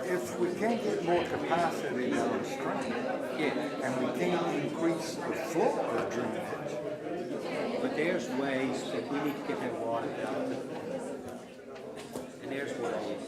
if we can't get more capacity down the stream, and we can't increase the flow of drainage. But there's ways that we need to get that water out. And there's ways.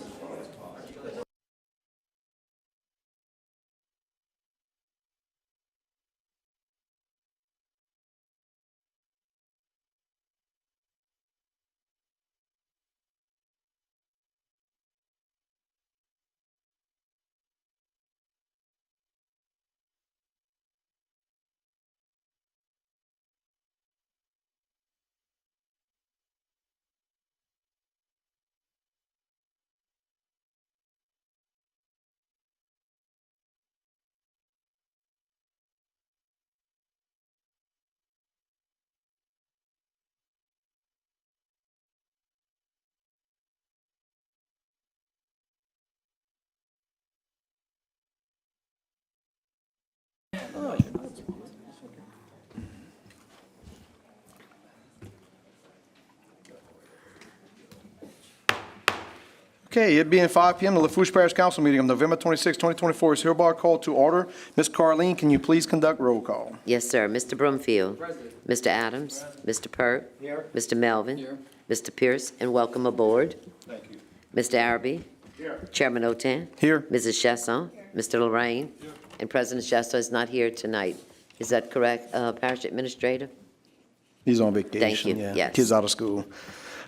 Okay, it being 5 p.m., the Lafourche Parish Council meeting of November 26, 2024 is hereby called to order. Ms. Carleen, can you please conduct roll call? Yes, sir. Mr. Brumfield. Present. Mr. Adams. Mr. Pert. Here. Mr. Melvin. Here. Mr. Pierce, and welcome aboard. Thank you. Mr. Arabi. Here. Chairman Otan. Here. Mrs. Chasson. Mr. Lorraine. Here. And President Chasson is not here tonight. Is that correct, Parish Administrator? He's on vacation. Thank you. Yeah. Yes. Kids out of school.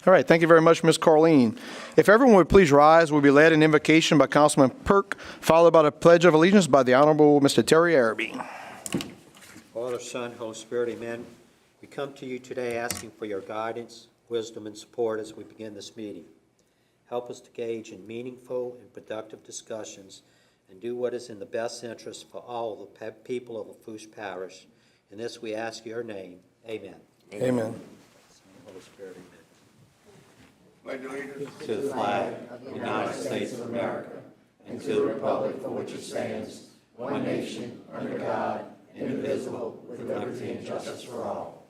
All right, thank you very much, Ms. Carleen. If everyone would please rise, we'll be led in invocation by Councilman Perk, followed by the Pledge of Allegiance by the Honorable Mr. Terry Arabi. Father, Son, Holy Spirit, amen. We come to you today asking for your guidance, wisdom, and support as we begin this meeting. Help us to engage in meaningful and productive discussions and do what is in the best interest for all the people of Lafourche Parish. In this we ask your name. Amen. Amen. Holy Spirit, amen. To the flag of the United States of America and to the republic for which it stands, one nation, under God, indivisible, with liberty and justice for all.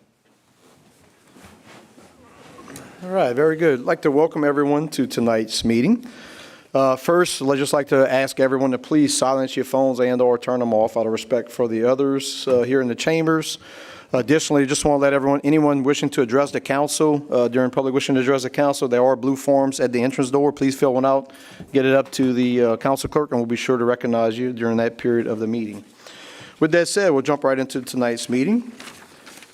All right, very good. I'd like to welcome everyone to tonight's meeting. First, I'd just like to ask everyone to please silence your phones and/or turn them off out of respect for the others here in the chambers. Additionally, just want to let anyone wishing to address the council, during public wishing to address the council, there are blue forms at the entrance door. Please fill one out, get it up to the council clerk, and we'll be sure to recognize you during that period of the meeting. With that said, we'll jump right into tonight's meeting.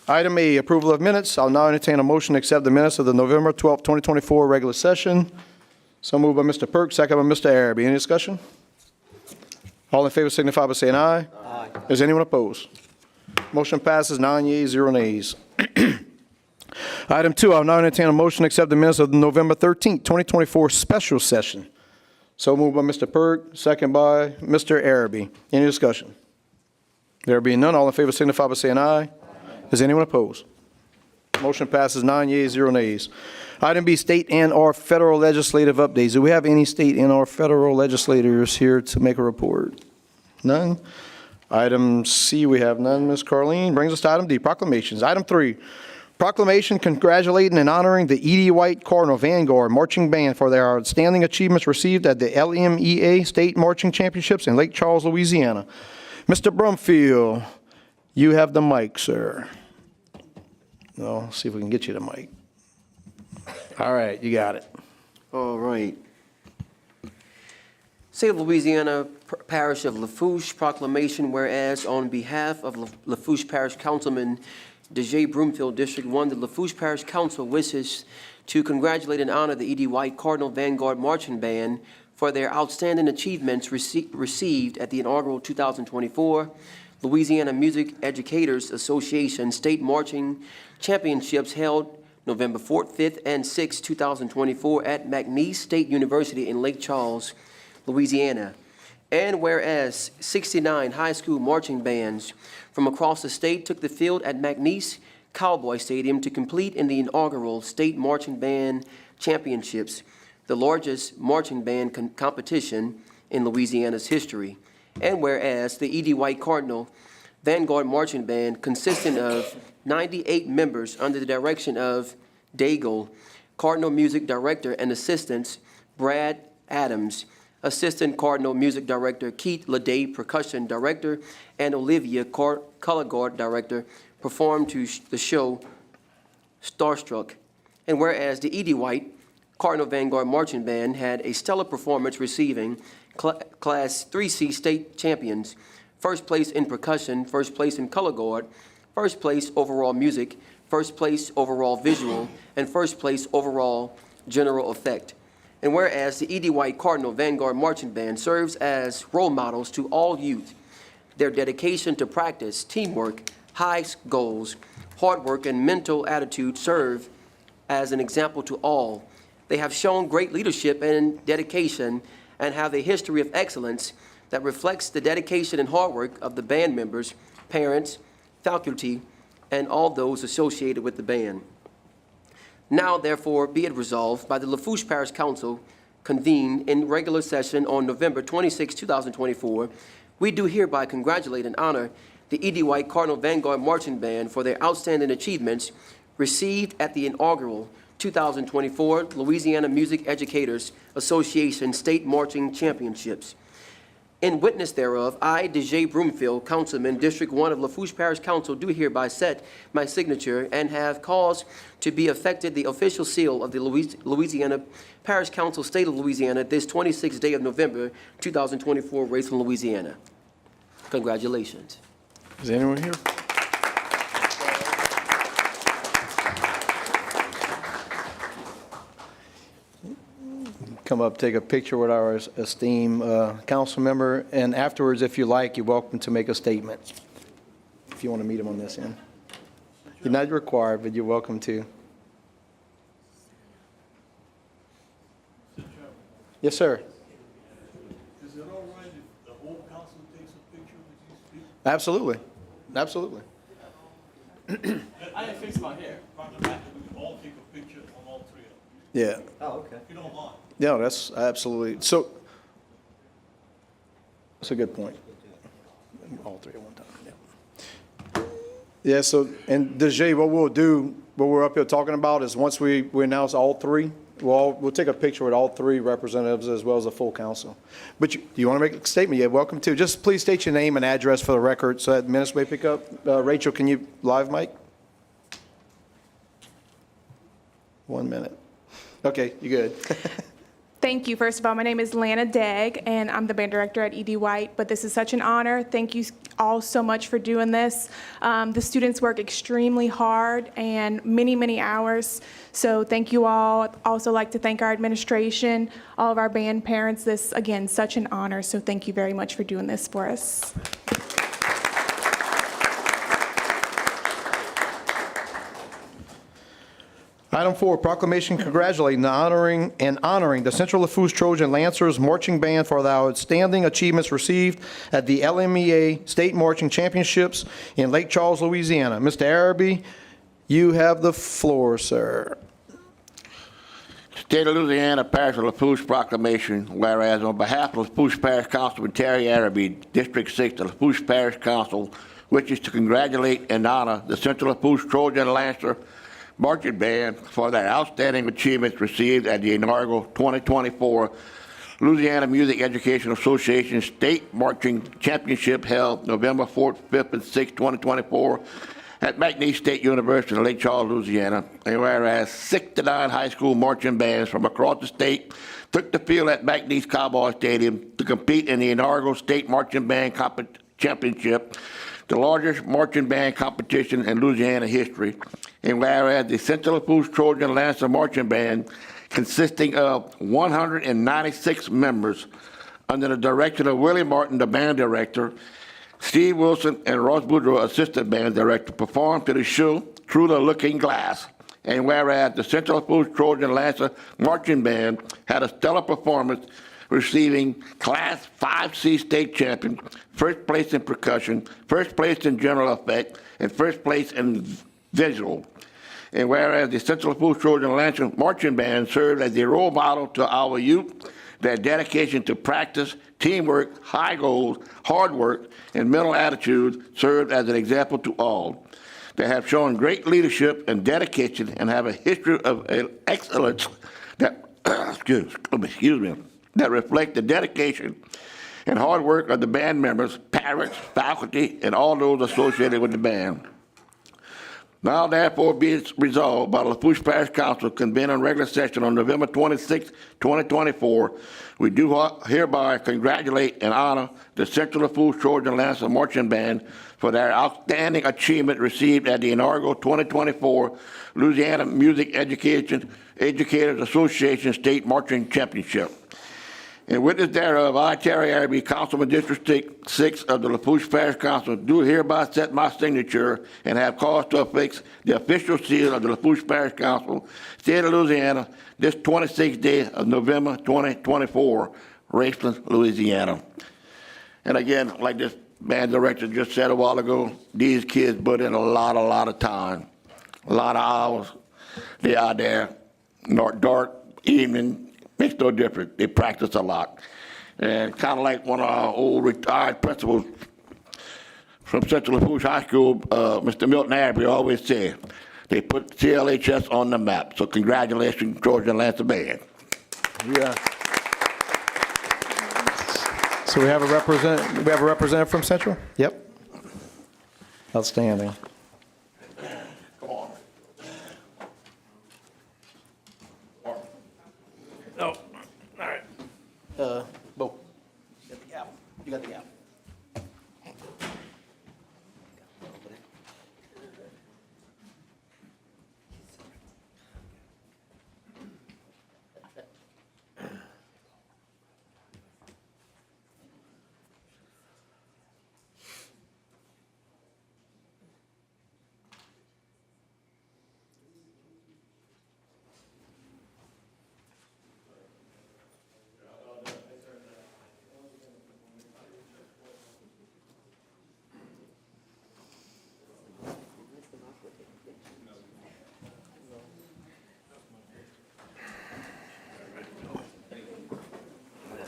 Item A, approval of minutes. I'll now entertain a motion to accept the minutes of the November 12, 2024 regular session. So moved by Mr. Perk, second by Mr. Arabi. Any discussion? All in favor signify by saying aye. Aye. Is anyone opposed? Motion passes 9 yeas, 0 nays. Item 2, I'll now entertain a motion to accept the minutes of the November 13, 2024 special session. So moved by Mr. Perk, second by Mr. Arabi. Any discussion? There being none, all in favor signify by saying aye. Is anyone opposed? Motion passes 9 yeas, 0 nays. Item B, state and/or federal legislative updates. Do we have any state and/or federal legislators here to make a report? None? Item C, we have none. Ms. Carleen brings us to item D, proclamations. Item 3, proclamation congratulating and honoring the E.D. White Cardinal Vanguard Marching Band for their outstanding achievements received at the LMEA State Marching Championships in Lake Charles, Louisiana. Mr. Brumfield, you have the mic, sir. Well, see if we can get you the mic. All right, you got it. All right. State of Louisiana, Parish of Lafourche, proclamation, whereas on behalf of Lafourche Parish Councilman DeJay Broomfield, District 1, the Lafourche Parish Council wishes to congratulate and honor the E.D. White Cardinal Vanguard Marching Band for their outstanding achievements received at the inaugural 2024 Louisiana Music Educators Association State Marching Championships held November 4th, 5th, and 6th, 2024 at McNeese State University in Lake Charles, Louisiana. And whereas 69 high school marching bands from across the state took the field at McNeese Cowboy Stadium to compete in the inaugural State Marching Band Championships, the largest marching band competition in Louisiana's history. And whereas the E.D. White Cardinal Vanguard Marching Band, consisting of 98 members under the direction of Daigle, Cardinal Music Director, and assistants Brad Adams, Assistant Cardinal Music Director Keith Leday, Percussion Director, and Olivia Color Guard Director, performed to the show Starstruck. And whereas the E.D. White Cardinal Vanguard Marching Band had a stellar performance, receiving Class 3C state champions, first place in percussion, first place in color guard, first place overall music, first place overall visual, and first place overall general effect. And whereas the E.D. White Cardinal Vanguard Marching Band serves as role models to all youth, their dedication to practice, teamwork, high goals, hard work, and mental attitude serve as an example to all. They have shown great leadership and dedication and have a history of excellence that reflects the dedication and hard work of the band members, parents, faculty, and all those associated with the band. Now, therefore, be it resolved by the Lafourche Parish Council, convened in regular session on November 26, 2024, we do hereby congratulate and honor the E.D. White Cardinal Vanguard Marching Band for their outstanding achievements received at the inaugural 2024 Louisiana Music Educators Association State Marching Championships. In witness thereof, I, DeJay Broomfield, Councilman, District 1 of Lafourche Parish Council, do hereby set my signature and have caused to be effected the official seal of the Louisiana Parish Council, State of Louisiana, this 26th day of November, 2024, Racine, Louisiana. Congratulations. Is anyone here? Come up, take a picture with our esteemed council member, and afterwards, if you like, you're welcome to make a statement. If you want to meet him on this end. You're not required, but you're welcome to. Yes, sir. Is it all right if the whole council takes a picture with these people? Absolutely. Absolutely. I didn't fix my hair. From the back, we can all take a picture on all three of them, Yeah. Oh, okay. if you don't mind. Yeah, that's absolutely. So, that's a good point. All three at one time, yeah. Yeah, so, and DeJay, what we'll do, what we're up here talking about is once we announce all three, we'll take a picture with all three representatives as well as the full council. But do you want to make a statement? Yeah, welcome to. Just please state your name and address for the record so that minutes may pick up. Rachel, can you live mic? 1 minute. Okay, you good. Thank you. First of all, my name is Lana Degg, and I'm the band director at E.D. White, but this is such an honor. Thank you all so much for doing this. The students work extremely hard and many, many hours, so thank you all. I'd also like to thank our administration, all of our band parents. This, again, such an honor, so thank you very much for doing this for us. Item 4, proclamation congratulating and honoring the Central Lafourche Trojan Lancers Marching Band for their outstanding achievements received at the LMEA State Marching Championships in Lake Charles, Louisiana. Mr. Araby, you have the floor, sir. State of Louisiana, Parish of Lafourche proclamation, whereas on behalf of Lafourche Parish Councilman Terry Araby, District 6 of Lafourche Parish Council, wishes to congratulate and honor the Central Lafourche Trojan Lancer Marching Band for their outstanding achievements received at the inaugural 2024 Louisiana Music Education Association State Marching Championship held November 4th, 5th, and 6th, 2024 at McNeese State University in Lake Charles, Louisiana. And whereas 69 high school marching bands from across the state took the field at McNeese Cowboy Stadium to compete in the inaugural State Marching Band Championship, the largest marching band competition in Louisiana history. And whereas the Central Lafourche Trojan Lancer Marching Band, consisting of 196 members under the direction of Willie Martin, the band director, Steve Wilson and Ross Boudreaux, assistant band director, performed to the show Through the Looking Glass. And whereas the Central Lafourche Trojan Lancer Marching Band had a stellar performance, receiving Class 5C state champion, first place in percussion, first place in general effect, and first place in visual. And whereas the Central Lafourche Trojan Lancer Marching Band served as a role model to our youth, their dedication to practice, teamwork, high goals, hard work, and mental attitude served as an example to all. They have shown great leadership and dedication and have a history of excellence that, excuse me, that reflect the dedication and hard work of the band members, parents, faculty, and all those associated with the band. Now therefore be it resolved by the Lafourche Parish Council convened in regular session on November 26, 2024, we do hereby congratulate and honor the Central Lafourche Trojan Lancer Marching Band for their outstanding achievement received at the inaugural 2024 Louisiana Music Educators Association State Marching Championship. In witness thereof, I, Terry Araby, Councilman District 6 of the Lafourche Parish Council, do hereby set my signature and have cause to affix the official seal of the Lafourche Parish Council, State of Louisiana, this 26th day of November 2024, Raceland, Louisiana. And again, like this band director just said a while ago, these kids put in a lot of time, a lot of hours. They are there, dark, evening, makes no difference. They practice a lot. And kind of like one of our old retired principals from Central Lafourche High School, Mr. Milton Araby, always said, they put CLHS on the map. So congratulations, Trojan Lancer Band. Yeah. So we have a representative from Central? Yep. Outstanding. Come on. Oh, all right. Bo, you got the gavel. You got the gavel.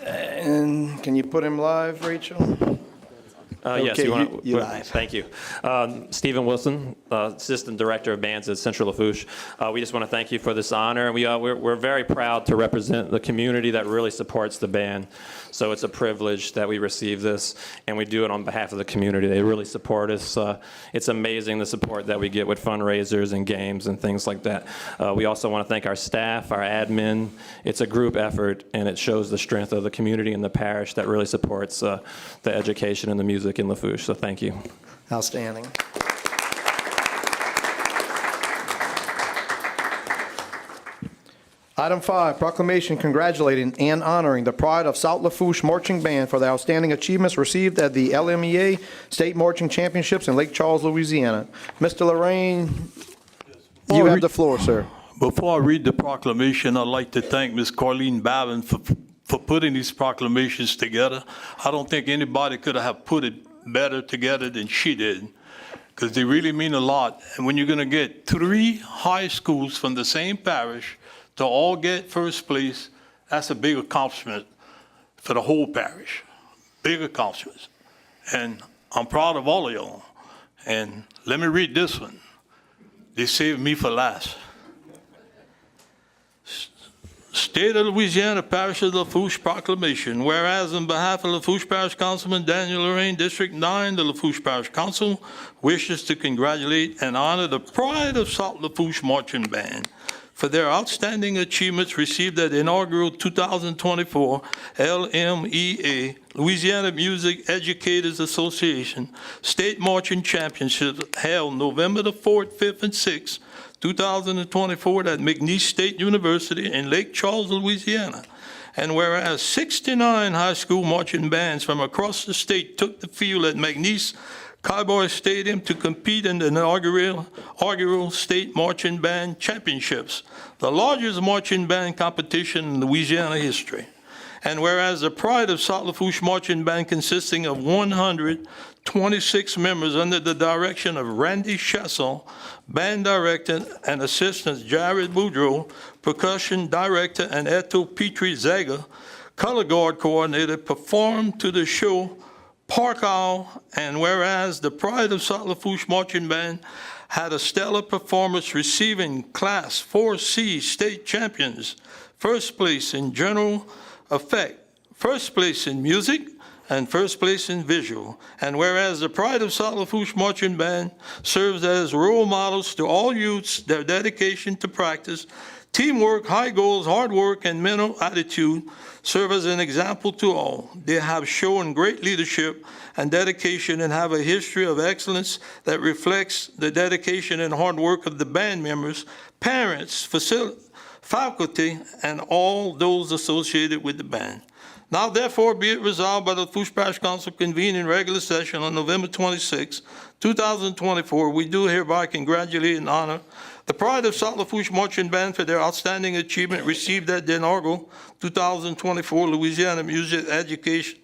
And can you put him live, Rachel? Yes, Okay, you want you live. Thank you. Stephen Wilson, Assistant Director of Bands at Central Lafourche. We just want to thank you for this honor. We're very proud to represent the community that really supports the band. So it's a privilege that we receive this, and we do it on behalf of the community. They really support us. It's amazing the support that we get with fundraisers and games and things like that. We also want to thank our staff, our admin. It's a group effort, and it shows the strength of the community and the parish that really supports the education and the music in Lafourche. So thank you. Outstanding. Item 5, proclamation congratulating and honoring the Pride of South Lafourche Marching Band for the outstanding achievements received at the LMEA State Marching Championships in Lake Charles, Louisiana. Mr. Lorraine, you have the floor, sir. Before I read the proclamation, I'd like to thank Ms. Carleen Babin for putting these proclamations together. I don't think anybody could have put it better together than she did, because they really mean a lot. And when you're going to get 3 high schools from the same parish to all get first place, that's a big accomplishment for the whole parish. Big accomplishments. And I'm proud of all of y'all. And let me read this one. They saved me for last. State of Louisiana Parish of Lafourche Proclamation. Whereas on behalf of Lafourche Parish Councilman Daniel Lorraine, District 9, the Lafourche Parish Council wishes to congratulate and honor the Pride of South Lafourche Marching Band for their outstanding achievements received at the inaugural 2024 LMEA, Louisiana Music Educators Association, State Marching Championships held November the 4th, 5th, and 6th, 2024 at McNeese State University in Lake Charles, Louisiana. And whereas 69 high school marching bands from across the state took the field at McNeese Cowboy Stadium to compete in the inaugural State Marching Band Championships, the largest marching band competition in Louisiana history. And whereas the Pride of South Lafourche Marching Band, consisting of 126 members under the direction of Randy Shessel, band director and assistants Jared Boudreau, percussion director, and Eto Petrie Zaga, color guard coordinator, performed to the show Park Owl. And whereas the Pride of South Lafourche Marching Band had a stellar performance, receiving Class 4C state champions, first place in general effect, first place in music and first place in visual. And whereas the Pride of South Lafourche Marching Band serves as role models to all youths, their dedication to practice, teamwork, high goals, hard work, and mental attitude serve as an example to all. They have shown great leadership and dedication and have a history of excellence that reflects the dedication and hard work of the band members, parents, faculty, and all those associated with the band. Now therefore be it resolved by the Lafourche Parish Council convened in regular session on November 26, 2024, we do hereby congratulate and honor the Pride of South Lafourche Marching Band for their outstanding achievement received at the inaugural 2024 Louisiana Music Education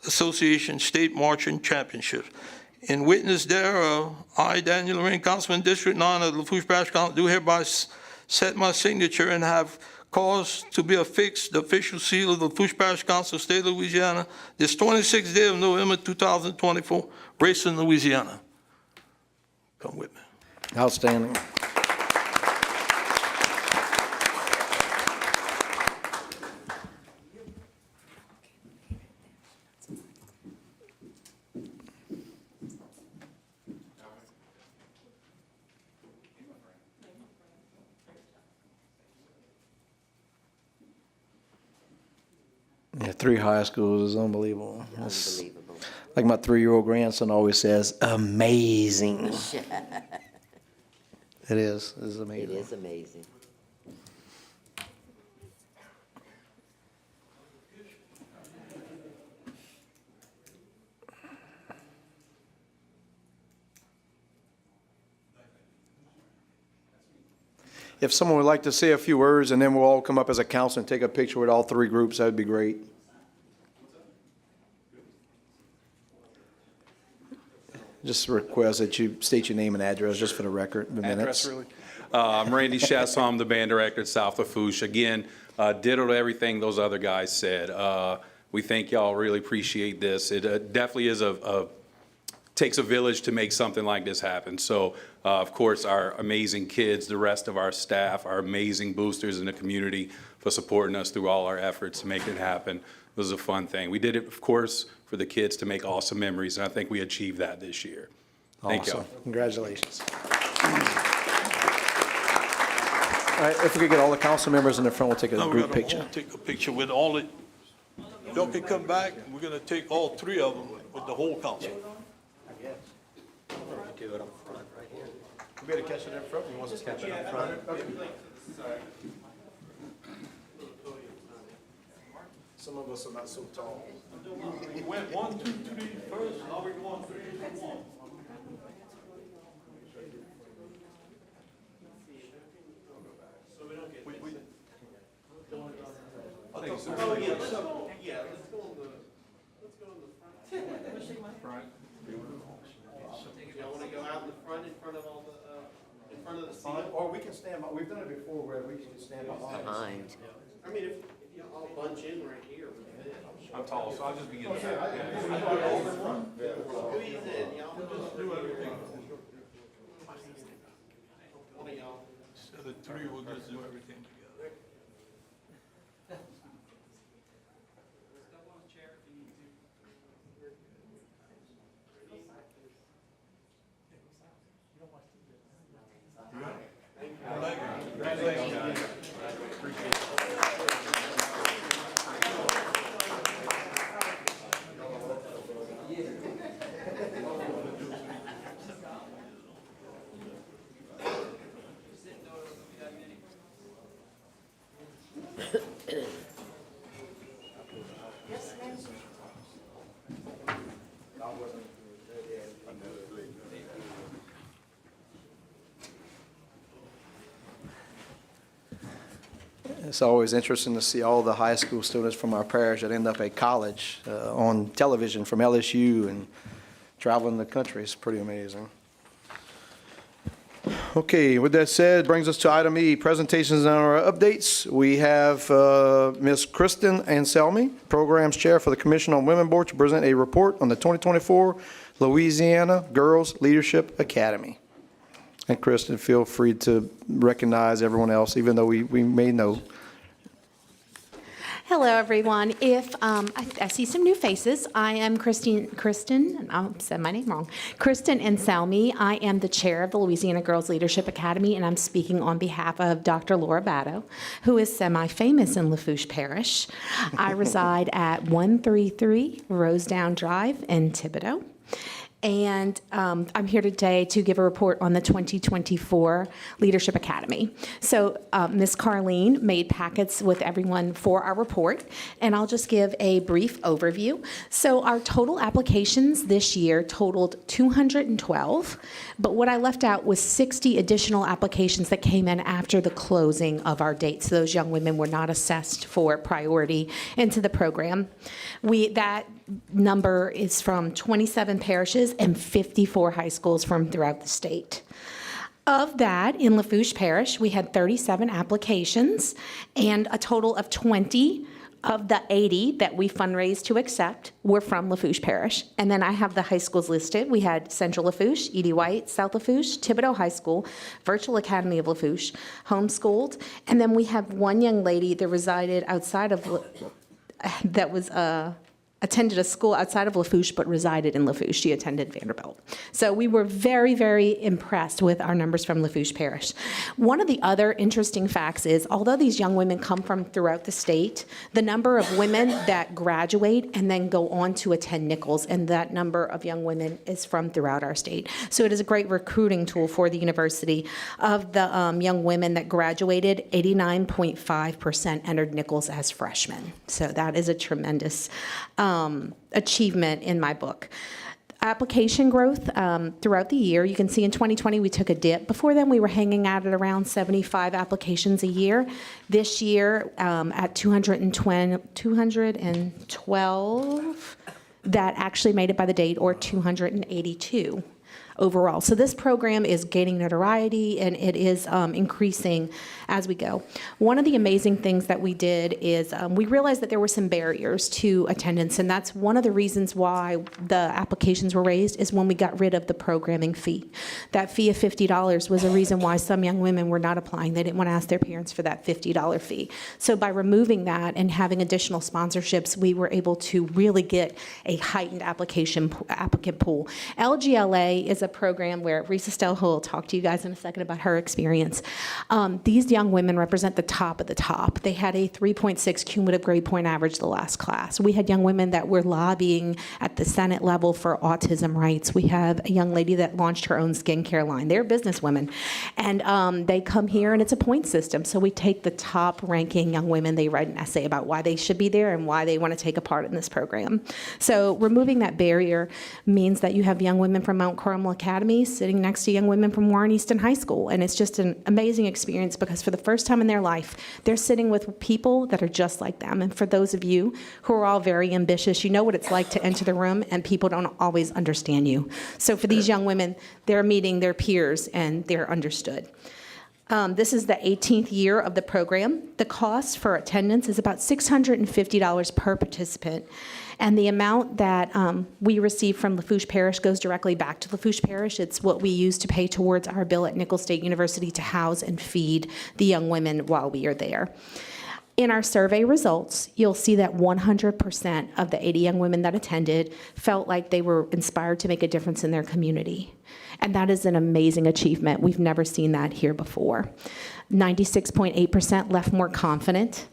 Association State Marching Championship. In witness thereof, I, Daniel Lorraine, Councilman District 9 of the Lafourche Parish Council, do hereby set my signature and have caused to be affixed the official seal of the Lafourche Parish Council, State of Louisiana, this 26th day of November 2024, Racing, Louisiana. Come with me. Outstanding. Yeah, 3 high schools is unbelievable. That's Unbelievable. like my 3-year-old grandson always says, amazing. It is. It's It amazing. is amazing. If someone would like to say a few words, and then we'll all come up as a council and take a picture with all 3 groups, that'd be great. Just request that you state your name and address just for the record, the minutes. Address, really? I'm Randy Chasson. I'm the band director at South Lafourche. Again, ditto to everything those other guys said. We thank y'all, really appreciate this. It definitely is takes a village to make something like this happen. So, of course, our amazing kids, the rest of our staff, our amazing boosters in the community for supporting us through all our efforts to make it happen. It was a fun thing. We did it, of course, for the kids to make awesome memories, and I think we achieved that this year. Thank Awesome. y'all. Congratulations. All right, if we could get all the council members in the front, we'll take a Now we group gotta picture. all take a picture with all the, y'all can come back, we're gonna take all 3 of them with the whole council. Do it up front, right here. We better catch it in front. You want us to catch it up front? Some of us are not so tall. We went 1, 2, 3 first, now we're going 3, 2, 1. Or we can stand, we've done it before where we can stand behind. Behind. I mean, if you all bunch in right here, I'm tall, so I'll just begin. squeeze in, y'all. Just do everything. One of y'all. So the 3 will just do everything together. It's always interesting to see all the high school students from our parish that end up at college on television from LSU and traveling the country. It's pretty amazing. Okay, with that said, brings us to item E, presentations and our updates. We have Ms. Kristen Anselmi, Programs Chair for the Commission on Women Board, to present a report on the 2024 Louisiana Girls Leadership Academy. And Kristen, feel free to recognize everyone else, even though we may know. Hello, everyone. If I see some new faces, I am Kristen, I'll say my name wrong, Kristen Anselmi. I am the chair of the Louisiana Girls Leadership Academy, and I'm speaking on behalf of Dr. Laura Batto, who is semi-famous in Lafourche Parish. I reside at 133 Rosedown Drive in Thibodaux. And I'm here today to give a report on the 2024 Leadership Academy. So Ms. Carlene made packets with everyone for our report, and I'll just give a brief overview. So our total applications this year totaled 212, but what I left out was 60 additional applications that came in after the closing of our date. So those young women were not assessed for priority into the program. That number is from 27 parishes and 54 high schools from throughout the state. Of that, in Lafourche Parish, we had 37 applications, and a total of 20 of the 80 that we fundraised to accept were from Lafourche Parish. And then I have the high schools listed. We had Central Lafourche, E.D. White, South Lafourche, Thibodaux High School, Virtual Academy of Lafourche, homeschooled. And then we have one young lady that resided outside of, attended a school outside of Lafourche but resided in Lafourche. She attended Vanderbilt. So we were very, very impressed with our numbers from Lafourche Parish. One of the other interesting facts is, although these young women come from throughout the state, the number of women that graduate and then go on to attend Nichols, and that number of young women is from throughout our state. So it is a great recruiting tool for the university. Of the young women that graduated, 89.5% entered Nichols as freshmen. So that is a tremendous achievement in my book. Application growth throughout the year. You can see in 2020 we took a dip. Before then we were hanging out at around 75 applications a year. This year at 212 that actually made it by the date, or 282 overall. So this program is gaining notoriety, and it is increasing as we go. One of the amazing things that we did is we realized that there were some barriers to attendance, and that's one of the reasons why the applications were raised, is when we got rid of the programming fee. That fee of $50 was a reason why some young women were not applying. They didn't want to ask their parents for that $50 fee. So by removing that and having additional sponsorships, we were able to really get a heightened applicant pool. LGLA is a program where Risa Stell will talk to you guys in a second about her experience. These young women represent the top of the top. They had a 3.6 cumulative grade point average the last class. We had young women that were lobbying at the Senate level for autism rights. We have a young lady that launched her own skincare line. They're businesswomen. And they come here, and it's a point system. So we take the top ranking young women. They write an essay about why they should be there and why they want to take a part in this program. So removing that barrier means that you have young women from Mount Carmel Academy sitting next to young women from Warren Easton High School. And it's just an amazing experience, because for the first time in their life, they're sitting with people that are just like them. And for those of you who are all very ambitious, you know what it's like to enter the room and people don't always understand you. So for these young women, they're meeting their peers and they're understood. This is the 18th year of the program. The cost for attendance is about $650 per participant. And the amount that we receive from Lafourche Parish goes directly back to Lafourche Parish. It's what we use to pay towards our bill at Nichols State University to house and feed the young women while we are there. In our survey results, you'll see that 100% of the 80 young women that attended felt like they were inspired to make a difference in their community. And that is an amazing achievement. We've never seen that here before. 96.8% left more confident,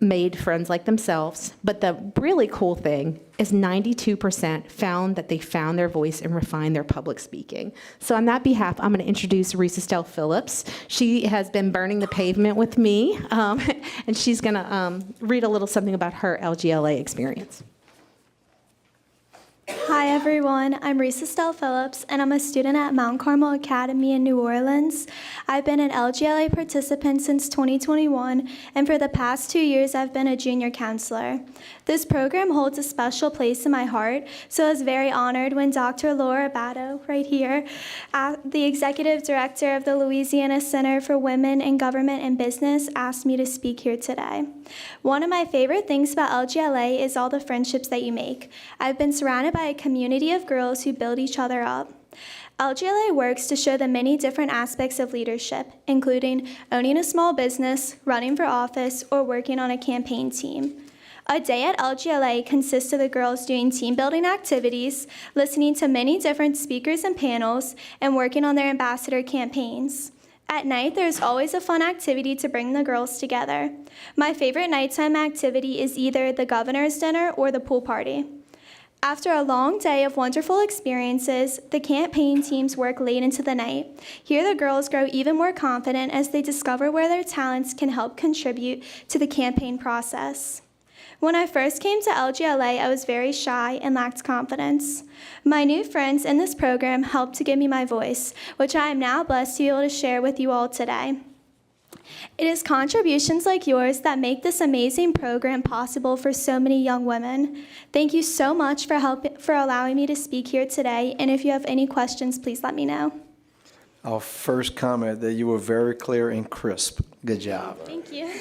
made friends like themselves. But the really cool thing is 92% found that they found their voice and refined their public speaking. So on that behalf, I'm going to introduce Risa Stell Phillips. She has been burning the pavement with me, and she's going to read a little something about her LGLA experience. Hi everyone, I'm Risa Stell Phillips, and I'm a student at Mount Carmel Academy in New Orleans. I've been an LGLA participant since 2021, and for the past 2 years I've been a junior counselor. This program holds a special place in my heart, so I was very honored when Dr. Laura Batto, right here, the executive director of the Louisiana Center for Women in Government and Business, asked me to speak here today. One of my favorite things about LGLA is all the friendships that you make. I've been surrounded by a community of girls who build each other up. LGLA works to show the many different aspects of leadership, including owning a small business, running for office, or working on a campaign team. A day at LGLA consists of the girls doing team building activities, listening to many different speakers and panels, and working on their ambassador campaigns. At night, there's always a fun activity to bring the girls together. My favorite nighttime activity is either the governor's dinner or the pool party. After a long day of wonderful experiences, the campaign teams work late into the night. Here, the girls grow even more confident as they discover where their talents can help contribute to the campaign process. When I first came to LGLA, I was very shy and lacked confidence. My new friends in this program helped to give me my voice, which I am now blessed to be able to share with you all today. It is contributions like yours that make this amazing program possible for so many young women. Thank you so much for allowing me to speak here today, and if you have any questions, please let me know. I'll first comment that you were very clear and crisp. Good job. Thank you.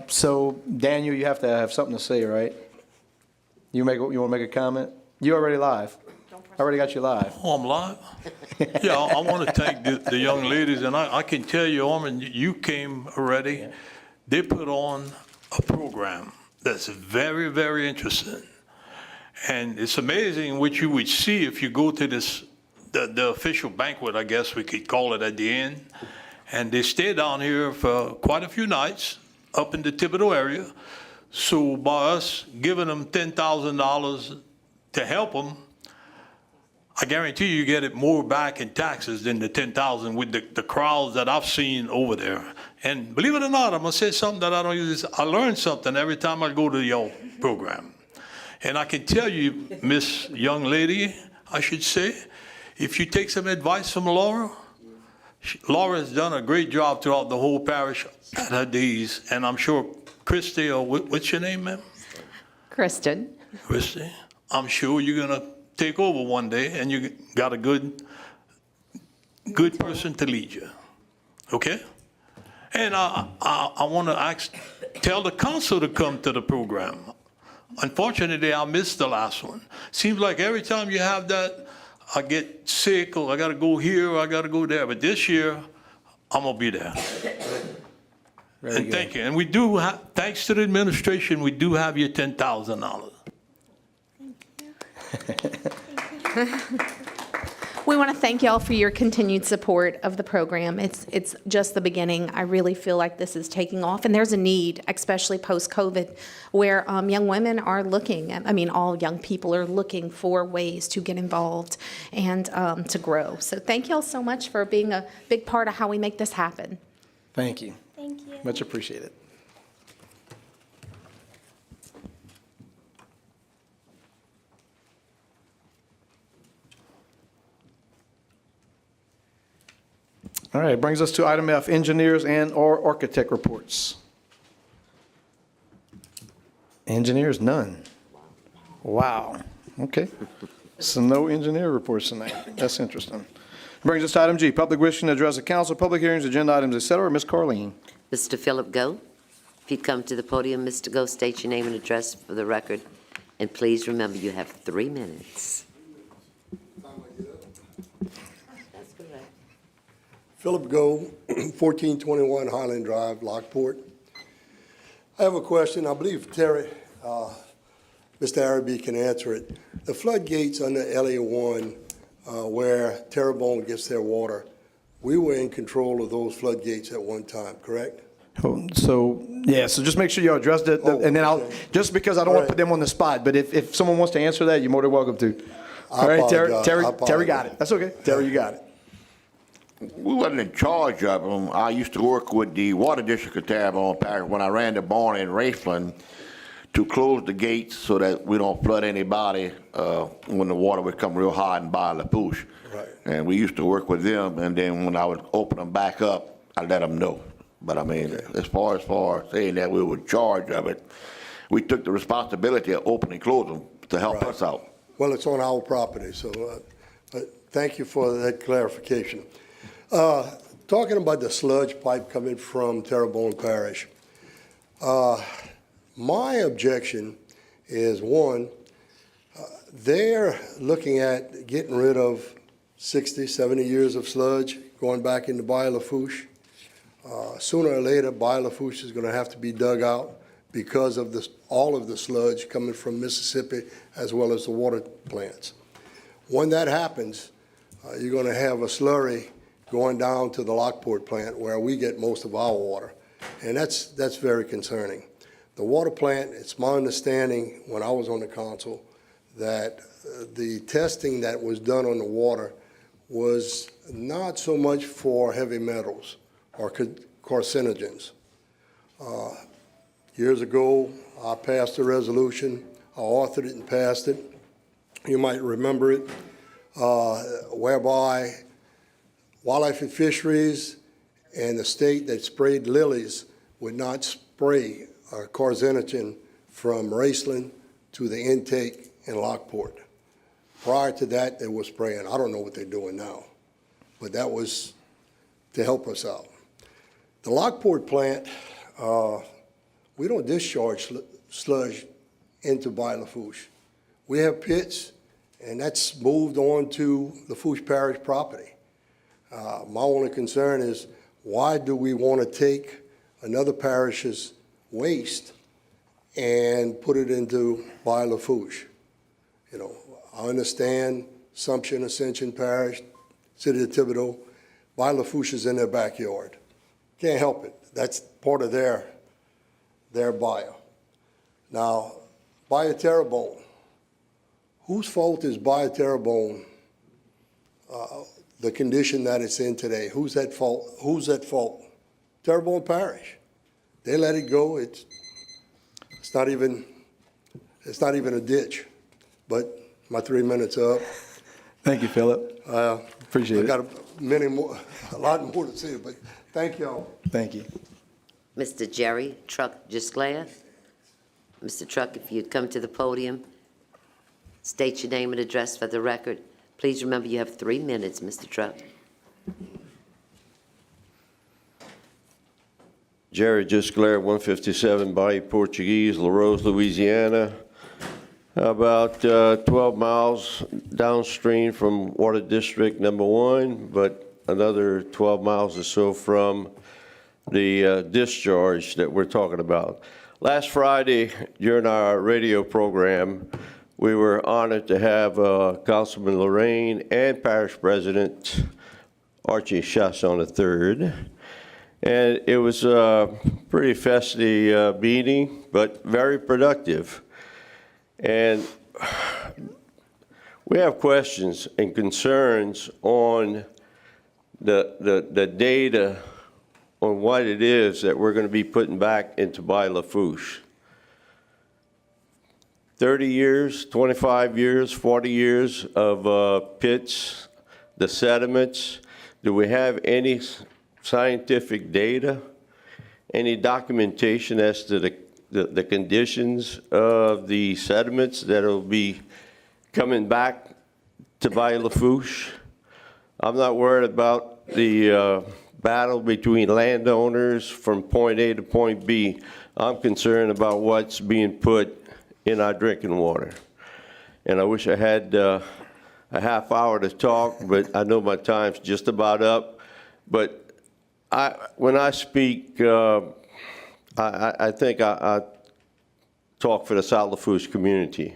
So, Daniel, you have to have something to say, right? You want to make a comment? You already live. I already got you live. Oh, I'm live? Yeah, I want to thank the young ladies, and I can tell you, Orman, you came already. Yeah. They put on a program that's very, very interesting. And it's amazing what you would see if you go to the official banquet, I guess we could call it, at the end. And they stay down here for quite a few nights up in the Thibodeau area. So by us giving them $10,000 to help them, I guarantee you get it more back in taxes than the $10,000 with the crowds that I've seen over there. And believe it or not, I'm gonna say something that I don't use. I learn something every time I go to your program. And I can tell you, Miss Young Lady, I should say, if you take some advice from Laura, Laura has done a great job throughout the whole parish at her days. And I'm sure Christy, or what's your name, ma'am? Kristen. Christy, I'm sure you're gonna take over one day, and you got a good person to lead you, okay? And I want to tell the council to come to the program. Unfortunately, I missed the last one. Seems like every time you have that, I get sick, or I got to go here, or I got to go there. But this year, I'm gonna be there. And thank you. And we do have, thanks to the administration, we do have your $10,000. We want to thank y'all for your continued support of the program. It's just the beginning. I really feel like this is taking off, and there's a need, especially post-COVID, where young women are looking, all young people are looking for ways to get involved and to grow. So thank y'all so much for being a big part of how we make this happen. Thank you. Thank you. Much appreciated. All right, brings us to item F, engineers and/or architect reports. Engineers, none. Wow. Okay. So no engineer reports tonight. That's interesting. Brings us to item G, public wishing to address the council, public hearings, agenda items, et cetera. Ms. Carleen. Mr. Philip Go. If you'd come to the podium, Mr. Go, state your name and address for the record. And please remember, you have 3 minutes. Philip Go, 1421 Highland Drive, Lockport. I have a question. I believe Mr. Araby can answer it. The floodgates under LA1 where Terrebonne gets their water, we were in control of those floodgates at one time, correct? So just make sure you address it, and then just because I don't want to put them on the spot, but if someone wants to answer that, you're more than welcome to. All right, Terry got it. That's okay. Terry, you got it. We wasn't in charge of them. I used to work with the water district of Terrebonne Parish when I ran the barn in Raceland to close the gates so that we don't flood anybody when the water would come real high and by Lafourche. Right. And we used to work with them, and then when I would open them back up, I let them know. But I mean, as far as saying that we were in charge of it, we took the responsibility of opening and closing them to help us out. Well, it's on our property, so thank you for that clarification. Talking about the sludge pipe coming from Terrebonne Parish, my objection is, one, They're looking at getting rid of 60, 70 years of sludge going back into Bayou Lafourche. Sooner or later, Bayou Lafourche is going to have to be dug out because of this, all of the sludge coming from Mississippi as well as the water plants. When that happens, you're going to have a slurry going down to the Lockport plant where we get most of our water, and that's very concerning. The water plant, it's my understanding when I was on the council that the testing that was done on the water was not so much for heavy metals or carcinogens. Years ago, I passed a resolution. I authored it and passed it. You might remember it, whereby Wildlife and Fisheries and the state that sprayed lilies would not spray carcinogen from Raceland to the intake in Lockport. Prior to that, they were spraying. I don't know what they're doing now, but that was to help us out. The Lockport plant, we don't discharge sludge into Bayou Lafourche. We have pits, and that's moved on to Lafourche Parish property. My only concern is, why do we want to take another parish's waste and put it into Bayou Lafourche? You know, I understand Ascension Parish, City of Thibodaux, Bayou Lafourche is in their backyard. Can't help it. That's part of their bayou. Now, Bayou Terrebonne. Whose fault is Bayou Terrebonne, the condition that it's in today? Who's at fault? Who's at fault? Terrebonne Parish. They let it go. It's not even a ditch. But my 3 minutes are up. Thank you, Philip. Appreciate it. I got a lot more to say, but thank y'all. Thank you. Mr. Jerry Truck Gisclair. Mr. Truck, if you'd come to the podium, state your name and address for the record. Please remember you have 3 minutes, Mr. Truck. Jerry Gisclair, 157 Bayou Portuguese, La Rose, Louisiana. About 12 miles downstream from Water District number 1, but another 12 miles or so from the discharge that we're talking about. Last Friday, during our radio program, we were honored to have Councilman Lorraine and Parish President Archie Chasson III. And it was a pretty festive meeting, but very productive. And we have questions and concerns on the data on what it is that we're going to be putting back into Bayou Lafourche. 30 years, 25 years, 40 years of pits, the sediments. Do we have any scientific data, any documentation as to the conditions of the sediments that will be coming back to Bayou Lafourche? I'm not worried about the battle between landowners from point A to point B. I'm concerned about what's being put in our drinking water. And I wish I had a half hour to talk, but I know my time's just about up. But when I speak, I think I talk for the South Lafourche community.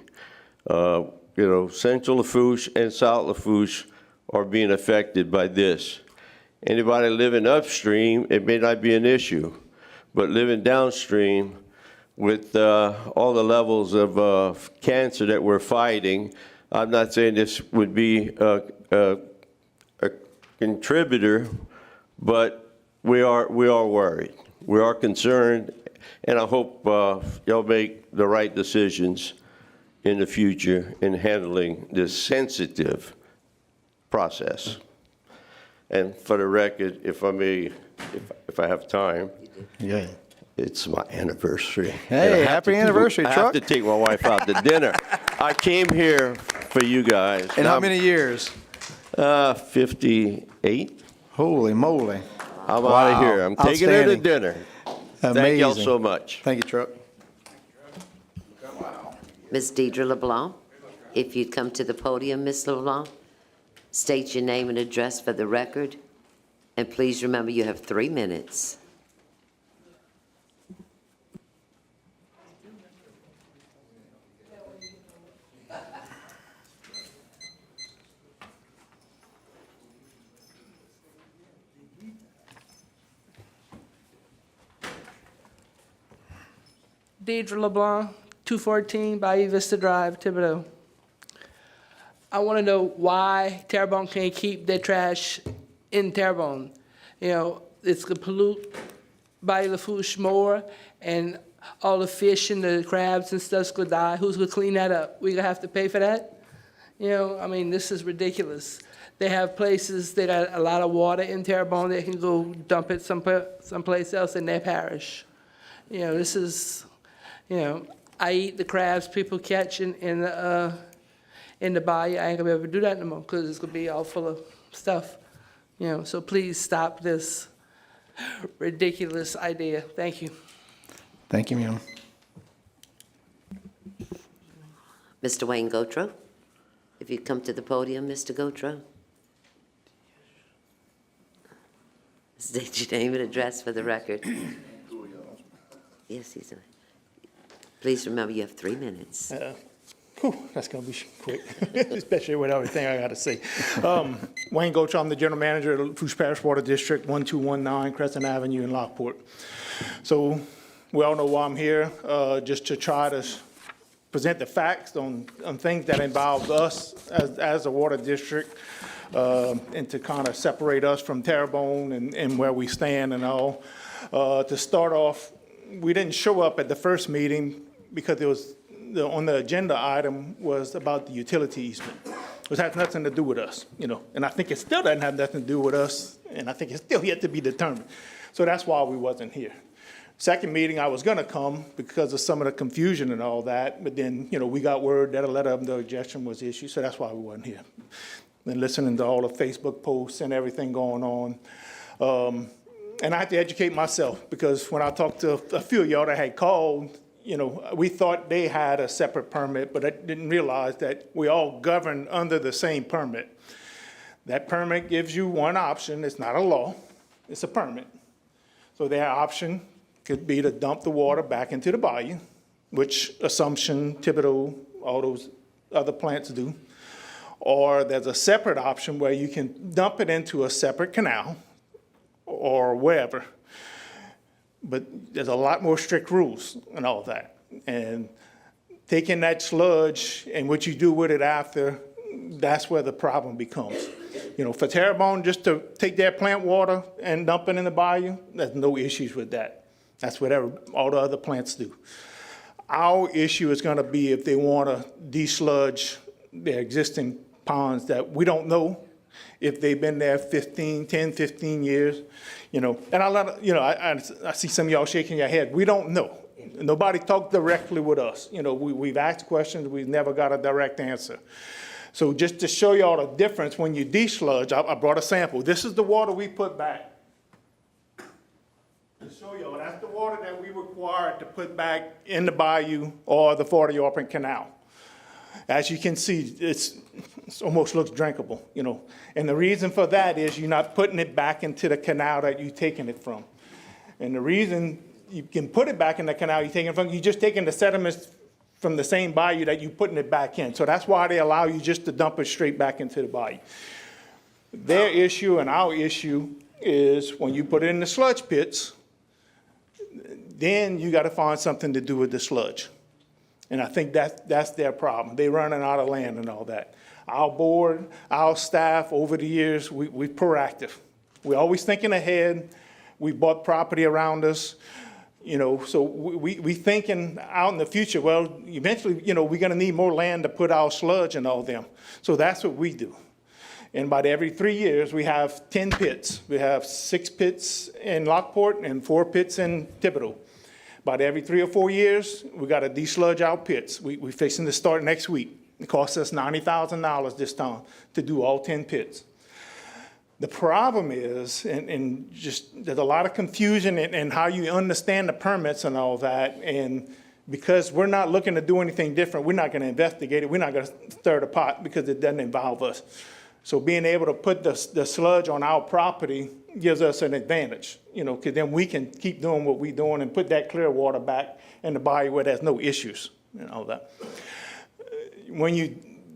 You know, Central Lafourche and South Lafourche are being affected by this. Anybody living upstream, it may not be an issue, but living downstream with all the levels of cancer that we're fighting, I'm not saying this would be a contributor, but we are worried. We are concerned, and I hope y'all make the right decisions in the future in handling this sensitive process. And for the record, if I may, if I have time, Yeah. it's my anniversary. Hey, happy anniversary, I Truck. have to take my wife out to dinner. I came here for you guys. In how many years? 58. Holy moly. I'm out of here. I'm taking her to Outstanding. dinner. Thank y'all so much. Thank you, Truck. Ms. Deidre LeBlanc. If you'd come to the podium, Ms. LeBlanc, state your name and address for the record, and please remember you have 3 minutes. Deidre LeBlanc, 214 Bayou Vista Drive, Thibodeau. I want to know why Terrebonne can't keep their trash in Terrebonne. You know, it's going to pollute Bayou Lafourche more, and all the fish and the crabs and stuff's going to die. Who's going to clean that up? We going to have to pay for that? You know, I mean, this is ridiculous. They have places, they got a lot of water in Terrebonne, they can go dump it someplace else in their parish. You know, this is, you know, I eat the crabs people catch in the bayou. I ain't gonna be able to do that no more because it's gonna be all full of stuff. You know, so please stop this ridiculous idea. Thank you. Thank you, ma'am. Mr. Wayne Gotro, if you'd come to the podium, Mr. Gotro. State your name and address for the record. Yes, he's. Please remember you have 3 minutes. That's going to be quick, especially with everything I got to say. Wayne Gotro, I'm the general manager of Lafourche Parish Water District, 1219 Crescent Avenue in Lockport. So we all know why I'm here, just to try to present the facts on things that involve us as a water district, and to kind of separate us from Terrebonne and where we stand and all. To start off, we didn't show up at the first meeting because it was on the agenda item was about the utility easement, which has nothing to do with us, you know. And I think it still doesn't have nothing to do with us, and I think it's still yet to be determined. So that's why we wasn't here. Second meeting, I was gonna come because of some of the confusion and all that, but then, you know, we got word that a letter of no objection was issued, so that's why we wasn't here. And listening to all the Facebook posts and everything going on. And I had to educate myself because when I talked to a few of y'all that had called, you know, we thought they had a separate permit, but I didn't realize that we all govern under the same permit. That permit gives you one option. It's not a law, it's a permit. So their option could be to dump the water back into the bayou, which Assumption, Thibodeau, all those other plants do. Or there's a separate option where you can dump it into a separate canal or wherever. But there's a lot more strict rules and all that. And taking that sludge and what you do with it after, that's where the problem becomes. You know, for Terrebonne just to take their plant water and dump it in the bayou, there's no issues with that. That's what all the other plants do. Our issue is gonna be if they wanna desludge their existing ponds that we don't know if they've been there 10, 15 years, you know. And I see some of y'all shaking your head. We don't know. Nobody talked directly with us. You know, we've asked questions, we've never got a direct answer. So just to show y'all the difference, when you desludge, I brought a sample. This is the water we put back. To show y'all, that's the water that we required to put back in the bayou or the 40-Orphan Canal. As you can see, it almost looks drinkable, you know. And the reason for that is you're not putting it back into the canal that you're taking it from. And the reason you can put it back in the canal you're taking it from, you're just taking the sediments from the same bayou that you're putting it back in. So that's why they allow you just to dump it straight back into the bayou. Their issue and our issue is when you put it in the sludge pits, then you got to find something to do with the sludge. And I think that's their problem. They're running out of land and all that. Our board, our staff, over the years, we're proactive. We're always thinking ahead. We bought property around us, you know, so we thinking out in the future. Well, eventually, you know, we're going to need more land to put our sludge and all them. So that's what we do. And about every 3 years, we have 10 pits. We have 6 pits in Lockport and 4 pits in Thibodeau. About every 3 or 4 years, we got to desludge our pits. We're fixing to start next week. It costs us $90,000 this time to do all 10 pits. The problem is, and just there's a lot of confusion in how you understand the permits and all that, and because we're not looking to do anything different, we're not going to investigate it. We're not going to stir the pot because it doesn't involve us. So being able to put the sludge on our property gives us an advantage, because then we can keep doing what we're doing and put that clear water back in the bayou where there's no issues and all that.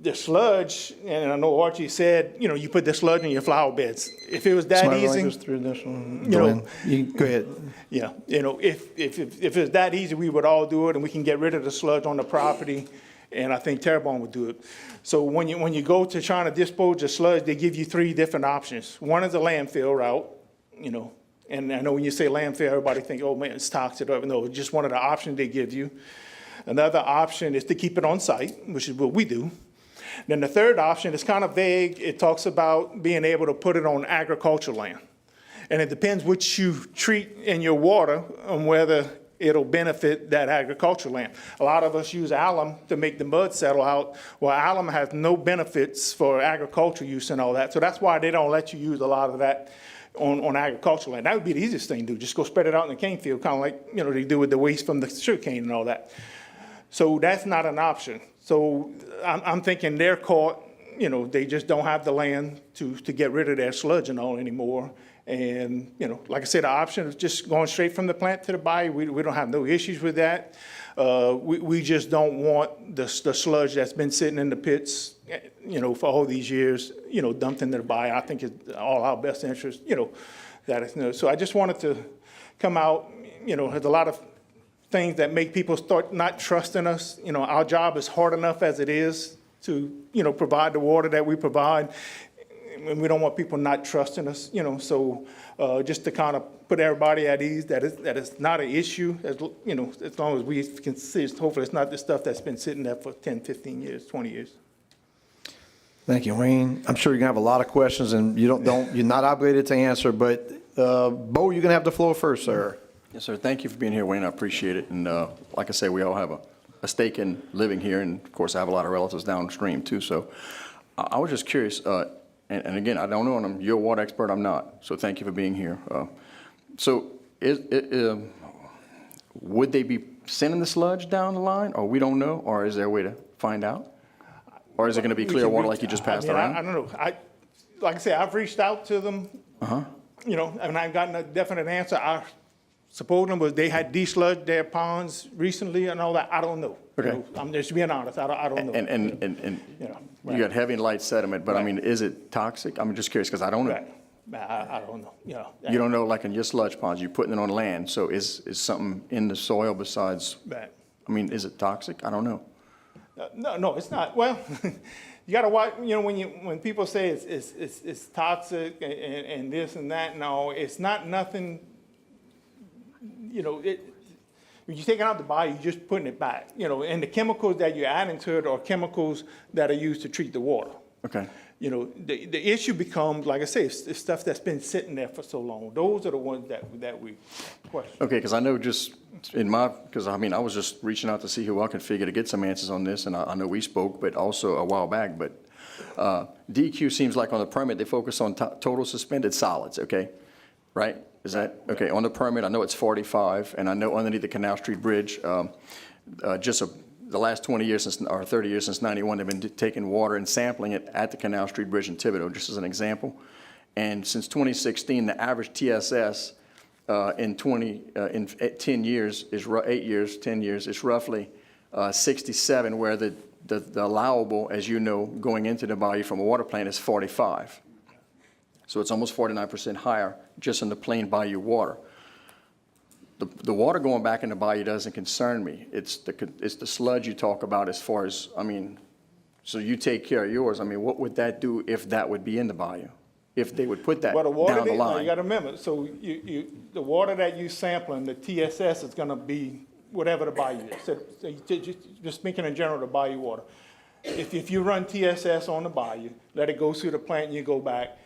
The sludge, and I know Archie said, you put the sludge in your flower beds. If it was that Somebody easy, run us through this one? Go ahead. yeah, if it's that easy, we would all do it, and we can get rid of the sludge on the property, and I think Terrebonne would do it. So when you go to trying to dispose of sludge, they give you 3 different options. One is a landfill route, and I know when you say landfill, everybody think, oh man, it's toxic. No, it's just one of the options they give you. Another option is to keep it on site, which is what we do. Then the third option is kind of vague. It talks about being able to put it on agricultural land. And it depends which you treat in your water on whether it'll benefit that agricultural land. A lot of us use alum to make the mud settle out. Well, alum has no benefits for agricultural use and all that. So that's why they don't let you use a lot of that on agricultural land. That would be the easiest thing to do. Just go spread it out in the cane field, kind of like they do with the waste from the sugar cane and all that. So that's not an option. So I'm thinking they're caught, they just don't have the land to get rid of their sludge and all anymore. And, like I said, the option is just going straight from the plant to the bayou. We don't have no issues with that. We just don't want the sludge that's been sitting in the pits, for all these years, dumped into the bayou. I think it's all our best interest, So I just wanted to come out, there's a lot of things that make people start not trusting us. Our job is hard enough as it is to, provide the water that we provide. And we don't want people not trusting us, so just to kind of put everybody at ease that it's not an issue, as long as we can see, hopefully it's not the stuff that's been sitting there for 10, 15 years, 20 years. Thank you, Wayne. I'm sure you're gonna have a lot of questions, and you're not obligated to answer, but Bo, you're gonna have the floor first, sir. Yes, sir. Thank you for being here, Wayne. I appreciate it. And like I say, we all have a stake in living here, and of course, I have a lot of relatives downstream too. So I was just curious. And again, I don't know, and you're a water expert, I'm not, so thank you for being here. So would they be sending the sludge down the line, or we don't know, or is there a way to find out? Or is it going to be clear water like you just passed around? I don't know. Like I said, I've reached out to them, and I've gotten a definite answer. I suppose them was they had desludged their ponds recently and all that. I don't know. Okay. I'm just being honest. I don't know. And you got heavy and light sediment, but I mean, is it toxic? I'm just curious because I don't know. Right. I don't know. You don't know, like in your sludge ponds, you're putting it on land. So is something in the soil besides? Right. I mean, is it toxic? I don't know. No, it's not. Well, you got to watch. When people say it's toxic and this and that, no, it's not nothing. When you take it out the bayou, you're just putting it back. And the chemicals that you're adding to it are chemicals that are used to treat the water. Okay. The issue becomes, like I say, it's stuff that's been sitting there for so long. Those are the ones that we question. Okay, because I know just because I was just reaching out to see who I could figure to get some answers on this, and I know we spoke, but also a while back, but DEQ seems like on the permit, they focus on total suspended solids, okay? Right? Is that, okay, on the permit, I know it's 45, and I know underneath the Canal Street Bridge, the last 20 years or 30 years since 91, they've been taking water and sampling it at the Canal Street Bridge in Thibodeau, just as an example. And since 2016, the average TSS in 10 years is 10 years is roughly 67, where the allowable, as you know, going into the bayou from a water plant is 45. So it's almost 49% higher just in the plain bayou water. The water going back in the bayou doesn't concern me. It's the sludge you talk about as far as, so you take care of yours. What would that do if that would be in the bayou? If they would put that down the line? You got to remember, so the water that you sampling, the TSS is going to be whatever the bayou is. So just speaking in general, the bayou water. If you run TSS on the bayou, let it go through the plant and you go back,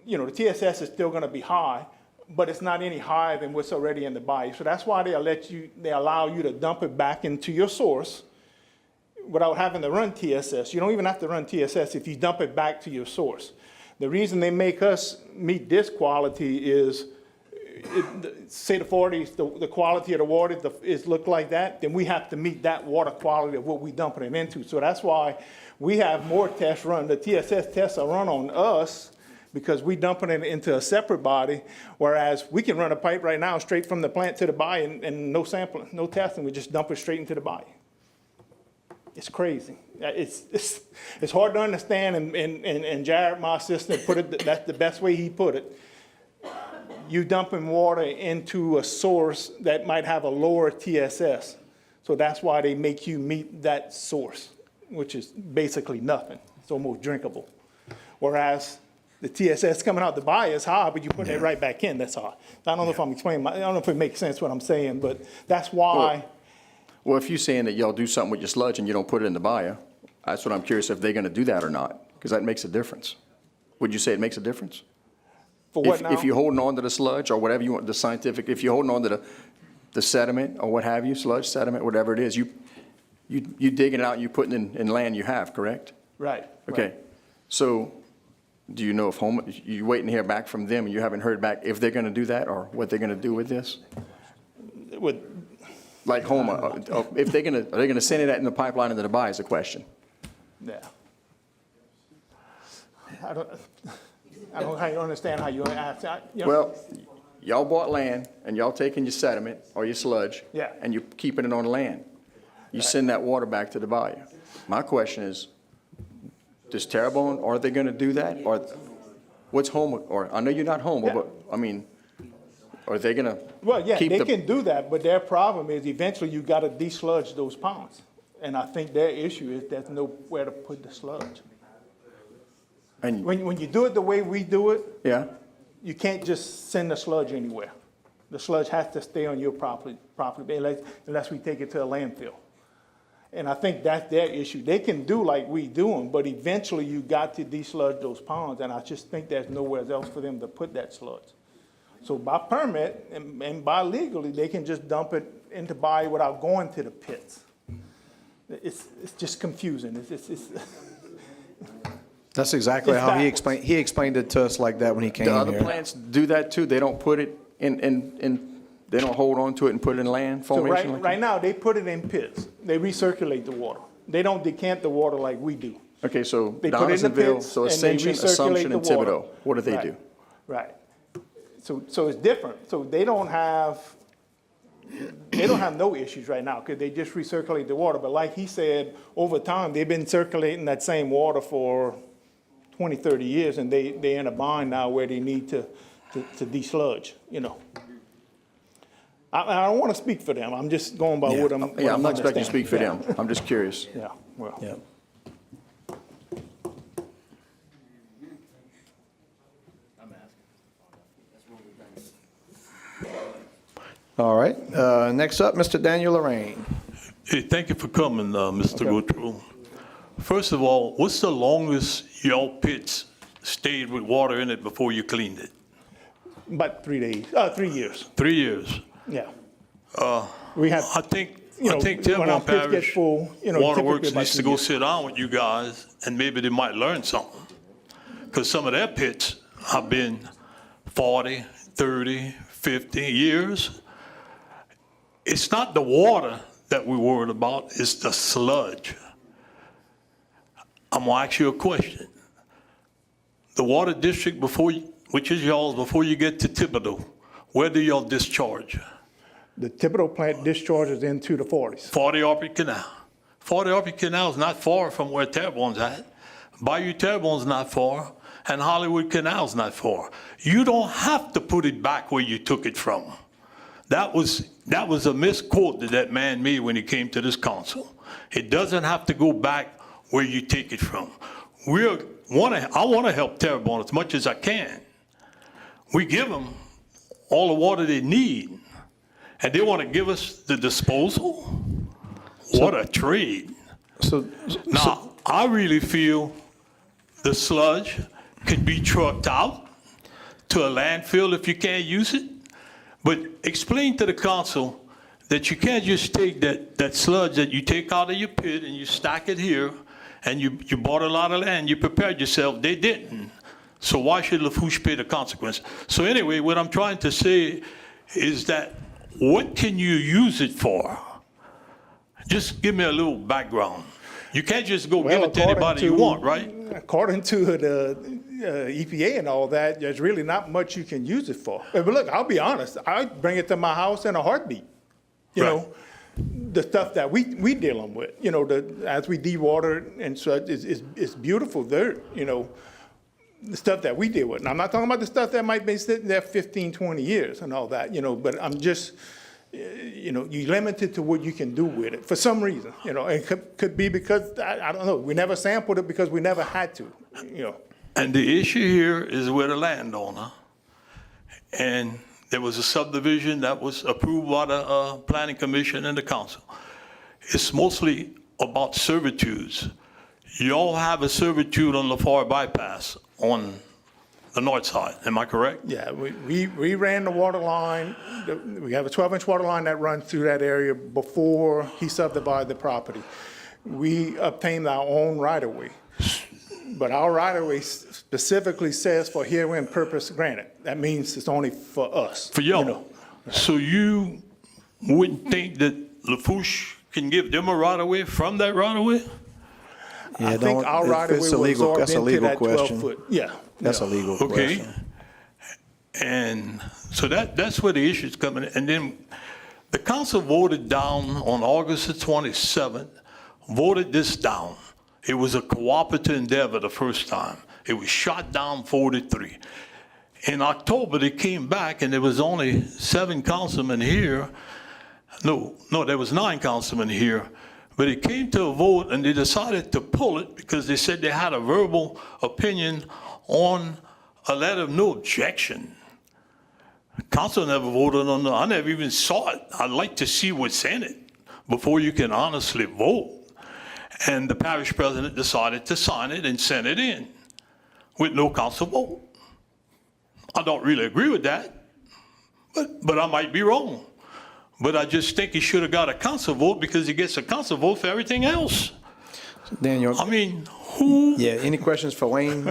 the TSS is still going to be high, but it's not any higher than what's already in the bayou. So that's why they allow you to dump it back into your source without having to run TSS. You don't even have to run TSS if you dump it back to your source. The reason they make us meet this quality is say the 40s, the quality of the water is look like that, then we have to meet that water quality of what we dumping it into. So that's why we have more tests run. The TSS tests are run on us because we dumping it into a separate body, whereas we can run a pipe right now straight from the plant to the body and no sampling, no testing. We just dump it straight into the body. It's crazy. It's hard to understand, and Jared, my assistant, put it, that's the best way he put it. You dumping water into a source that might have a lower TSS. So that's why they make you meet that source, which is basically nothing. It's almost drinkable. Whereas the TSS coming out the body is high, but you put it right back in, that's high. I don't know if I'm explaining, I don't know if it makes sense what I'm saying, but that's why. Well, if you're saying that y'all do something with your sludge and you don't put it in the bio, that's what I'm curious if they're going to do that or not, because that makes a difference. Would you say it makes a difference? For what now? If you're holding on to the sludge or whatever you want, the scientific, if you're holding on to the sediment or what have you, sludge, sediment, whatever it is, you digging it out and you putting it in land you have, correct? Right. Okay. Right. So do you know if you're waiting to hear back from them and you haven't heard back if they're going to do that or what they're going to do with this? Like Homa, if are they going to send it in the pipeline into the bay is the question. Yeah. I don't understand how you ask. Well, y'all bought land and y'all taking your sediment or your sludge. Yeah. And you're keeping it on the land. You send that water back to the bayou. My question is, does Terrebonne, are they going to do that? Or what's Homa, or I know you're not Homa, but I mean, are they going to? Well, yeah, they can do that, but their problem is eventually you got to desludge those ponds. And I think their issue is there's nowhere to put the sludge. And when you do it the way we do it, yeah, you can't just send the sludge anywhere. The sludge has to stay on your property unless we take it to a landfill. And I think that's their issue. They can do like we do them, but eventually you got to desludge those ponds, and I just think there's nowhere else for them to put that sludge. So by permit and by legally, they can just dump it into bayou without going to the pits. It's just confusing. That's exactly how he explained it to us like that when he came the here. other plants do that too? They don't put it in they don't hold on to it and put it in land formation? So right now, they put it in pits. They recirculate the water. They don't decant the water like we do. Okay, so They put it in the Donaldsonville, pits so and they Ascension, recirculate Assumption, the and water. Thibodeau, what do they Right. do? Right. So it's different. So they don't have no issues right now because they just recirculate the water. But like he said, over time, they've been circulating that same water for 20, 30 years, and they're in a bind now where they need to desludge, you know. I don't want to speak for them. I'm just going by what I'm I'm not expecting you to speak for understanding. them. I'm just curious. Yeah, well. Yeah. All right. Next up, Mr. Daniel Lorraine. Hey, thank you for coming, Mr. Goodrow. First of all, what's the longest your pits stayed with water in it before you cleaned it? About 3 days, 3 years. 3 years. Yeah. We have. I think Terrebonne Parish Water Works needs to go sit down with you guys, and maybe they might learn something. Because some of their pits have been 40, 30, 50 years. It's not the water that we're worried about, it's the sludge. I'm gonna ask you a question. The water district which is y'all's before you get to Thibodeau, where do y'all discharge? The Thibodeau plant discharges into the 40s. 40 Opry Canal. 40 Opry Canal is not far from where Terrebonne's at. Bayou Terrebonne's not far, and Hollywood Canal's not far. You don't have to put it back where you took it from. That was a misquote that man made when he came to this council. It doesn't have to go back where you take it from. I want to help Terrebonne as much as I can. We give them all the water they need, and they want to give us the disposal? What a trade. Now, I really feel the sludge could be trucked out to a landfill if you can't use it. But explain to the council that you can't just take that sludge that you take out of your pit and you stack it here, and you bought a lot of land, you prepared yourself. They didn't. So why should Lafourche pay the consequence? So anyway, what I'm trying to say is that what can you use it for? Just give me a little background. You can't just go give it to anybody you want, right? According to the EPA and all that, there's really not much you can use it for. But look, I'll be honest, I'd bring it to my house in a heartbeat. You know, the stuff that we dealing with, you know, as we dewater and such, it's beautiful dirt, you know, the stuff that we deal with. And I'm not talking about the stuff that might be sitting there 15, 20 years and all that, you know, but I'm just, you know, you're limited to what you can do with it for some reason, you know. It could be because, I don't know, we never sampled it because we never had to, you know. And the issue here is with a landowner. And there was a subdivision that was approved by the Planning Commission and the council. It's mostly about servitudes. You all have a servitude on Lafourche bypass on the north side, am I correct? Yeah, we ran the water line. We have a 12-inch water line that runs through that area before he subdivided the property. We obtained our own right-of-way. But our right-of-way specifically says for herein purpose granted. That means it's only for us. For y'all. You know. So you wouldn't think that Lafourche can give them a right-of-way from that right-of-way? Yeah, I think our right-of-way was absorbed into that 12-foot. Yeah. That's a legal question. Okay. And so that's where the issue's coming in. And then the council voted down on August the 27th, voted this down. It was a cooperative endeavor the first time. It was shot down 4-3. In October, they came back and there was only 7 councilmen here. No, there was 9 councilmen here. But it came to a vote and they decided to pull it because they said they had a verbal opinion on a letter of no objection. Council never voted on it. I never even saw it. I'd like to see what's in it before you can honestly vote. And the parish president decided to sign it and send it in with no council vote. I don't really agree with that, but I might be wrong. But I just think he should have got a council vote because he gets a council vote for everything else. Daniel. I mean, who? Yeah, any questions for Wayne?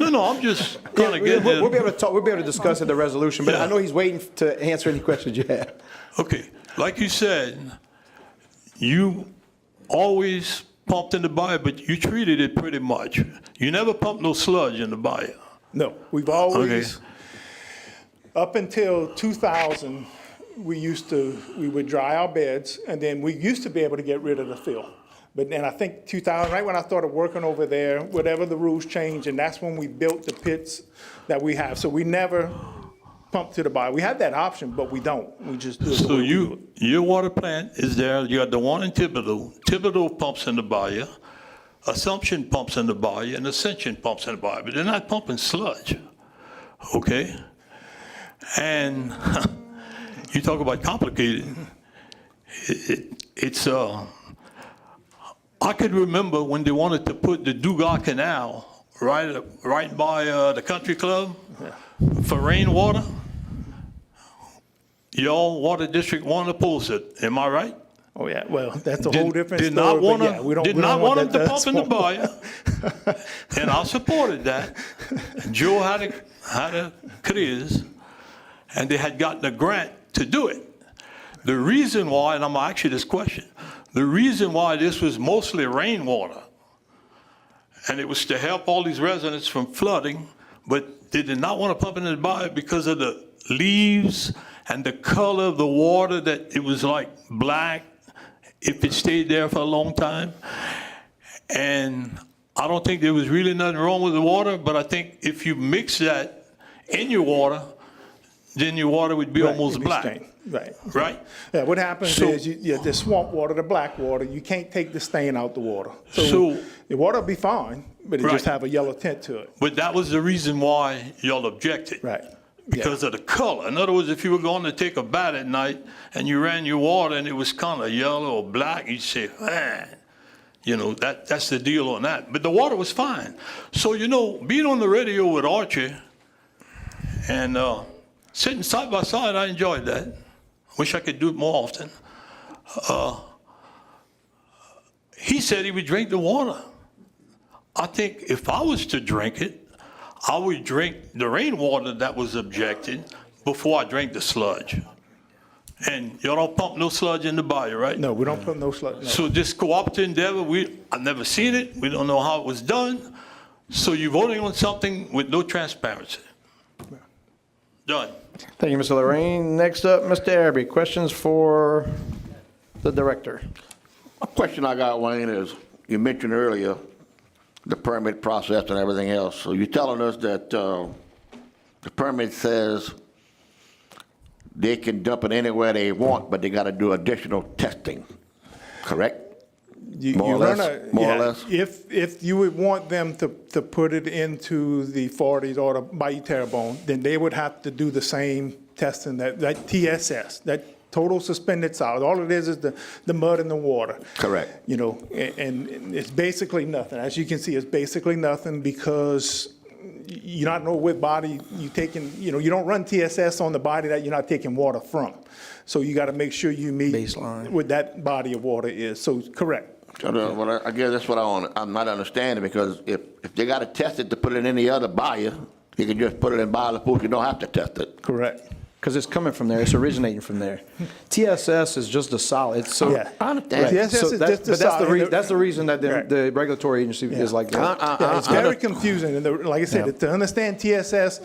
No, I'm just kind of getting we'll be able to talk, we'll be able to discuss the resolution, but I know he's waiting to answer any questions you have. Okay, like you said, you always pumped in the bayou, but you treated it pretty much. You never pumped no sludge in the bayou. No, we've always, up until 2000, we would dry our beds, and then we used to be able to get rid of the fill. But then I think 2000, right when I started working over there, whatever the rules changed, and that's when we built the pits that we have. So we never pump to the bayou. We have that option, but we don't. We just do it. So your water plant is there. You got the one in Thibodeau. Thibodeau pumps in the bayou. Assumption pumps in the bayou, and Ascension pumps in the bayou. But they're not pumping sludge, okay? And you talk about complicated. I could remember when they wanted to put the Dugas Canal right by the country club for rainwater. Y'all water district wanted to oppose it. Am I right? Oh yeah. Well, that's a whole different story. Did not want them to pump in the bayou, and I supported that. Joe had a crise, and they had gotten a grant to do it. The reason why, and I'm gonna ask you this question, the reason why this was mostly rainwater, and it was to help all these residents from flooding, but they did not want to pump it in the bayou because of the leaves and the color of the water, that it was like black if it stayed there for a long time. And I don't think there was really nothing wrong with the water, but I think if you mix that in your water, then your water would be almost black. Stained. Right. Right? Yeah, what happens is the swamp water, the black water, you can't take the stain out the water. So the water will be fine, but it just have a yellow tint to it. But that was the reason why y'all objected. Right. Because of the color. In other words, if you were going to take a bath at night and you ran your water and it was kind of yellow or black, you'd say, man, you know, that's the deal on that. But the water was fine. So, you know, being on the radio with Archie and sitting side by side, I enjoyed that. Wish I could do it more often. He said he would drink the water. I think if I was to drink it, I would drink the rainwater that was objected before I drank the sludge. And y'all don't pump no sludge in the bayou, right? No, we don't put no sludge, no. So this cooperative endeavor, I've never seen it. We don't know how it was done. So you're voting on something with no transparency. Done. Thank you, Mr. Lorraine. Next up, Mr. Araby, questions for the director. A question I got, Wayne, is you mentioned earlier the permit process and everything else. So you're telling us that the permit says they can dump it anywhere they want, but they got to do additional testing, correct? More or less? If you would want them to put it into the 40s or the Bayou Terrebonne, then they would have to do the same testing, that TSS, that total suspended solids. All it is the mud and the water. Correct. You know, and it's basically nothing. As you can see, it's basically nothing because you don't know what body you taking, you know, you don't run TSS on the body that you're not taking water from. So you got to make sure you meet baseline what that body of water is. So correct. Well, I guess that's what I'm not understanding, because if they got to test it to put it in any other bayou, you can just put it in Bayou Lafourche. You don't have to test it. Correct. Because it's coming from there, it's originating from there. TSS is just a solid, so. Yeah. I understand. Right. TSS So is that- just a but that's the solid. that's the reason that Right. the regulatory agency is like that. Yeah, it's very confusing, and like I said, to understand TSS,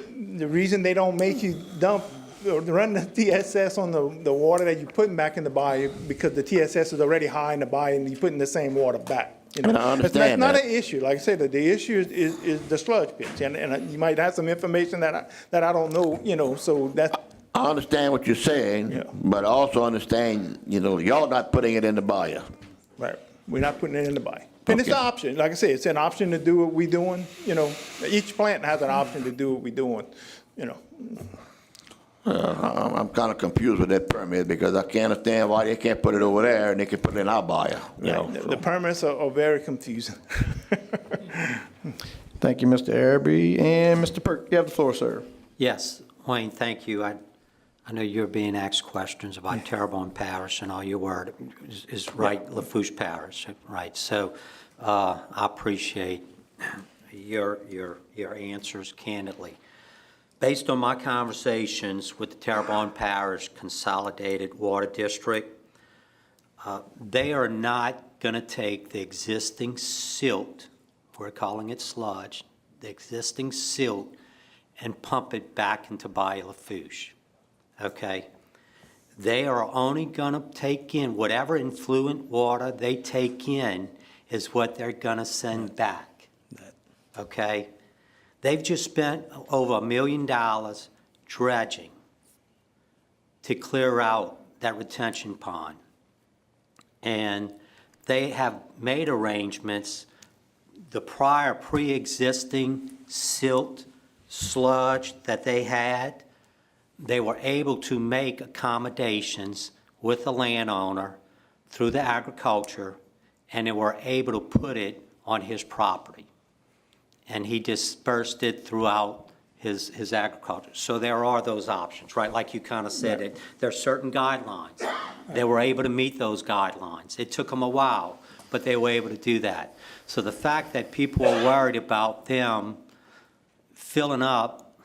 the reason they don't make you dump or run the TSS on the water that you're putting back in the bayou, because the TSS is already high in the bayou, and you're putting the same water back. You know? I understand That's not that. an issue. Like I said, the issue is the sludge pits, and you might have some information that I don't know. You know, so that's. I understand what you're saying, but I also understand, you know, y'all not putting it in the bayou. Right. We're not putting it in the bayou. And it's an option. Like I said, it's an option to do what we're doing. You know, each plant has an option to do what we're doing, you know. I'm kind of confused with that permit, because I can't understand why they can't put it over there and they can put it in our bayou, you know. The permits are very confusing. Thank you, Mr. Araby. And Mr. Perk, you have the floor, sir. Yes, Wayne, thank you. I know you're being asked questions about Terrebonne Parish, and all your word is right, Lafourche Parish, right? So I appreciate your answers candidly. Based on my conversations with the Terrebonne Parish Consolidated Water District, they are not going to take the existing silt, we're calling it sludge, the existing silt, and pump it back into Bayou Lafourche, okay? They are only going to take in whatever influent water they take in is what they're going to send back, okay? They've just spent over $1 million dredging to clear out that retention pond. And they have made arrangements, the prior pre-existing silt sludge that they had, they were able to make accommodations with the landowner through the agriculture, and they were able to put it on his property. And he dispersed it throughout his agriculture. So there are those options, right? Like you kind of said, it. There are certain guidelines. They were able to meet those guidelines. It took them a while, but they were able to do that. So the fact that people are worried about them filling up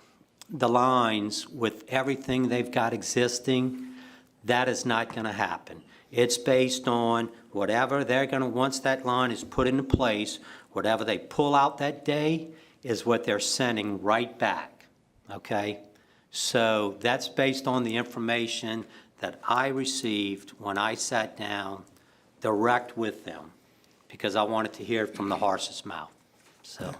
the lines with everything they've got existing, that is not going to happen. It's based on whatever they're going to, once that line is put into place, whatever they pull out that day is what they're sending right back, okay? So that's based on the information that I received when I sat down direct with them, because I wanted to hear it from the horse's mouth, so.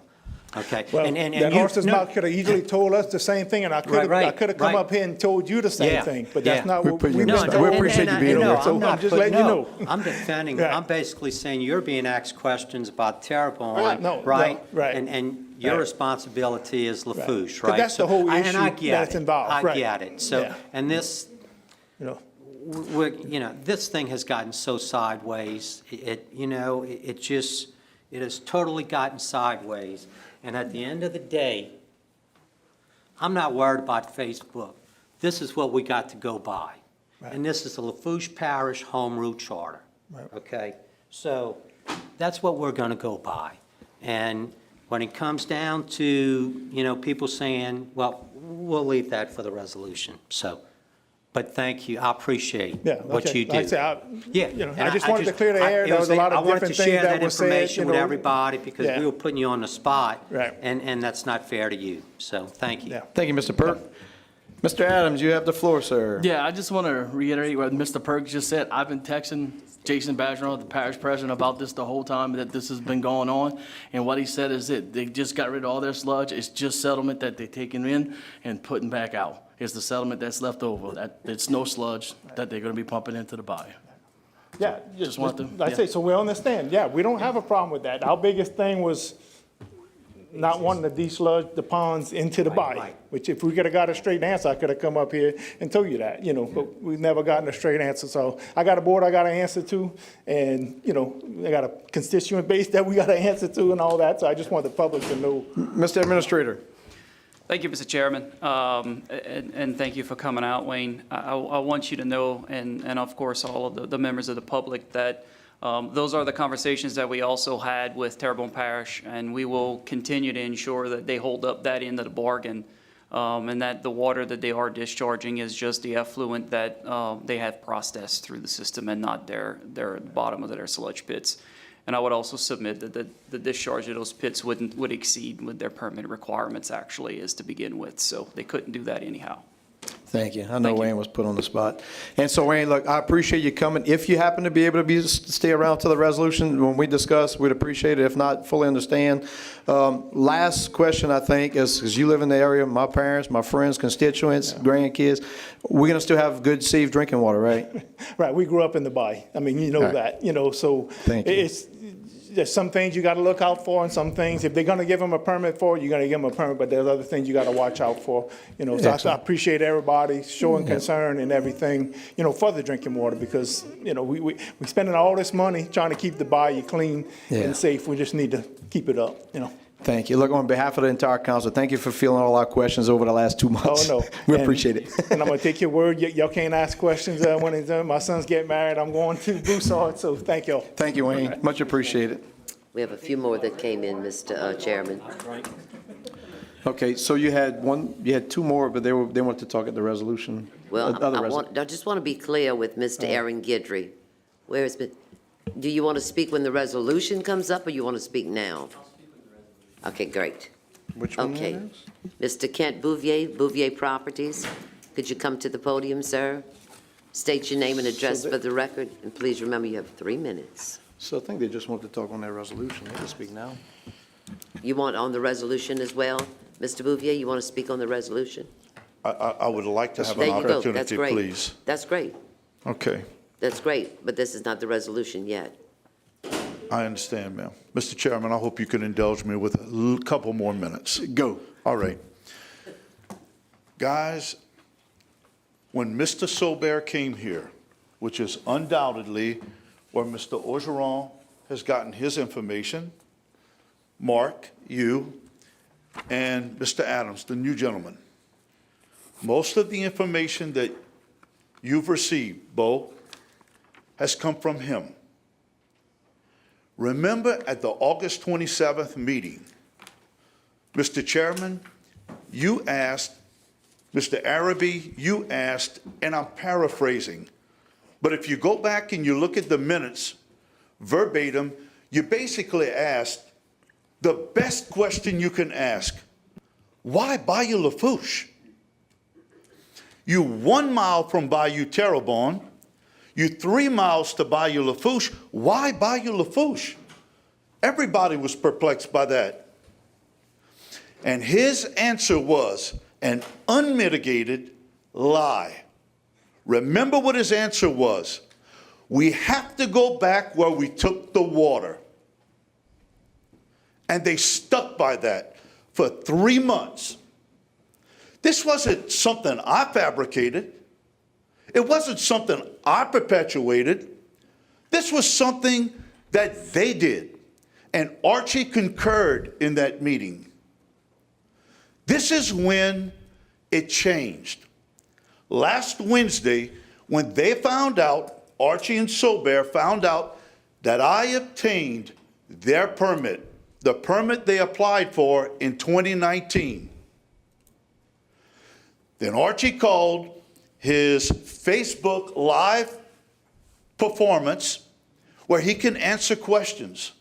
Okay. Well, that horse's mouth could have easily told us the same thing, and I could have come up here and told you the same thing, but that's not what we missed. We appreciate you being here. So I'm just letting you know. I'm defending, I'm basically saying you're being asked questions about Terrebonne, right? Right. And your responsibility is Lafourche, right? But that's the whole issue and I get that's it. involved. I get it. So, and this, you know, this thing has gotten so sideways. It has totally gotten sideways. And at the end of the day, I'm not worried about Facebook. This is what we got to go by. Right. And this is the Lafourche Parish Home Rule Charter. Right. Okay? So that's what we're going to go by. And when it comes down to, people saying, well, we'll leave that for the resolution, so. But thank you, I appreciate what okay. you do. Like I said, Yeah. I just wanted to clear the air. There was a lot of different things that were said. I wanted to share that information with everybody because Yeah. we were putting you on the spot. Right. And that's not fair to you, so thank you. Yeah. Thank you, Mr. Perk. Mr. Adams, you have the floor, sir. Yeah, I just want to reiterate what Mr. Perk just said. I've been texting Jason Badgeron, the parish president, about this the whole time that this has been going on. And what he said is that they just got rid of all their sludge. It's just settlement that they're taking in and putting back out. It's the settlement that's left over. It's no sludge that they're going to be pumping into the bayou. Yeah, Just want to, like I say, so we understand. Yeah, we don't have a problem with that. Our biggest thing was not wanting to desludge the ponds into the bayou, which if we could have got a straight answer, I could have come up here and told you that, but we've never gotten a straight answer. So I got a board I got to answer to, and, I got a constituent base that we got to answer to and all that. So I just want the public to know. Mr. Administrator. Thank you, Mr. Chairman, and thank you for coming out, Wayne. I want you to know, and of course all of the members of the public, that those are the conversations that we also had with Terrebonne Parish, and we will continue to ensure that they hold up that end of the bargain, and that the water that they are discharging is just the effluent that they have processed through the system and not their bottom of their sludge pits. And I would also submit that the discharge of those pits would exceed what their permit requirements actually is to begin with, so they couldn't do that anyhow. Thank you. I know Wayne was put on the spot. And so, Wayne, look, I appreciate you coming. If you happen to be able to stay around to the resolution when we discuss, we'd appreciate it. If not, fully understand. Last question, I think, is because you live in the area, my parents, my friends, constituents, grandkids, we're going to still have good, safe drinking water, right? Right. We grew up in the bayou. I mean, that, so Thank you. There's some things you got to look out for, and some things, if they're going to give them a permit for it, you're going to give them a permit, but there's other things you got to watch out for. So I appreciate everybody showing concern and everything, for the drinking water, because, we spending all this money trying to keep the bayou clean and safe. We just need to keep it up, Thank you. Look, on behalf of the entire council, thank you for fielding all our questions over the last 2 months. Oh, no. We appreciate it. And I'm going to take your word. Y'all can't ask questions when my sons get married. I'm going to Broussard, so thank y'all. Thank you, Wayne. Much appreciated. We have a few more that came in, Mr. Chairman. Okay, so you had two more, but they wanted to talk at the resolution. Well, I just want to be clear with Mr. Aaron Guidry. Do you want to speak when the resolution comes up, or you want to speak now? Okay, great. Which one? Okay. Mr. Kent Bouvier Properties, could you come to the podium, sir? State your name and address for the record, and please remember you have 3 minutes. So I think they just want to talk on their resolution. They can speak now. You want on the resolution as well? Mr. Bouvier, you want to speak on the resolution? I would like to have There an you go. That's opportunity, great. please. That's great. Okay, That's great, but this is not the resolution yet. I understand, ma'am. Mr. Chairman, I hope you can indulge me with a couple more minutes. Go. All right. Guys, when Mr. Sobert came here, which is undoubtedly where Mr. Orgeron has gotten his information, Mark, you, and Mr. Adams, the new gentleman, most of the information that you've received, Bo, has come from him. Remember at the August 27th meeting, Mr. Chairman, you asked, Mr. Araby, you asked, and I'm paraphrasing, but if you go back and you look at the minutes verbatim, you basically asked the best question you can ask: why Bayou Lafourche? You 1 mile from Bayou Terrebonne, you 3 miles to Bayou Lafourche. Why Bayou Lafourche? Everybody was perplexed by that. And his answer was an unmitigated lie. Remember what his answer was. We have to go back where we took the water. And they stuck by that for 3 months. This wasn't something I fabricated. It wasn't something I perpetuated. This was something that they did. And Archie concurred in that meeting. This is when it changed. Last Wednesday, when they found out, Archie and Sobert found out that I obtained their permit the permit they applied for in 2019. Then Archie called his Facebook Live performance where he can answer questions.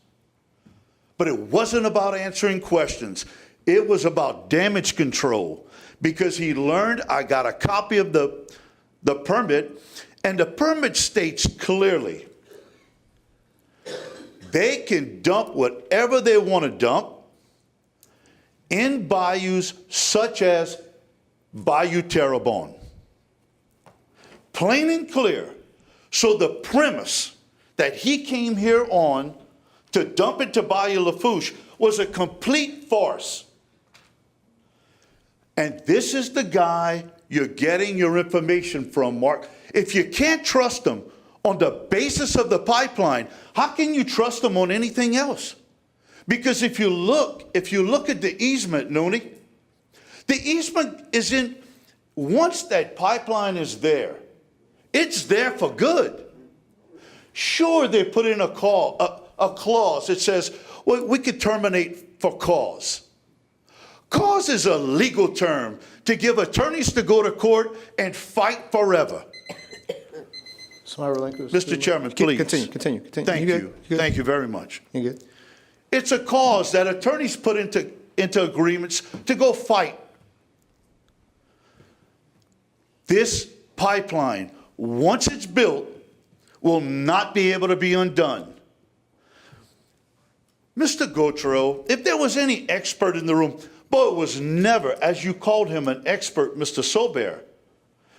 But it wasn't about answering questions. It was about damage control, because he learned, I got a copy of the permit, and the permit states clearly, they can dump whatever they want to dump in bayous such as Bayou Terrebonne. Plain and clear. So the premise that he came here on to dump it to Bayou Lafourche was a complete farce. And this is the guy you're getting your information from, Mark. If you can't trust him on the basis of the pipeline, how can you trust him on anything else? Because if you look at the easement, Nooney, the easement is in, once that pipeline is there, it's there for good. Sure, they put in a clause that says, well, we could terminate for cause. Cause is a legal term to give attorneys to go to court and fight forever. Mr. Chairman, please. Continue. Thank you. Thank you very much. You good? It's a cause that attorneys put into agreements to go fight. This pipeline, once it's built, will not be able to be undone. Mr. Gautreau, if there was any expert in the room, but it was never, as you called him, an expert, Mr. Sobert.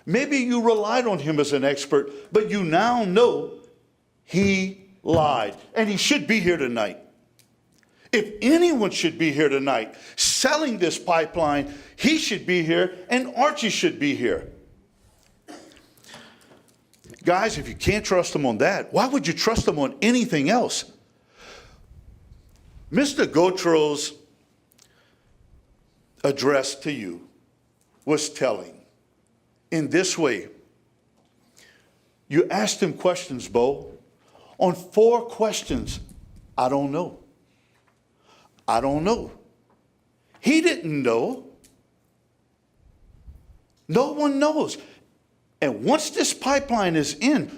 Maybe you relied on him as an expert, but you now know he lied, and he should be here tonight. If anyone should be here tonight selling this pipeline, he should be here, and Archie should be here. Guys, if you can't trust him on that, why would you trust him on anything else? Mr. Gautreau's address to you was telling. In this way, you asked him questions, Bo. On 4 questions, I don't know. I don't know. He didn't know. No one knows. And once this pipeline is in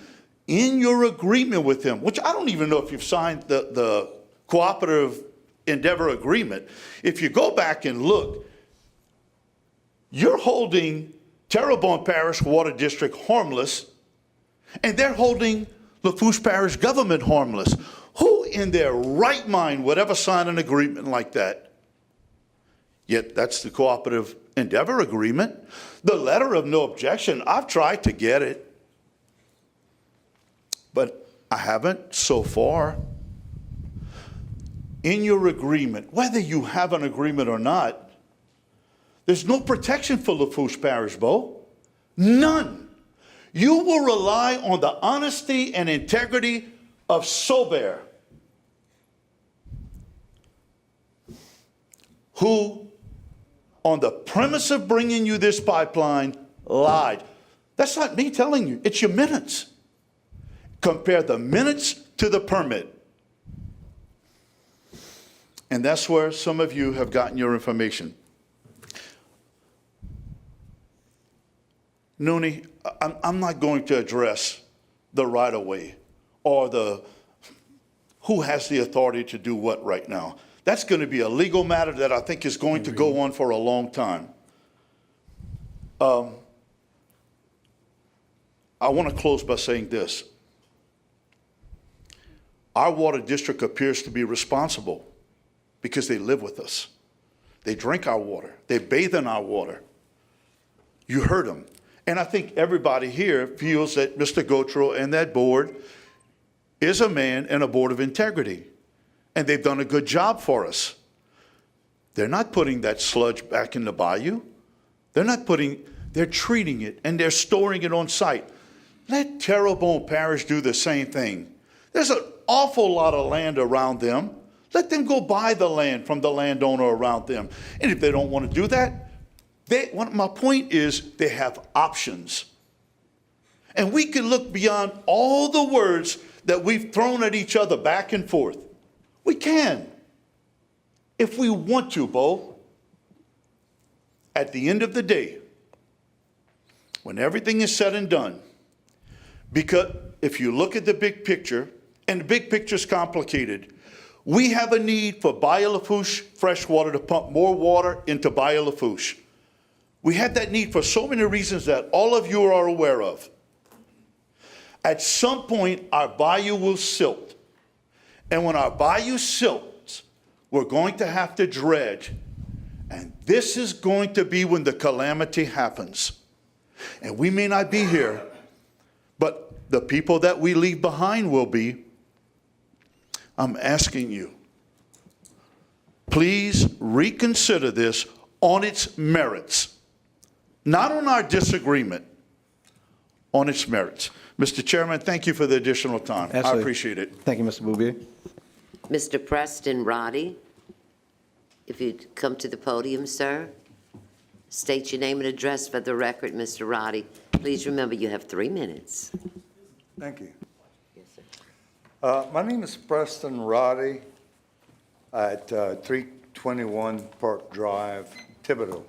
your agreement with him, which I don't even know if you've signed the cooperative endeavor agreement, if you go back and look, you're holding Terrebonne Parish Water District harmless, and they're holding Lafourche Parish government harmless. Who in their right mind would ever sign an agreement like that? Yet that's the cooperative endeavor agreement. The letter of no objection, I've tried to get it, but I haven't so far. In your agreement, whether you have an agreement or not, there's no protection for Lafourche Parish, Bo. None. You will rely on the honesty and integrity of Sobert, who, on the premise of bringing you this pipeline, lied. That's not me telling you. It's your minutes. Compare the minutes to the permit. And that's where some of you have gotten your information. Nooney, I'm not going to address the right-of-way or who has the authority to do what right now. That's going to be a legal matter that I think is going to go on for a long time. I want to close by saying this. Our water district appears to be responsible because they live with us. They drink our water. They bathe in our water. You heard them. And I think everybody here feels that Mr. Gautreau and that board is a man and a board of integrity. And they've done a good job for us. They're not putting that sludge back in the bayou. They're treating it and they're storing it on site. Let Terrebonne Parish do the same thing. There's an awful lot of land around them. Let them go buy the land from the landowner around them. And if they don't want to do that, my point is they have options. And we can look beyond all the words that we've thrown at each other back and forth. We can. if we want to, Bo, at the end of the day, when everything is said and done, because if you look at the big picture, and the big picture is complicated, we have a need for Bayou Lafourche freshwater to pump more water into Bayou Lafourche. We have that need for so many reasons that all of you are aware of. At some point, our bayou will silt. And when our bayou silts, we're going to have to dredge. And this is going to be when the calamity happens. And we may not be here, but the people that we leave behind will be. I'm asking you, please reconsider this on its merits, not on our disagreement, on its merits. Mr. Chairman, thank you for the additional time. Absolutely. I appreciate it. Thank you, Mr. Bouvier. Mr. Preston Roddy, if you'd come to the podium, sir. State your name and address for the record, Mr. Roddy. Please remember you have 3 minutes. Thank you. Yes, sir. My name is Preston Roddy at 321 Park Drive, Thibodeau.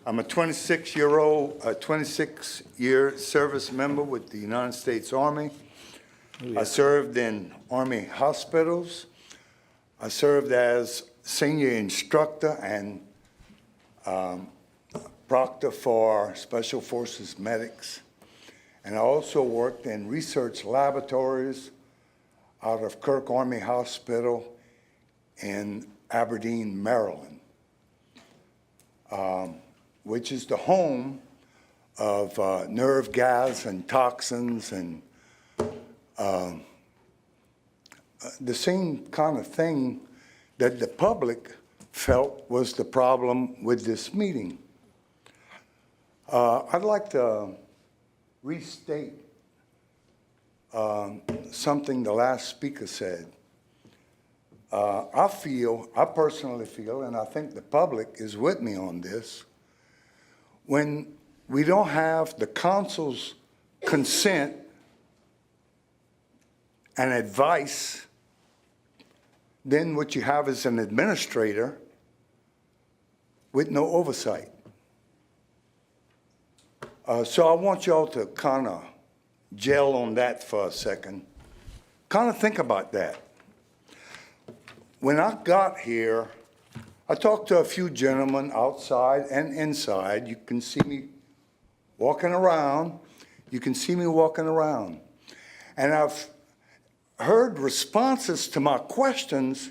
I'm a 26-year service member with the United States Army. I served in Army hospitals. I served as senior instructor and proctor for Special Forces medics. And I also worked in research laboratories out of Kirk Army Hospital in Aberdeen, Maryland, which is the home of nerve gas and toxins and the same kind of thing that the public felt was the problem with this meeting. I'd like to restate something the last speaker said. I personally feel, and I think the public is with me on this, when we don't have the council's consent and advice, then what you have is an administrator with no oversight. So I want y'all to kind of gel on that for a second. Kind of think about that. When I got here, I talked to a few gentlemen outside and inside. You can see me walking around. You can see me walking around. And I've heard responses to my questions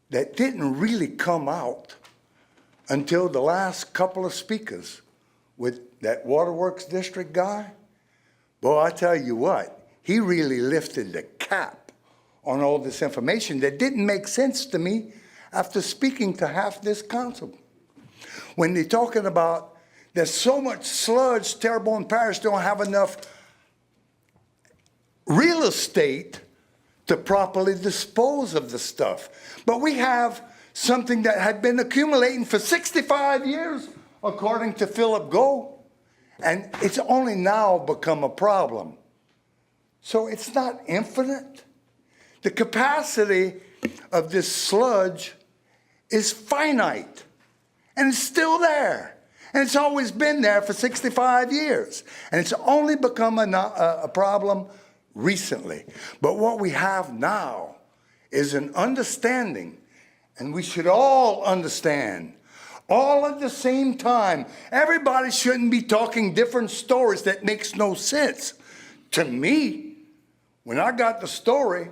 that didn't really come out until the last couple of speakers with that Waterworks District guy. Boy, I tell you what, he really lifted the cap on all this information that didn't make sense to me after speaking to half this council. When they're talking about there's so much sludge, Terrebonne Parish don't have enough real estate to properly dispose of the stuff. But we have something that had been accumulating for 65 years, according to Philip Goh, and it's only now become a problem. So it's not infinite. The capacity of this sludge is finite, and it's still there. And it's always been there for 65 years. And it's only become a problem recently. But what we have now is an understanding, and we should all understand, all at the same time. Everybody shouldn't be talking different stories that makes no sense. To me, when I got the story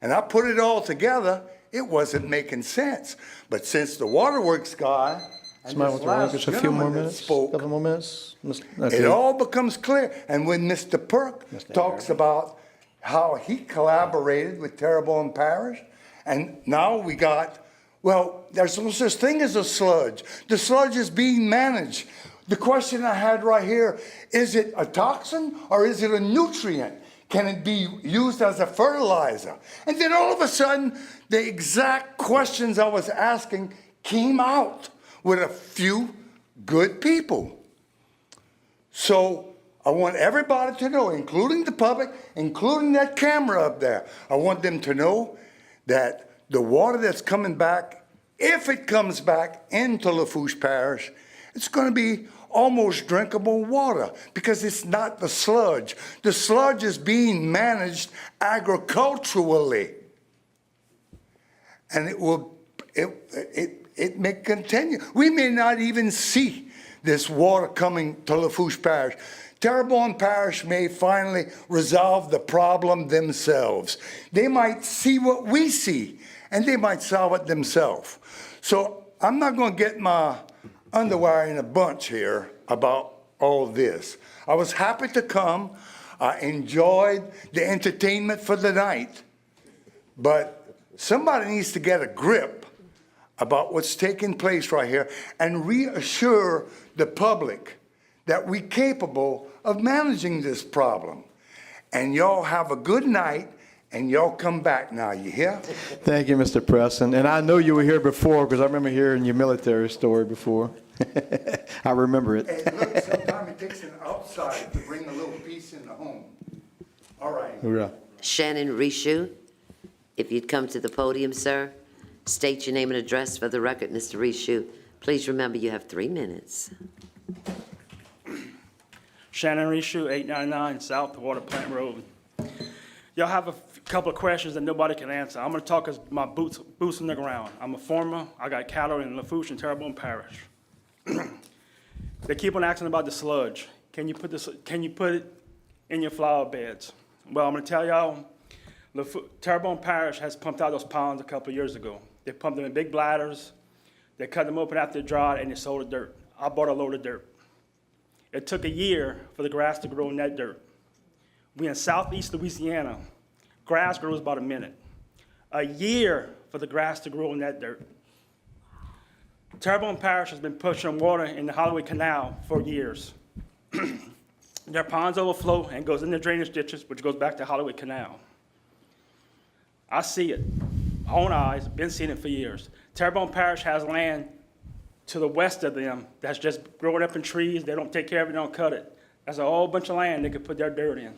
and I put it all together, it wasn't making sense. But since the Waterworks guy and this last gentleman that spoke, couple more minutes. Okay. it all becomes clear. And when Mr. Perk talks about how he collaborated with Terrebonne Parish, and now we got, well, there's no such thing as a sludge. The sludge is being managed. The question I had right here, is it a toxin or is it a nutrient? Can it be used as a fertilizer? And then all of a sudden, the exact questions I was asking came out with a few good people. So I want everybody to know, including the public, including that camera up there, I want them to know that the water that's coming back, if it comes back into Lafourche Parish, it's going to be almost drinkable water because it's not the sludge. The sludge is being managed agriculturally. And it may continue. We may not even see this water coming to Lafourche Parish. Terrebonne Parish may finally resolve the problem themselves. They might see what we see, and they might solve it themselves. So I'm not going to get my underwear in a bunch here about all this. I was happy to come. I enjoyed the entertainment for the night. But somebody needs to get a grip about what's taking place right here and reassure the public that we're capable of managing this problem. And y'all have a good night, and y'all come back now, you hear? Thank you, Mr. Preston. And I know you were here before because I remember hearing your military story before. I remember it. Hey, look, sometimes it takes an outside to bring a little peace in the home. All right. Hoorah. Shannon Rishu, if you'd come to the podium, sir. State your name and address for the record, Mr. Rishu. Please remember you have 3 minutes. Shannon Rishu, 899 South Water Plant Road. Y'all have a couple of questions that nobody can answer. I'm going to talk as my boots on the ground. I'm a farmer. I got cattle in Lafourche and Terrebonne Parish. They keep on asking about the sludge. Can you put it in your flower beds? Well, I'm going to tell y'all, Terrebonne Parish has pumped out those ponds a couple of years ago. They pumped them in big bladders. They cut them open after they dried, and they sold the dirt. I bought a load of dirt. It took a year for the grass to grow in that dirt. We in southeast Louisiana, grass grows about a minute. A year for the grass to grow in that dirt. Terrebonne Parish has been pushing water in the Holloway Canal for years. Their ponds overflow and goes in the drainage ditches, which goes back to Holloway Canal. I see it, my own eyes, been seeing it for years. Terrebonne Parish has land to the west of them that's just growing up in trees. They don't take care of it, they don't cut it. That's a whole bunch of land they could put their dirt in.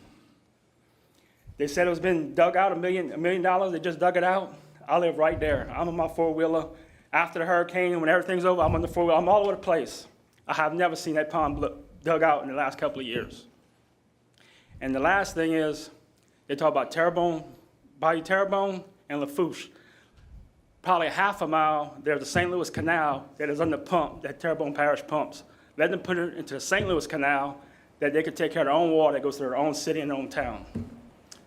They said it was been dug out, $1 million, they just dug it out. I live right there. I'm on my four-wheeler. After the hurricane, when everything's over, I'm on the four-wheeler. I'm all over the place. I have never seen that pond dug out in the last couple of years. And the last thing is, they talk about Terrebonne, Bayou Terrebonne, and Lafourche. Probably a half a mile, there's the St. Louis Canal that is under pump, that Terrebonne Parish pumps. Let them put it into the St. Louis Canal that they can take care of their own water that goes to their own city and their own town.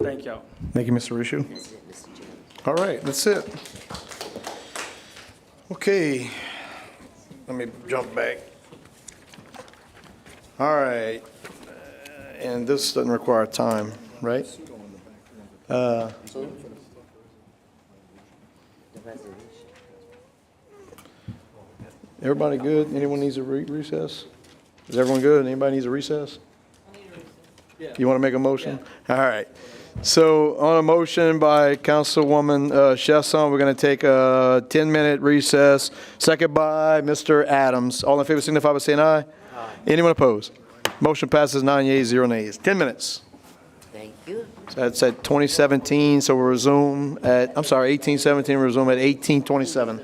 Thank y'all. Thank you, Mr. Rishu. That's it, Mr. Chairman. All right, that's it. Okay, let me jump back. All right, and this doesn't require time, right? The resolution. Everybody good? Anyone needs a recess? Is everyone good? Anybody needs a recess? You want to make a motion? All right. So on a motion by Councilwoman Chesson, we're going to take a 10-minute recess. Second by Mr. Adams. All in favor signify by saying aye. Aye. Anyone opposed? Motion passes 9 yeas, 0 nays. 10 minutes. Thank you. So that's at 2017, so we'll resume at, I'm sorry, 1817, we'll resume at 1827.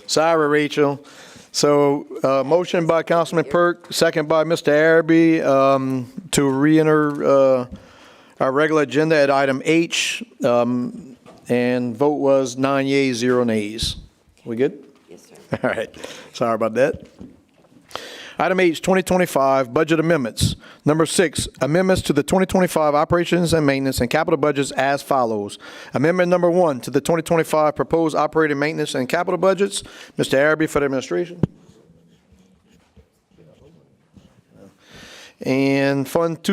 Sorry, Rachel. So, motion by Councilman Perk, second by Mr. Araby, to re-enter our regular agenda at item H, and vote was 9 yeas, 0 nays. We good? Yes, sir. All right. Sorry about that. Item H, 2025 budget amendments. Number 6, amendments to the 2025 operations and maintenance and capital budgets as follows. Amendment number 1 to the 2025 proposed operating maintenance and capital budgets. Mr. Araby for the administration. And Fund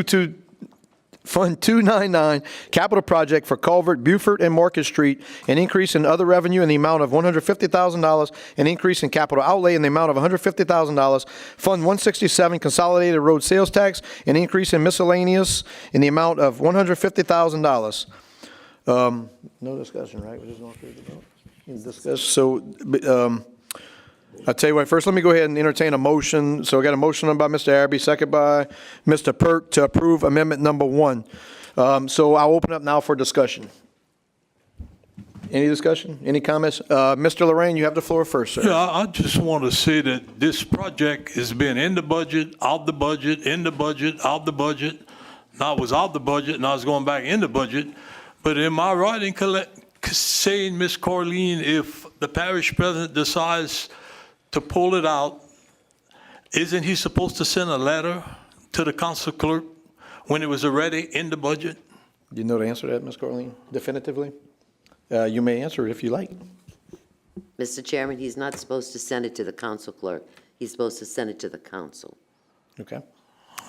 299, capital project for Culvert, Buford, and Market Street, an increase in other revenue in the amount of $150,000, an increase in capital outlay in the amount of $150,000. Fund 167, consolidated road sales tax, an increase in miscellaneous in the amount of $150,000. No discussion, right? We're just going through the vote. Discuss. So, I'll tell you what, first let me go ahead and entertain a motion. So I got a motion by Mr. Araby, second by Mr. Perk to approve amendment number 1. So I'll open up now for discussion. Any discussion? Any comments? Mr. Lorraine, you have the floor first, sir. Yeah, I just want to say that this project has been in the budget, out the budget, in the budget, out the budget. Now it was out the budget, now it's going back in the budget. But am I right in saying, Ms. Corleen, if the parish president decides to pull it out, isn't he supposed to send a letter to the council clerk when it was already in the budget? Do you know the answer to that, Ms. Corleen, definitively? You may answer it if you like. Mr. Chairman, he's not supposed to send it to the council clerk. He's supposed to send it to the council. Okay.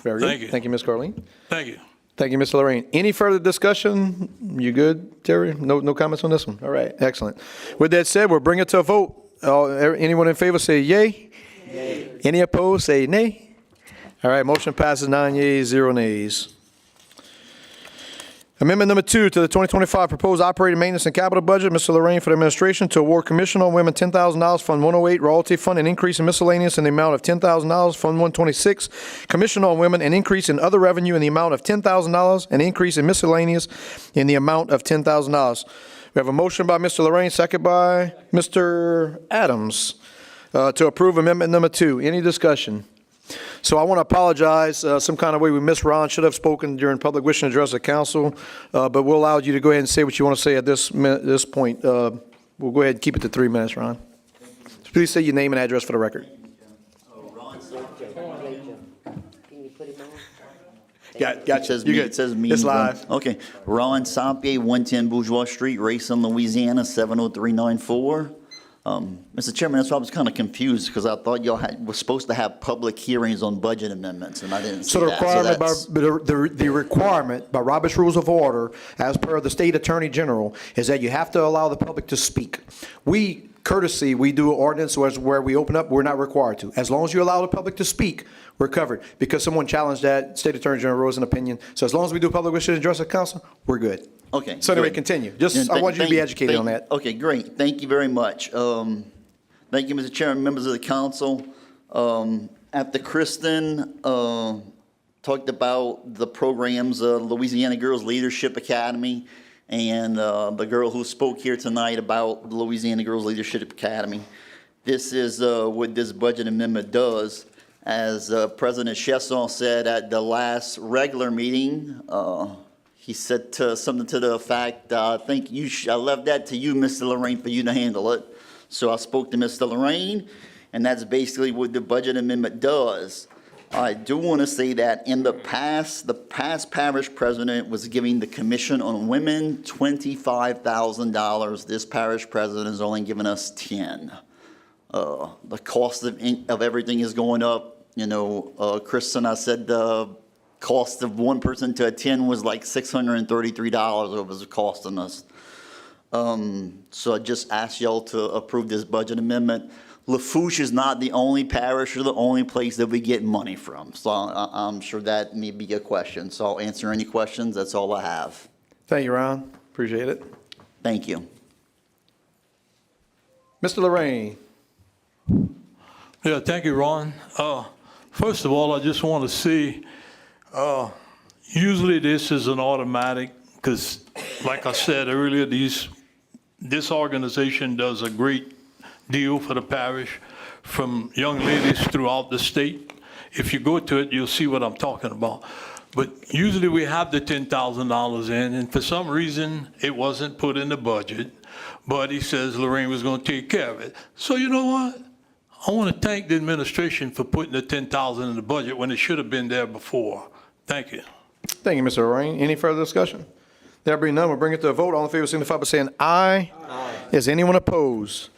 Very good. Thank you. Thank you, Ms. Corleen. Thank you. Thank you, Mr. Lorraine. Any further discussion? You good, Terry? No comments on this one? All right, excellent. With that said, we'll bring it to a vote. Anyone in favor say yay? Yay. Any opposed say nay? All right, motion passes 9 yeas, 0 nays. Amendment number 2 to the 2025 proposed operating maintenance and capital budget. Mr. Lorraine for the administration to award Commission on Women $10,000, Fund 108, Royalty Fund, an increase in miscellaneous in the amount of $10,000, Fund 126, Commission on Women, an increase in other revenue in the amount of $10,000, an increase in miscellaneous in the amount of $10,000. We have a motion by Mr. Lorraine, second by Mr. Adams, to approve amendment number 2. Any discussion? So I want to apologize. Some kind of way we missed Ron. Should have spoken during public wishing address of council, but we'll allow you to go ahead and say what you want to say at this point. We'll go ahead and keep it to 3 minutes, Ron. Please say your name and address for the record. Gotcha. It says You me. good. It says me. It's live. Okay. Ron Sampier, 110 Bourgeois Street, Racine, Louisiana, 70394. Mr. Chairman, that's why I was kind of confused, because I thought y'all were supposed to have public hearings on budget amendments, and I didn't see So the that. requirement the requirement by Robert's Rules of Order, as per the State Attorney General, is that you have to allow the public to speak. We do an ordinance where we open up, we're not required to. As long as you allow the public to speak, we're covered. Because someone challenged that, State Attorney General wrote an opinion. So as long as we do public wishes address of council, we're good. Okay. So anyway, good. continue. I want you to be educated on that. Okay, great. Thank you very much. Thank you, Mr. Chairman, members of the council. After Kristen talked about the programs, Louisiana Girls Leadership Academy, and the girl who spoke here tonight about the Louisiana Girls Leadership Academy, this is what this budget amendment does. As President Chesson said at the last regular meeting, he said something to the effect, I think I left that to you, Mr. Lorraine, for you to handle it. So I spoke to Mr. Lorraine, and that's basically what the budget amendment does. I do want to say that in the past parish president was giving the Commission on Women $25,000. This parish president is only giving us 10. The cost of everything is going up. You know, Kristen, I said the cost of one person to attend was like $633 it was costing us. So I just asked y'all to approve this budget amendment. Lafourche is not the only parish or the only place that we get money from. So I'm sure that may be a question. So I'll answer any questions. That's all I have. Thank you, Ron. Appreciate it. Thank you. Mr. Lorraine. Yeah, thank you, Ron. First of all, I just want to say, usually this is an automatic, because like I said earlier, these this organization does a great deal for the parish from young ladies throughout the state. If you go to it, you'll see what I'm talking about. But usually we have the $10,000 in, and for some reason, it wasn't put in the budget. But he says Lorraine was going to take care of it. So you know what? I want to thank the administration for putting the $10,000 in the budget when it should have been there before. Thank you. Thank you, Mr. Lorraine. Any further discussion? There being none, we'll bring it to a vote. All in favor signify by saying aye. Aye. Is anyone opposed?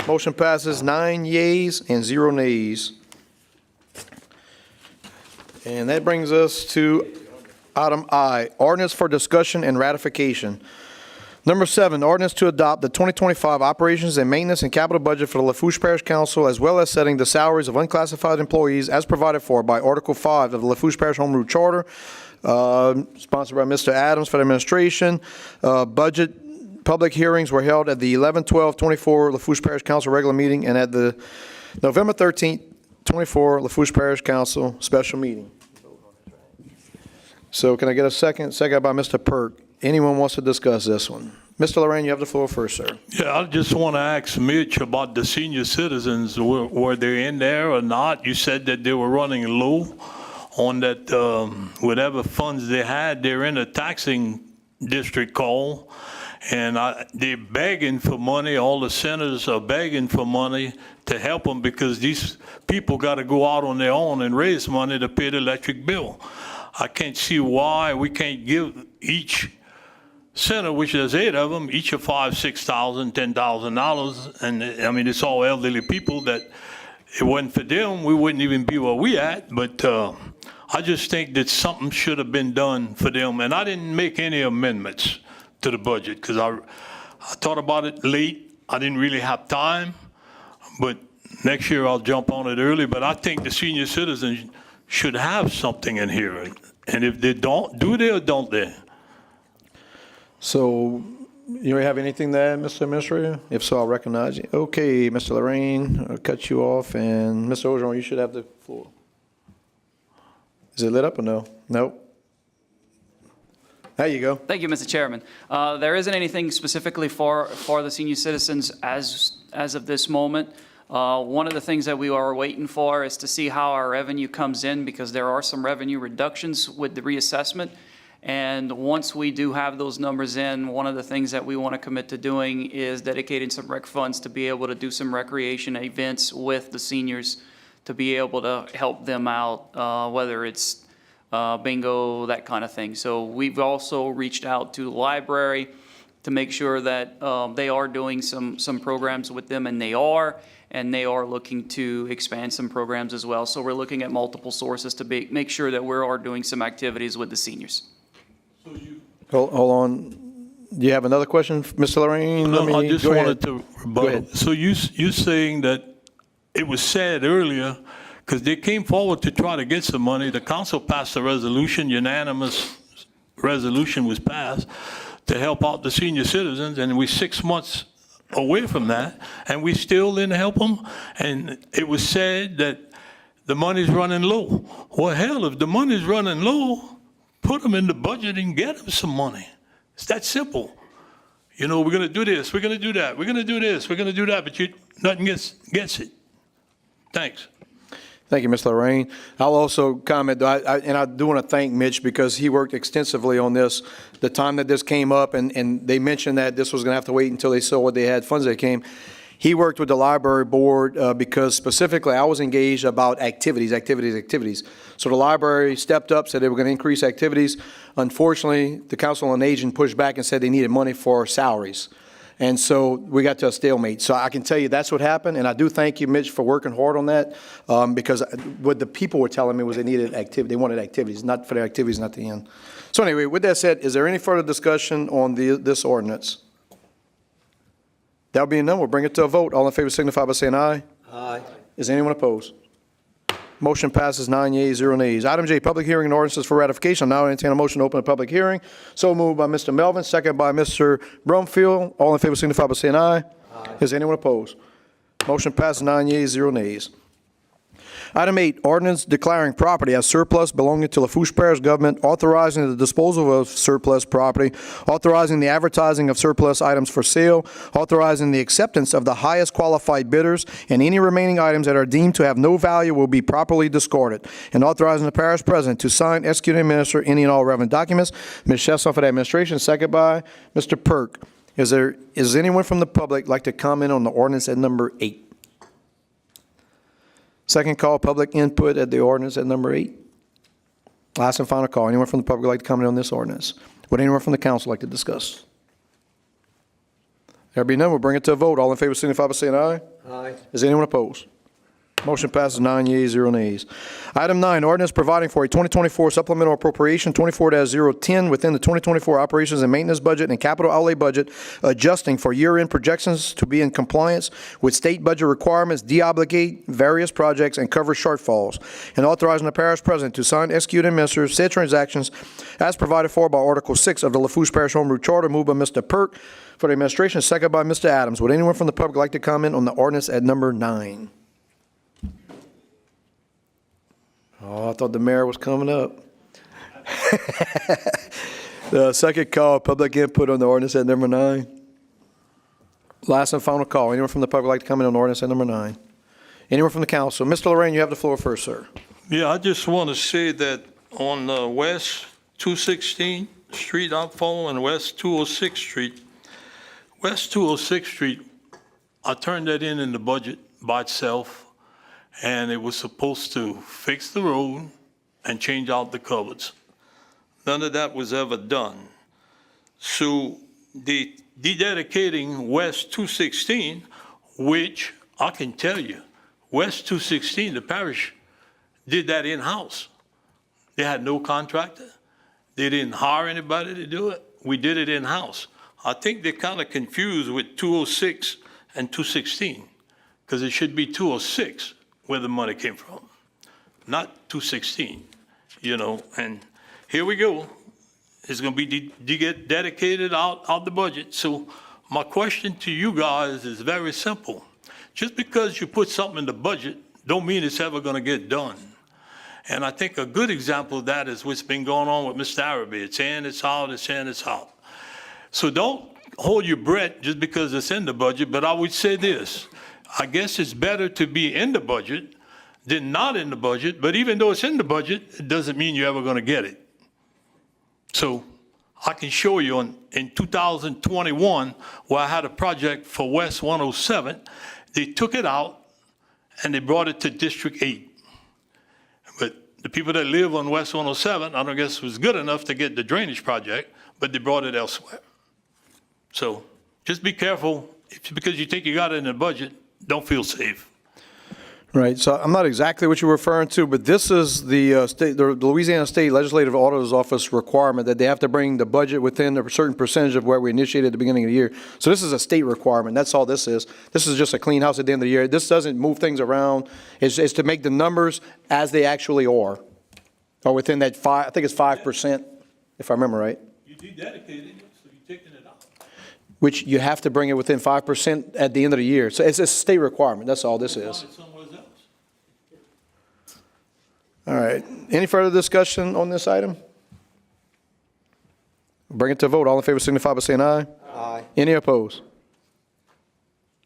Motion passes 9 yeas and 0 nays. And that brings us to item I, ordinance for discussion and ratification. Number 7, ordinance to adopt the 2025 operations and maintenance and capital budget for the Lafourche Parish Council, as well as setting the salaries of unclassified employees as provided for by Article 5 of the Lafourche Parish Home Rule Charter, sponsored by Mr. Adams for the administration. Budget public hearings were held at the 11/12/24 Lafourche Parish Council regular meeting and at the November 13th, 24 Lafourche Parish Council special meeting. So can I get a second? Second by Mr. Perk. Anyone wants to discuss this one? Mr. Lorraine, you have the floor first, sir. Yeah, I just want to ask Mitch about the senior citizens. Were they in there or not? You said that they were running low on that, whatever funds they had. They're in a taxing district call, and they're begging for money. All the senators are begging for money to help them because these people got to go out on their own and raise money to pay the electric bill. I can't see why we can't give each center, which there's 8 of them, each of $5,000, $6,000, $10,000. And I mean, it's all elderly people that it wasn't for them, we wouldn't even be where we at. But I just think that something should have been done for them. And I didn't make any amendments to the budget because I thought about it late. I didn't really have time. But next year I'll jump on it early. But I think the senior citizens should have something in here. And if they don't, do they or don't they? So you have anything to add, Mr. Administrator? If so, I'll recognize you. Okay, Mr. Lorraine, I'll cut you off. And Mr. Ogeron, you should have the floor. Is it lit up or no? Nope. There you go. Thank you, Mr. Chairman. There isn't anything specifically for the senior citizens as of this moment. One of the things that we are waiting for is to see how our revenue comes in because there are some revenue reductions with the reassessment. And once we do have those numbers in, one of the things that we want to commit to doing is dedicating some rec funds to be able to do some recreation events with the seniors to be able to help them out, whether it's bingo, that kind of thing. So we've also reached out to the library to make sure that they are doing some programs with them, and they are looking to expand some programs as well. So we're looking at multiple sources to make sure that we are doing some activities with the seniors. Hold on. Do you have another question, Mr. Lorraine? No, I just wanted to Go rebuttal. ahead. So you're saying that it was said earlier, because they came forward to try to get some money. The council passed a resolution, unanimous resolution was passed to help out the senior citizens, and we're 6 months away from that, and we still didn't help them. And it was said that the money's running low. Well, hell, if the money's running low, put them in the budget and get them some money. It's that simple. You know, we're going to do this, we're going to do that, we're going to do this, we're going to do that, but nothing gets it. Thanks. Thank you, Mr. Lorraine. I'll also comment, and I do want to thank Mitch because he worked extensively on this. The time that this came up, and they mentioned that this was going to have to wait until they saw what they had funds that came. He worked with the library board because specifically I was engaged about activities. So the library stepped up, said they were going to increase activities. Unfortunately, the Council on Aging pushed back and said they needed money for salaries. And so we got to a stalemate. So I can tell you that's what happened. And I do thank you, Mitch, for working hard on that because what the people were telling me was they needed activity. They wanted activities, not for their activities, not the end. So anyway, with that said, is there any further discussion on this ordinance? That'll be none. We'll bring it to a vote. All in favor signify by saying aye. Aye. Is anyone opposed? Motion passes 9 yeas, 0 nays. Item J, public hearing and ordinances for ratification. Now entertain a motion to open a public hearing. So moved by Mr. Melvin, second by Mr. Brumfield. All in favor signify by saying aye. Aye. Is anyone opposed? Motion passes 9 yeas, 0 nays. Item 8, ordinance declaring property as surplus belonging to Lafourche Parish government, authorizing the disposal of surplus property, authorizing the advertising of surplus items for sale, authorizing the acceptance of the highest qualified bidders, and any remaining items that are deemed to have no value will be properly discarded, and authorizing the parish president to sign, execute, and administer any and all relevant documents. Ms. Chesson for the administration, second by Mr. Perk. Is anyone from the public like to comment on the ordinance at number 8? Second call, public input at the ordinance at number 8. Last and final call. Anyone from the public like to comment on this ordinance? Would anyone from the council like to discuss? There be none, we'll bring it to a vote. All in favor signify by saying aye. Aye. Is anyone opposed? Motion passes 9 yeas, 0 nays. Item 9, ordinance providing for a 2024 supplemental appropriation 24-010 within the 2024 operations and maintenance budget and capital outlay budget, adjusting for year-end projections to be in compliance with state budget requirements, deobligate various projects, and cover shortfalls, and authorizing the parish president to sign, execute, and administer said transactions as provided for by Article 6 of the Lafourche Parish Home Rule Charter, moved by Mr. Perk for the administration, second by Mr. Adams. Would anyone from the public like to comment on the ordinance at number 9? Oh, I thought the mayor was coming up. The second call, public input on the ordinance at number 9. Last and final call. Anyone from the public like to comment on the ordinance at number 9? Anyone from the council? Mr. Lorraine, you have the floor first, sir. Yeah, I just want to say that on West 216 Street, I'm following West 206 Street. West 206 Street, I turned that in the budget by itself, and it was supposed to fix the road and change out the culverts. None of that was ever done. So the dedicating West 216, which I can tell you, West 216, the parish did that in-house. They had no contractor. They didn't hire anybody to do it. We did it in-house. I think they're kind of confused with 206 and 216, because it should be 206 where the money came from, not 216, and here we go. It's going to be dedicated out the budget. So my question to you guys is very simple. Just because you put something in the budget don't mean it's ever going to get done. And I think a good example of that is what's been going on with Mr. Araby. It's in, it's out, it's in, it's out. So don't hold your breath just because it's in the budget, but I would say this. I guess it's better to be in the budget than not in the budget, but even though it's in the budget, it doesn't mean you're ever going to get it. So I can show you in 2021, where I had a project for West 107, they took it out and they brought it to District 8. But the people that live on West 107, I don't guess it was good enough to get the drainage project, but they brought it elsewhere. So just be careful. Because you think you got it in the budget, don't feel safe. Right. So I'm not exactly what you're referring to, but this is the Louisiana State Legislative Auditor's Office requirement that they have to bring the budget within a certain percentage of where we initiated at the beginning of the year. So this is a state requirement. That's all this is. This is just a clean house at the end of the year. This doesn't move things around. It's to make the numbers as they actually are, or within that I think it's 5%, if I remember right. You dededicated it, so you're taking it out. Which you have to bring it within 5% at the end of the year. So it's a state requirement. That's all this is. All right. Any further discussion on this item? Bring it to a vote. All in favor signify by saying aye. Aye. Any opposed?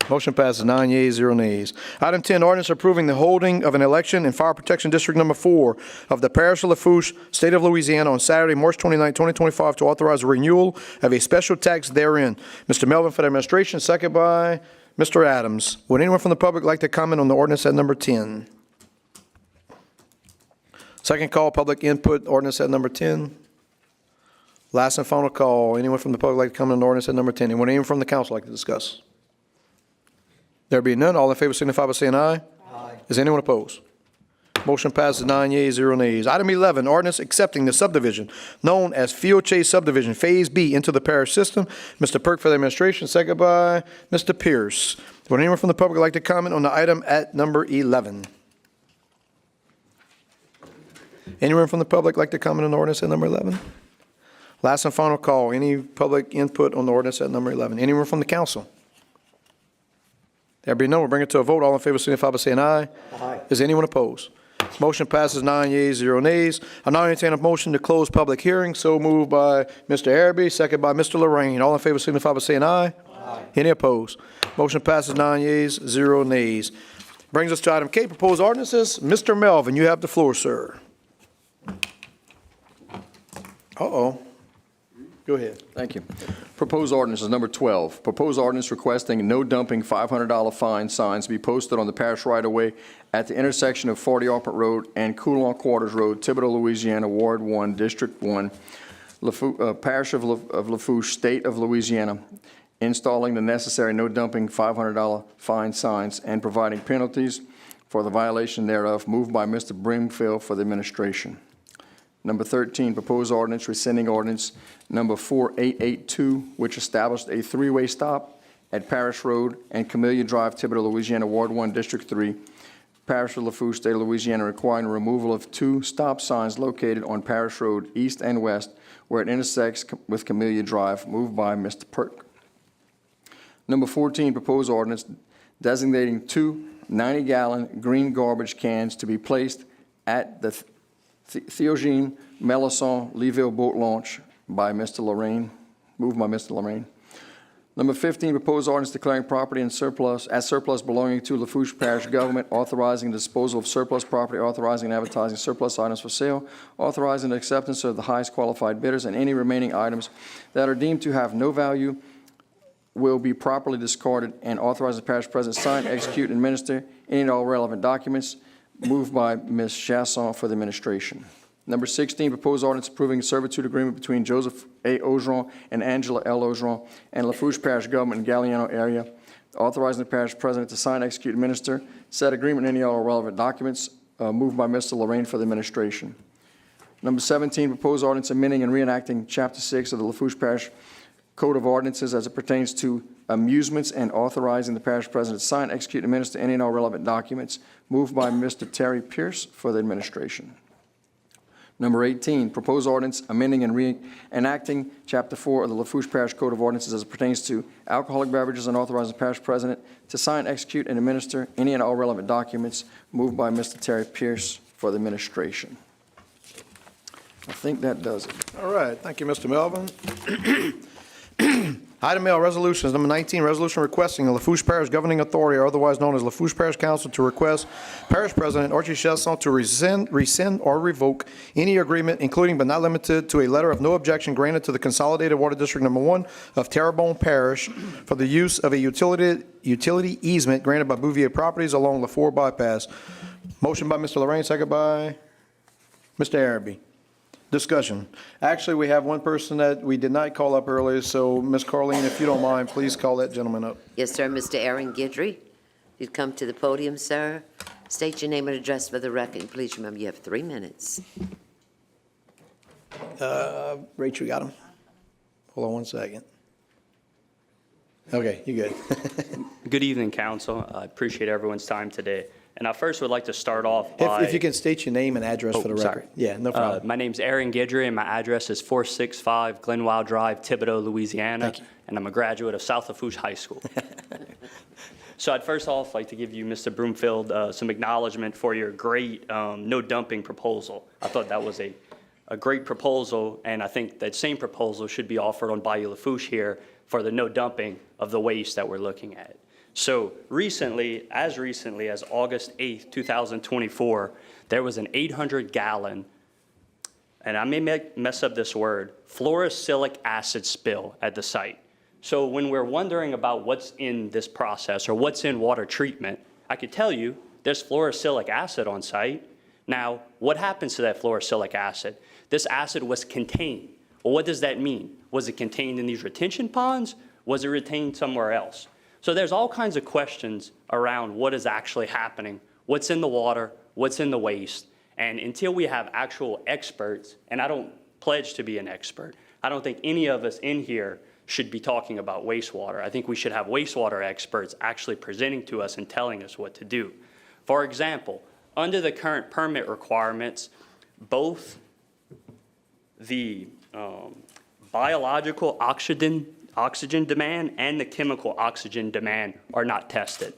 Motion passes 9 yeas, 0 nays. Item 10, ordinance approving the holding of an election in Fire Protection District Number 4 of the Parish of Lafourche, State of Louisiana, on Saturday, March 29, 2025, to authorize a renewal of a special tax therein. Mr. Melvin for the administration, second by Mr. Adams. Would anyone from the public like to comment on the ordinance at number 10? Second call, public input, ordinance at number 10. Last and final call, anyone from the public like to comment on the ordinance at number 10? Anyone from the council like to discuss? There being none, all in favor signify by saying aye. Aye. Is anyone opposed? Motion passes 9 yeas, 0 nays. Item 11, ordinance accepting the subdivision known as Field Chase Subdivision Phase B into the parish system. Mr. Perk for the administration, second by Mr. Pierce. Would anyone from the public like to comment on the item at number 11? Anyone from the public like to comment on the ordinance at number 11? Last and final call, any public input on the ordinance at number 11? Anyone from the council? There be none, we'll bring it to a vote. All in favor signify by saying aye. Aye. Is anyone opposed? Motion passes 9 yeas, 0 nays. I now entertain a motion to close public hearing. So moved by Mr. Araby, second by Mr. Lorraine. All in favor signify by saying aye. Aye. Any opposed? Motion passes 9 yeas, 0 nays. Brings us to item K, proposed ordinances. Mr. Melvin, you have the floor, sir. Uh-oh. Go ahead. Thank you. Proposed ordinance is number 12. Proposed ordinance requesting no dumping $500 fine signs be posted on the parish right-of-way at the intersection of 40 Alpert Road and Coulon Quarters Road, Thibodaux, Louisiana, Ward 1, District 1, Parish of Lafourche, State of Louisiana, installing the necessary no dumping $500 fine signs and providing penalties for the violation thereof, moved by Mr. Broomfield for the administration. Number 13, proposed ordinance rescinding ordinance number 4882, which established a three-way stop at Parish Road and Camellia Drive, Thibodaux, Louisiana, Ward 1, District 3, Parish of Lafourche, State of Louisiana, requiring removal of 2 stop signs located on Parish Road, east and west, where it intersects with Camellia Drive, moved by Mr. Perk. Number 14, proposed ordinance designating 2 90-gallon green garbage cans to be placed at the Theogene Melisson Leeville Boat Launch by Mr. Lorraine, moved by Mr. Lorraine. Number 15, proposed ordinance declaring property in surplus, as surplus belonging to Lafourche Parish government, authorizing the disposal of surplus property, authorizing and advertising surplus items for sale, authorizing the acceptance of the highest qualified bidders, and any remaining items that are deemed to have no value will be properly discarded, and authorizing the parish president to sign, execute, and administer any and all relevant documents, moved by Ms. Chasson for the administration. Number 16, proposed ordinance approving a servitude agreement between Joseph A. Ogeron and Angela L. Ogeron and Lafourche Parish government in Galliano area, authorizing the parish president to sign, execute, and administer said agreement and any all relevant documents, moved by Mr. Lorraine for the administration. Number 17, proposed ordinance amending and reenacting Chapter 6 of the Lafourche Parish Code of Ordinances as it pertains to amusements and authorizing the parish president to sign, execute, and administer any and all relevant documents, moved by Mr. Terry Pierce for the administration. Number 18, proposed ordinance amending and reenacting Chapter 4 of the Lafourche Parish Code of Ordinances as it pertains to alcoholic beverages and authorizing the parish president to sign, execute, and administer any and all relevant documents, moved by Mr. Terry Pierce for the administration. I think that does it. All right, thank you, Mr. Melvin. Item L, resolutions. Number 19, resolution requesting the Lafourche Parish Governing Authority, or otherwise known as Lafourche Parish Council, to request Parish President Archie Chasson to rescind or revoke any agreement, including but not limited to a letter of no objection granted to the Consolidated Water District Number 1 of Terrebonne Parish for the use of a utility easement granted by Bouvier Properties along LaFour Bypass. Motion by Mr. Lorraine, second by Mr. Araby. Discussion. Actually, we have one person that we did not call up earlier, so Ms. Carleen, if you don't mind, please call that gentleman up. Yes, sir. Mr. Aaron Guidry, you'd come to the podium, sir. State your name and address for the record. Please remember you have 3 minutes. Rachel, you got him? Hold on one second. Okay, you good. Good evening, council. I appreciate everyone's time today. And I first would like to start off by... If you can state your name and address for the record. Sorry. Yeah, no problem. My name's Aaron Guidry, and my address is 465 Glenwild Drive, Thibodaux, Louisiana. Thank you. And I'm a graduate of South Lafourche High School. So I'd first off like to give you, Mr. Broomfield, some acknowledgement for your great no dumping proposal. I thought that was a great proposal, and I think that same proposal should be offered on Bayou Lafourche here for the no dumping of the waste that we're looking at. So recently as August 8th, 2024, there was an 800-gallon, and I may mess up this word, fluorosilicic acid spill at the site. So when we're wondering about what's in this process or what's in water treatment, I could tell you there's fluorosilicic acid on site. Now, what happens to that fluorosilicic acid? This acid was contained. Well, what does that mean? Was it contained in these retention ponds? Was it retained somewhere else? So there's all kinds of questions around what is actually happening, what's in the water, what's in the waste. And until we have actual experts, and I don't pledge to be an expert, I don't think any of us in here should be talking about wastewater. I think we should have wastewater experts actually presenting to us and telling us what to do. For example, under the current permit requirements, both the biological oxygen demand and the chemical oxygen demand are not tested.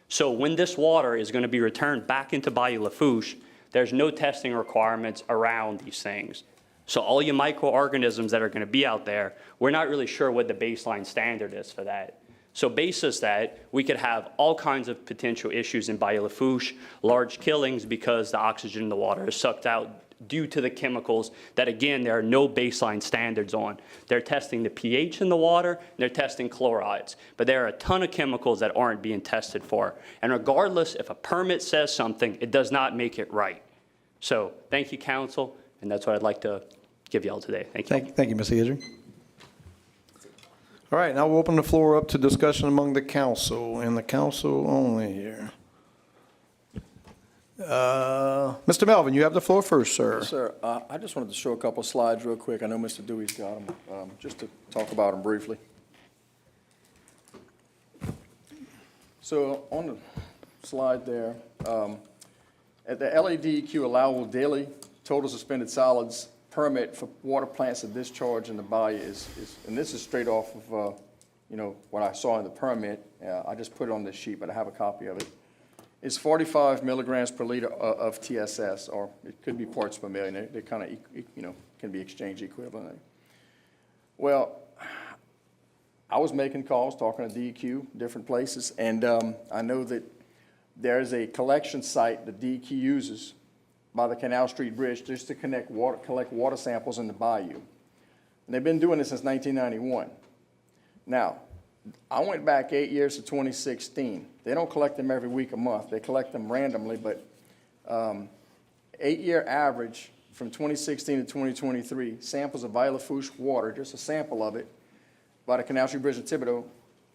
So when this water is going to be returned back into Bayou Lafourche, there's no testing requirements around these things. So all your microorganisms that are going to be out there, we're not really sure what the baseline standard is for that. So basis that, we could have all kinds of potential issues in Bayou Lafourche, large killings because the oxygen in the water is sucked out due to the chemicals that, again, there are no baseline standards on. They're testing the pH in the water, and they're testing chlorides. But there are a ton of chemicals that aren't being tested for. And regardless if a permit says something, it does not make it right. So thank you, council, and that's what I'd like to give y'all today. Thank you. Thank you, Ms. Idry. All right, now we'll open the floor up to discussion among the council, and the council only here. Mr. Melvin, you have the floor first, sir. Yes, sir. I just wanted to show a couple slides real quick. I know Mr. Dewey's got them, just to talk about them briefly. So on the slide there, at the LADEQ allowable daily total suspended solids permit for water plants to discharge in the bayou is and this is straight off of, what I saw in the permit. I just put it on this sheet, but I have a copy of it. It's 45 milligrams per liter of TSS, or it could be parts per million. They kind of, can be exchange equivalent. Well, I was making calls, talking to DEQ, different places, and I know that there's a collection site that DEQ uses by the Canal Street Bridge just to collect water samples in the bayou. And they've been doing this since 1991. Now, I went back 8 years to 2016. They don't collect them every week, a month. They collect them randomly, but 8-year average from 2016 to 2023, samples of Bayou Lafourche water, just a sample of it, by the Canal Street Bridge in Thibodaux,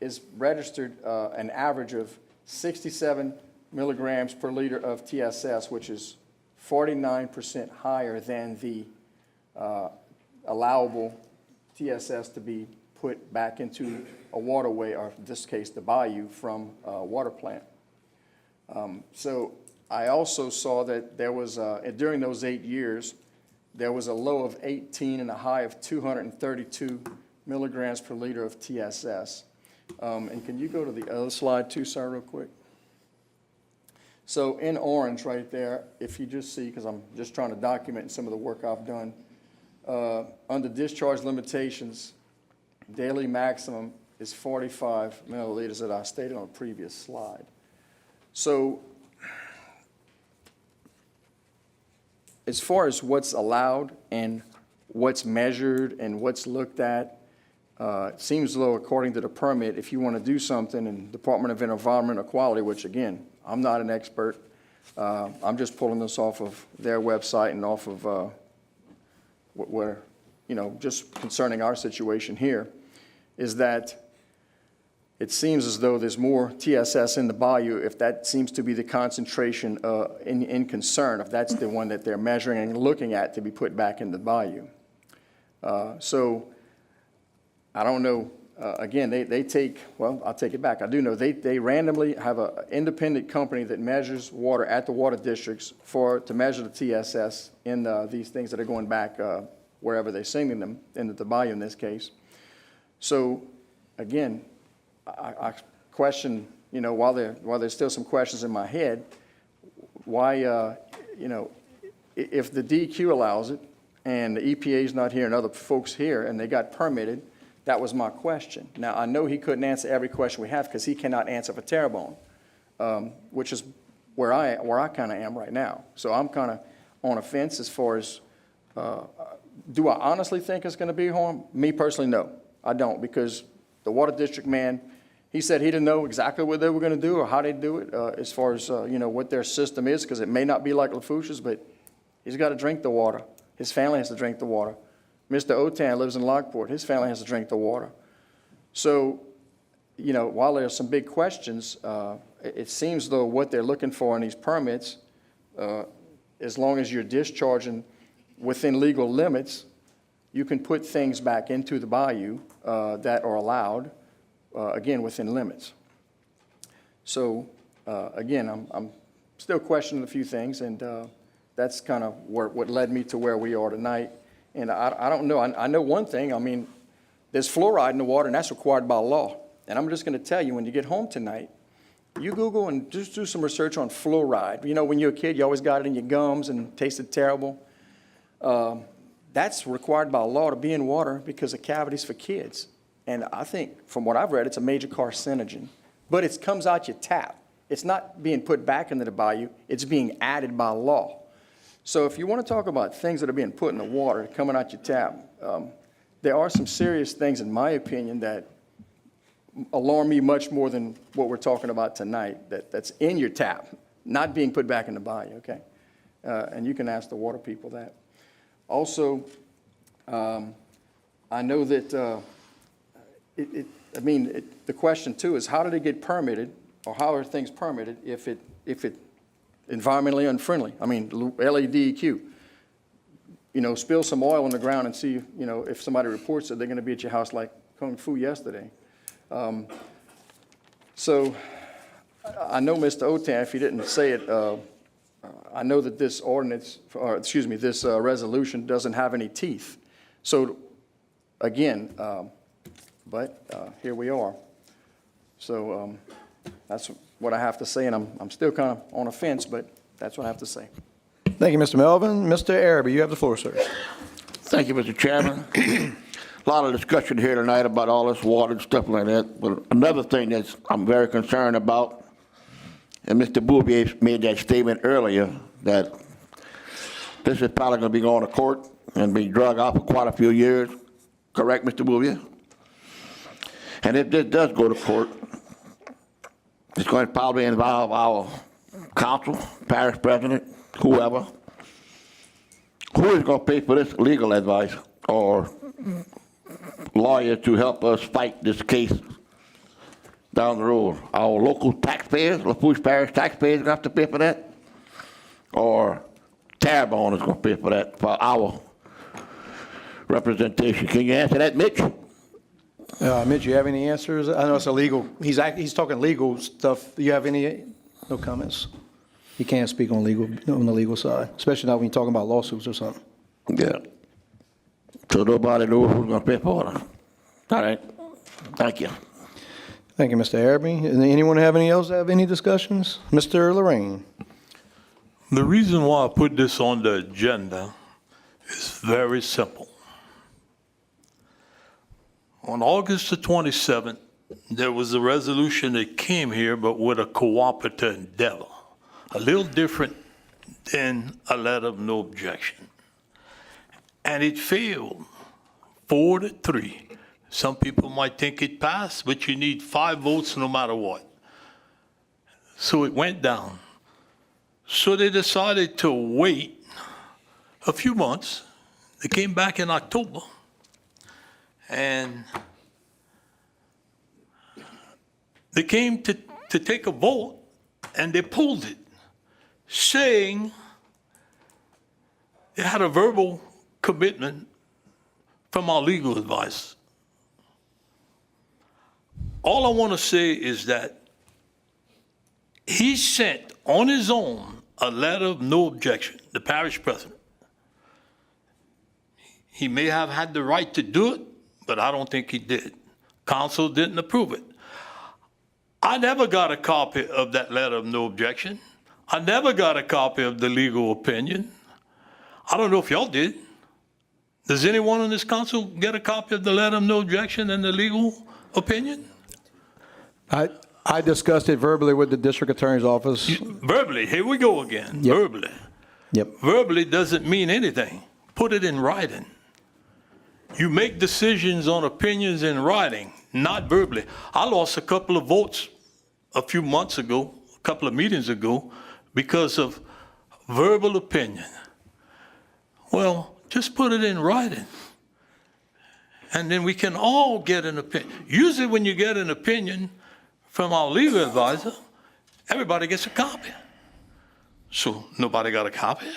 is registered an average of 67 milligrams per liter of TSS, which is 49% higher than the allowable TSS to be put back into a waterway, or in this case, the bayou, from a water plant. So I also saw that there was, during those 8 years, there was a low of 18 and a high of 232 milligrams per liter of TSS. And can you go to the other slide too, sir, real quick? So in orange right there, if you just see, because I'm just trying to document some of the work I've done, under discharge limitations, daily maximum is 45 milliliters that I stated on a previous slide. So as far as what's allowed and what's measured and what's looked at, it seems though, according to the permit, if you want to do something in Department of Environmental Quality, which again, I'm not an expert, I'm just pulling this off of their website and off of where, just concerning our situation here, is that it seems as though there's more TSS in the bayou if that seems to be the concentration in concern, if that's the one that they're measuring and looking at to be put back in the bayou. So I don't know, again, they take, well, I'll take it back. I do know they randomly have an independent company that measures water at the water districts to measure the TSS in these things that are going back wherever they're sending them, into the bayou in this case. So again, I question, while there's still some questions in my head, why, if the DEQ allows it and the EPA's not here and other folks here and they got permitted, that was my question. Now, I know he couldn't answer every question we have because he cannot answer for Terrebonne, which is where I kind of am right now. So I'm kind of on a fence as far as, do I honestly think it's going to be harm? Me personally, no. I don't, because the water district man, he said he didn't know exactly what they were going to do or how they do it as far as, what their system is, because it may not be like Lafourche's, but he's got to drink the water. His family has to drink the water. Mr. Otan lives in Lockport. His family has to drink the water. So, while there are some big questions, it seems though what they're looking for in these permits, as long as you're discharging within legal limits, you can put things back into the bayou that are allowed, again, within limits. So, again, I'm still questioning a few things, and that's kind of what led me to where we are tonight. And I don't know. I know one thing. I mean, there's fluoride in the water, and that's required by law. And I'm just going to tell you, when you get home tonight, You Google and just do some research on fluoride. You know, when you're a kid, you always got it in your gums and tasted terrible. That's required by law to be in water because of cavities for kids. And I think, from what I've read, it's a major carcinogen. But it comes out your tap. It's not being put back into the bayou. It's being added by law. So if you want to talk about things that are being put in the water, coming out your tap, there are some serious things, in my opinion, that alarm me much more than what we're talking about tonight, that's in your tap, not being put back in the bayou, okay? And you can ask the water people that. Also, I know that the question too is how did it get permitted, or how are things permitted if it environmentally unfriendly? I mean, LADEQ, you know, spill some oil on the ground and see, you know, if somebody reports it, they're going to be at your house like Kung Fu yesterday. So I know, Mr. Otan, if you didn't say it, I know that this ordinance, or excuse me, this resolution doesn't have any teeth. So again, here we are. So that's what I have to say, and I'm still kind of on a fence, but that's what I have to say. Thank you, Mr. Melvin. Mr. Araby, you have the floor, sir. Thank you, Mr. Chairman. A lot of discussion here tonight about all this water and stuff like that. But another thing that I'm very concerned about, and Mr. Bouvier made that statement earlier, that this is probably going to be going to court and be drug out for quite a few years. Correct, Mr. Bouvier? And if this does go to court, it's going to probably involve our council, parish president, whoever. Who is going to pay for this legal advice or lawyer to help us fight this case down the road? Our local taxpayers, Lafourche Parish taxpayers, going to have to pay for that? Or Terrebonne is going to pay for that, for our representation? Can you answer that, Mitch? Mitch, you have any answers? I know it's illegal. He's talking legal stuff. Do you have no comments? He can't speak on the legal side, especially not when you're talking about lawsuits or something. Yeah. So nobody knows who's going to pay for it. All right. Thank you. Thank you, Mr. Araby. Anyone have any discussions? Mr. Lorraine. The reason why I put this on the agenda is very simple. On August the 27th, there was a resolution that came here, but with a cooperative endeavor, a little different than a letter of no objection. And it failed 4-3. Some people might think it passed, but you need 5 votes no matter what. So it went down. So they decided to wait a few months. They came back in October, and they came to take a vote, and they pulled it, saying they had a verbal commitment from our legal advice. All I want to say is that he sent on his own a letter of no objection, the parish president. He may have had the right to do it, but I don't think he did. Council didn't approve it. I never got a copy of that letter of no objection. I never got a copy of the legal opinion. I don't know if y'all did. Does anyone on this council get a copy of the letter of no objection and the legal opinion? I discussed it verbally with the district attorney's office. Verbally, here we go again, Yep. verbally. Yep. Verbally doesn't mean anything. Put it in writing. You make decisions on opinions in writing, not verbally. I lost a couple of votes a few months ago, a couple of meetings ago, because of verbal opinion. Well, just put it in writing. And then we can all get an opinion. Usually when you get an opinion from our legal advisor, everybody gets a copy. So nobody got a copy?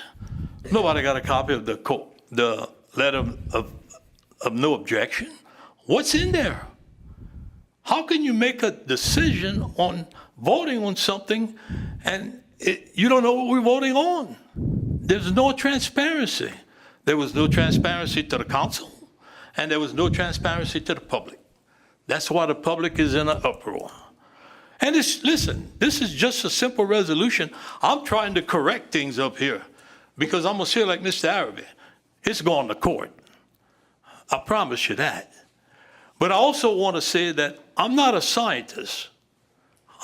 Nobody got a copy of the letter of no objection? What's in there? How can you make a decision on voting on something and you don't know what we're voting on? There's no transparency. There was no transparency to the council, and there was no transparency to the public. That's why the public is in an uproar. And listen, this is just a simple resolution. I'm trying to correct things up here because I'm going to say like Mr. Arabi, it's going to court. I promise you that. But I also want to say that I'm not a scientist.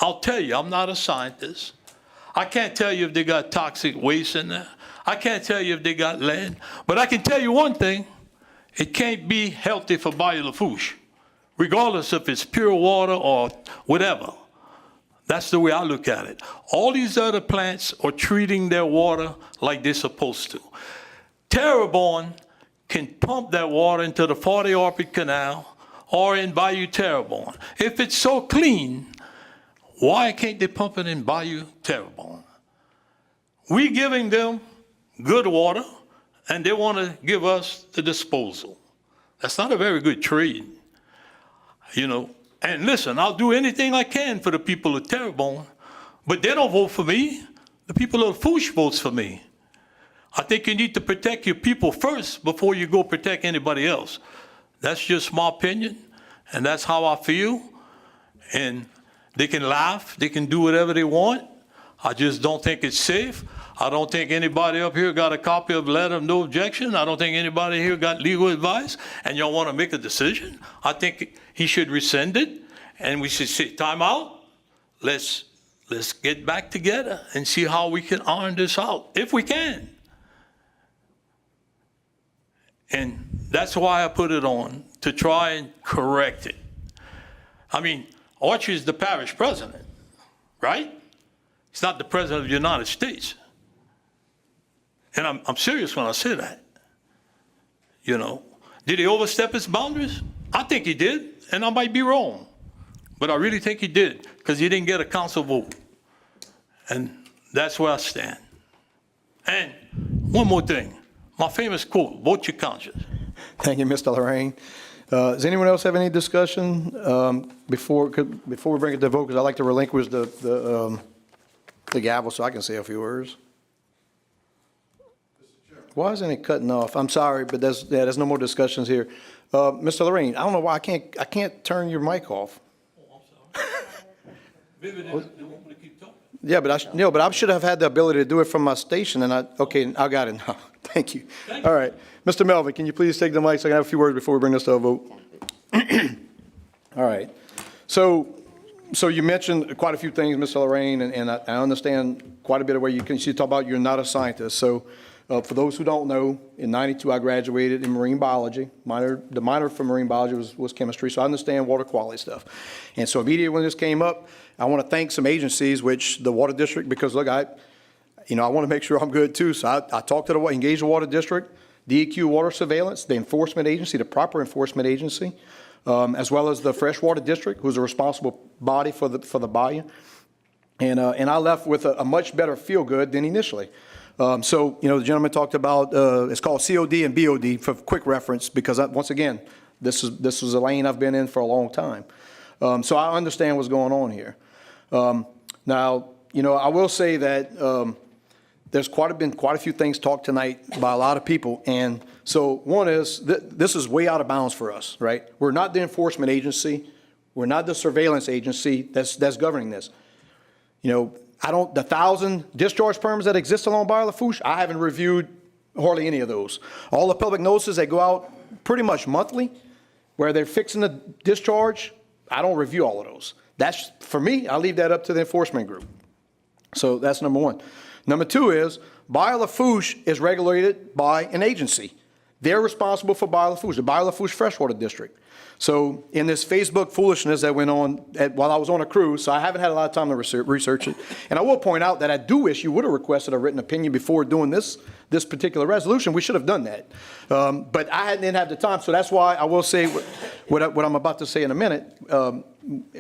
I'll tell you, I'm not a scientist. I can't tell you if they got toxic waste in there. I can't tell you if they got lead. But I can tell you one thing. It can't be healthy for Bayou Lafourche, regardless if it's pure water or whatever. That's the way I look at it. All these other plants are treating their water like they're supposed to. Terrebonne can pump that water into the 40 Orpid Canal or in Bayou Terrebonne. If it's so clean, why can't they pump it in Bayou Terrebonne? We're giving them good water, and they want to give us the disposal. That's not a very good trade, you know. And listen, I'll do anything I can for the people of Terrebonne, but they don't vote for me. The people of Lafourche votes for me. I think you need to protect your people first before you go protect anybody else. That's just my opinion, and that's how I feel. And they can laugh, they can do whatever they want. I just don't think it's safe. I don't think anybody up here got a copy of the letter of no objection. I don't think anybody here got legal advice, and y'all want to make a decision. I think he should rescind it, and we should say, time out. Let's get back together and see how we can iron this out, if we can. And that's why I put it on, to try and correct it. I mean, Archie is the parish president, right? He's not the president of the United States. And I'm serious when I say that. You know, did he overstep his boundaries? I think he did, and I might be wrong. But I really think he did, because he didn't get a council vote. And that's where I stand. And one more thing. My famous quote, vote your conscience. Thank you, Mr. Lorraine. Does anyone else have any discussion before we bring it to vote? Because I'd like to relinquish the gavel so I can say a few words. Why isn't it cutting off? I'm sorry, but there's no more discussions here. Mr. Lorraine, I don't know why I can't turn your mic off. Oh, I'm sorry. Maybe they want me to keep talking. Yeah, but I should have had the ability to do it from my station, and okay, I got it now. Thank you. All right. Mr. Melvin, can you please take the mic so I can have a few words before we bring this to a vote? All right. So you mentioned quite a few things, Mr. Lorraine, and I understand quite a bit of where you talk about you're not a scientist. So for those who don't know, in '92 I graduated in marine biology. The minor for marine biology was chemistry, so I understand water quality stuff. And so immediately when this came up, I want to thank some agencies, which the water district, because look, I want to make sure I'm good too. So I talked to engaged the water district, DEQ water surveillance, the enforcement agency, the proper enforcement agency, as well as the freshwater district, who's a responsible body for the bayou. And I left with a much better feel good than initially. So, the gentleman talked about, it's called COD and BOD for quick reference, because once again, this was a lane I've been in for a long time. So I understand what's going on here. Now, I will say that there's been quite a few things talked tonight by a lot of people. And so one is, this is way out of bounds for us, right? We're not the enforcement agency. We're not the surveillance agency that's governing this. The 1,000 discharge permits that exist along Bayou Lafourche, I haven't reviewed hardly any of those. All the public notices that go out pretty much monthly, where they're fixing the discharge, I don't review all of those. That's, for me, I leave that up to the enforcement group. So that's number one. Number two is, Bayou Lafourche is regulated by an agency. They're responsible for Bayou Lafourche, the Bayou Lafourche Freshwater District. So in this Facebook foolishness that went on while I was on a cruise, so I haven't had a lot of time to research it. And I will point out that I do wish you would have requested a written opinion before doing this particular resolution. We should have done that. But I didn't have the time, so that's why I will say what I'm about to say in a minute,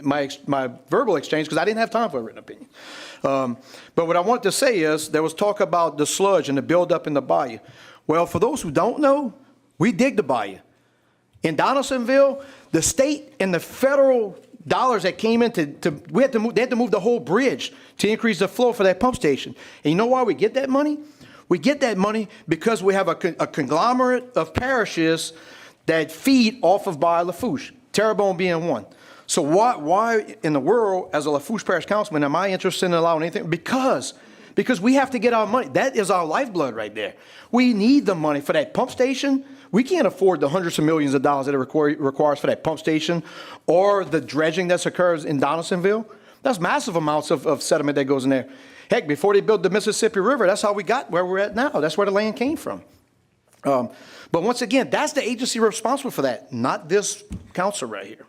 my verbal exchange, because I didn't have time for a written opinion. But what I want to say is, there was talk about the sludge and the buildup in the bayou. Well, for those who don't know, we dig the bayou. In Donaldsonville, the state and the federal dollars that came in they had to move the whole bridge to increase the flow for that pump station. And you know why we get that money? We get that money because we have a conglomerate of parishes that feed off of Bayou Lafourche, Terrebonne being one. So why in the world, as a Lafourche Parish councilman, am I interested in allowing anything? Because we have to get our money. That is our lifeblood right there. We need the money for that pump station. We can't afford the hundreds of millions of dollars that it requires for that pump station or the dredging that occurs in Donaldsonville. That's massive amounts of sediment that goes in there. Heck, before they built the Mississippi River, that's how we got where we're at now. That's where the land came from. But once again, that's the agency responsible for that, not this council right here.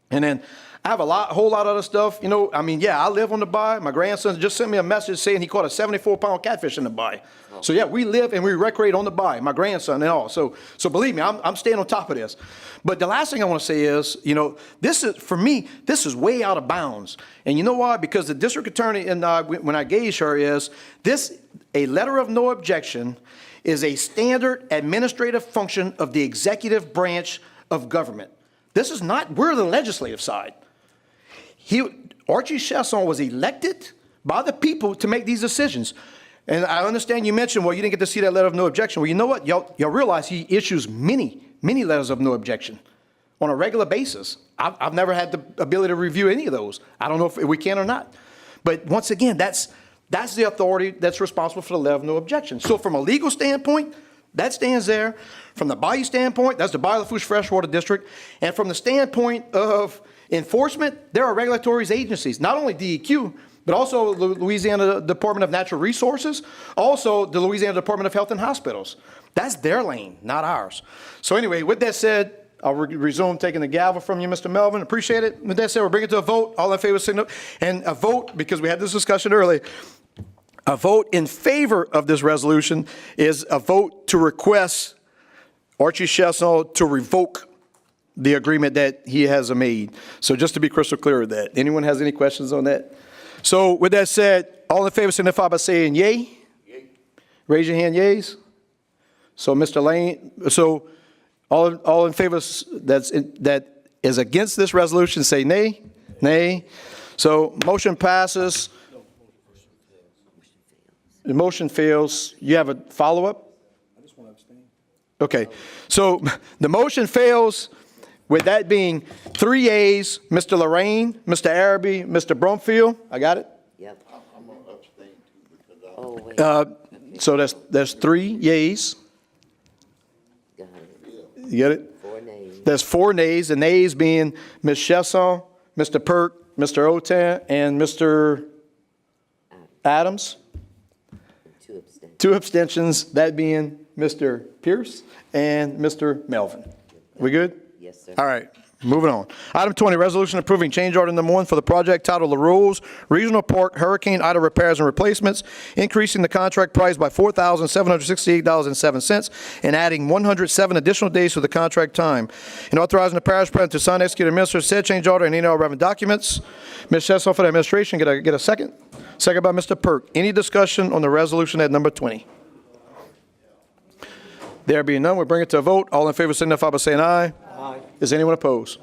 And then I have a whole lot of other stuff. You know, I mean, yeah, I live on the bay. My grandson just sent me a message saying he caught a 74-pound catfish in the bay. So yeah, we live and we recreate on the bay, my grandson and all. So believe me, I'm staying on top of this. But the last thing I want to say is, you know, this is, for me, this is way out of bounds. And you know why? Because the district attorney, and when I gauged her, is this, a letter of no objection is a standard administrative function of the executive branch of government. This is not, we're the legislative side. Archie Chesson was elected by the people to make these decisions. And I understand you mentioned, well, you didn't get to see that letter of no objection. Well, you know what? Y'all realize he issues many letters of no objection on a regular basis. I've never had the ability to review any of those. I don't know if we can or not. But once again, that's the authority that's responsible for the letter of no objection. So from a legal standpoint, that stands there. From the Bayou standpoint, that's the Bayou Lafourche Freshwater District. And from the standpoint of enforcement, there are regulatory agencies, not only DEQ, but also the Louisiana Department of Natural Resources, also the Louisiana Department of Health and Hospitals. That's their lane, not ours. So anyway, with that said, I'll resume taking the gavel from you, Mr. Melvin. Appreciate it. With that said, we'll bring it to a vote. All in favor, signal. And a vote, because we had this discussion earlier, a vote in favor of this resolution is a vote to request Archie Chesson to revoke the agreement that he has made. So just to be crystal clear with that. Anyone has any questions on that? So with that said, all in favor signify by saying yay. Yay. Raise your hand, yays. So Mr. Lane, so all in favor that is against this resolution say nay. Nay. So motion passes. The motion fails. You have a follow-up? I just want to abstain. Okay. So the motion fails with that being 3 yeas, Mr. Lorraine, Mr. Araby, Mr. Brumfield. I got it? Yep. I'm going to abstain too because So that's 3 yeas. Got it. You get it? 4 nays. There's 4 nays. The nays being Ms. Chesson, Mr. Perk, Mr. Otan, and Mr. Adams. 2 abstentions. 2 abstentions, that being Mr. Pierce and Mr. Melvin. We good? Yes, sir. All right, moving on. Item 20, resolution approving change order number 1 for the project titled LaRose Regional Park Hurricane Ida Repairs and Replacements, increasing the contract price by $4,768.07 and adding 107 additional days to the contract time, and authorizing the parish president to sign, execute, and administer said change order and any other relevant documents. Ms. Chesson for the administration, get a second? Second by Mr. Perk. Any discussion on the resolution at number 20? There being none, we bring it to a vote. All in favor signify by saying aye. Aye. Is anyone opposed?